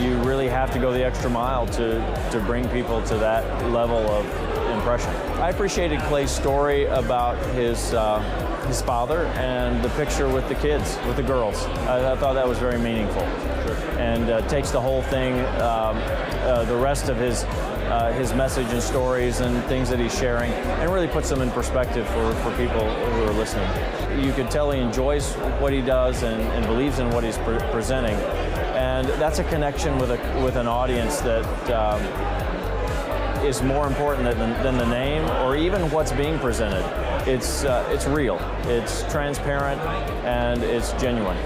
you really have to go the extra mile to bring people to that level of impression. I appreciated Clay's story about his father and the picture with the kids, with the girls. I thought that was very meaningful. And takes the whole thing, the rest of his message and stories and things that he's sharing, and really puts them in perspective for people who are listening. You could tell he enjoys what he does and believes in what he's presenting, and that's a connection with an audience that is more important than the name or even what's being presented. It's real, it's transparent, and it's genuine.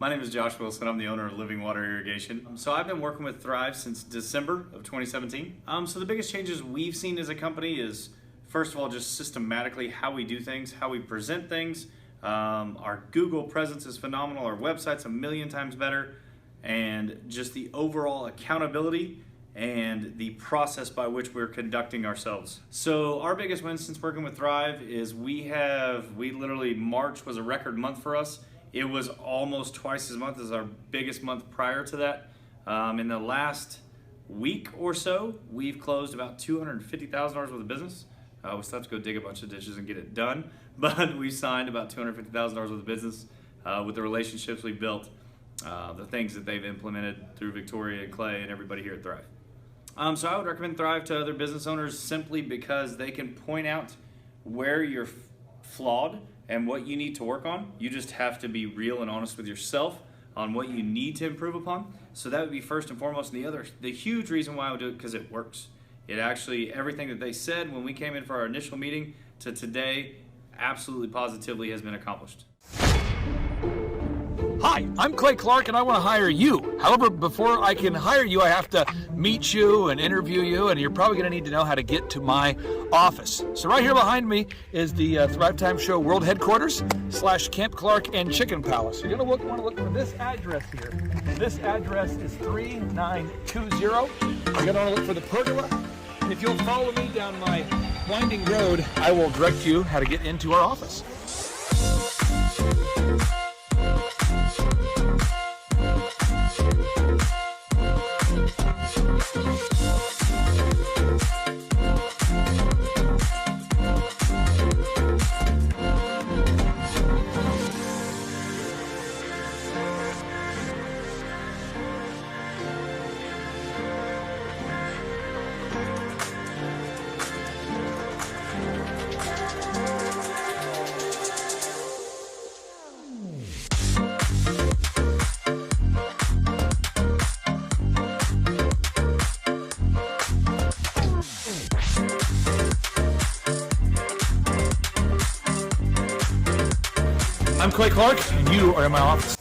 My name is Josh Wilson. I'm the owner of Living Water Irrigation. So I've been working with Thrive since December of 2017. So the biggest changes we've seen as a company is, first of all, just systematically how we do things, how we present things. Our Google presence is phenomenal. Our website's 1,000,000 times better. And just the overall accountability and the process by which we're conducting ourselves. So our biggest win since working with Thrive is we literally, March was a record month for us It was almost twice as much as our biggest month prior to that. In the last week or so, we've closed about $250,000 worth of business. We still have to go dig a bunch of ditches and get it done, but we signed about $250,000 worth of business with the relationships we built, the things that they've implemented through Victoria and Clay and everybody here at Thrive. So I would recommend Thrive to other business owners simply because they can point out where you're flawed and what you need to work on. You just have to be real and honest with yourself on what you need to improve upon. So that would be first and foremost. And the huge reason why I would do it, because it works. It actually, everything that they said when we came in for our initial meeting to today, absolutely positively has been accomplished. Hi, I'm Clay Clark and I want to hire you. However, before I can hire you, I have to meet you and interview you, and you're probably going to need to know how to get to my office. So right here behind me is the Thrive Time Show World Headquarters / Camp Clark and Chicken Palace. You're going to want to look for this address here. This address is 3920. You're going to want to look for the pergola. If you'll follow me down my winding road, I will direct you how to get into our office. I'm Clay Clark, and you are in my office.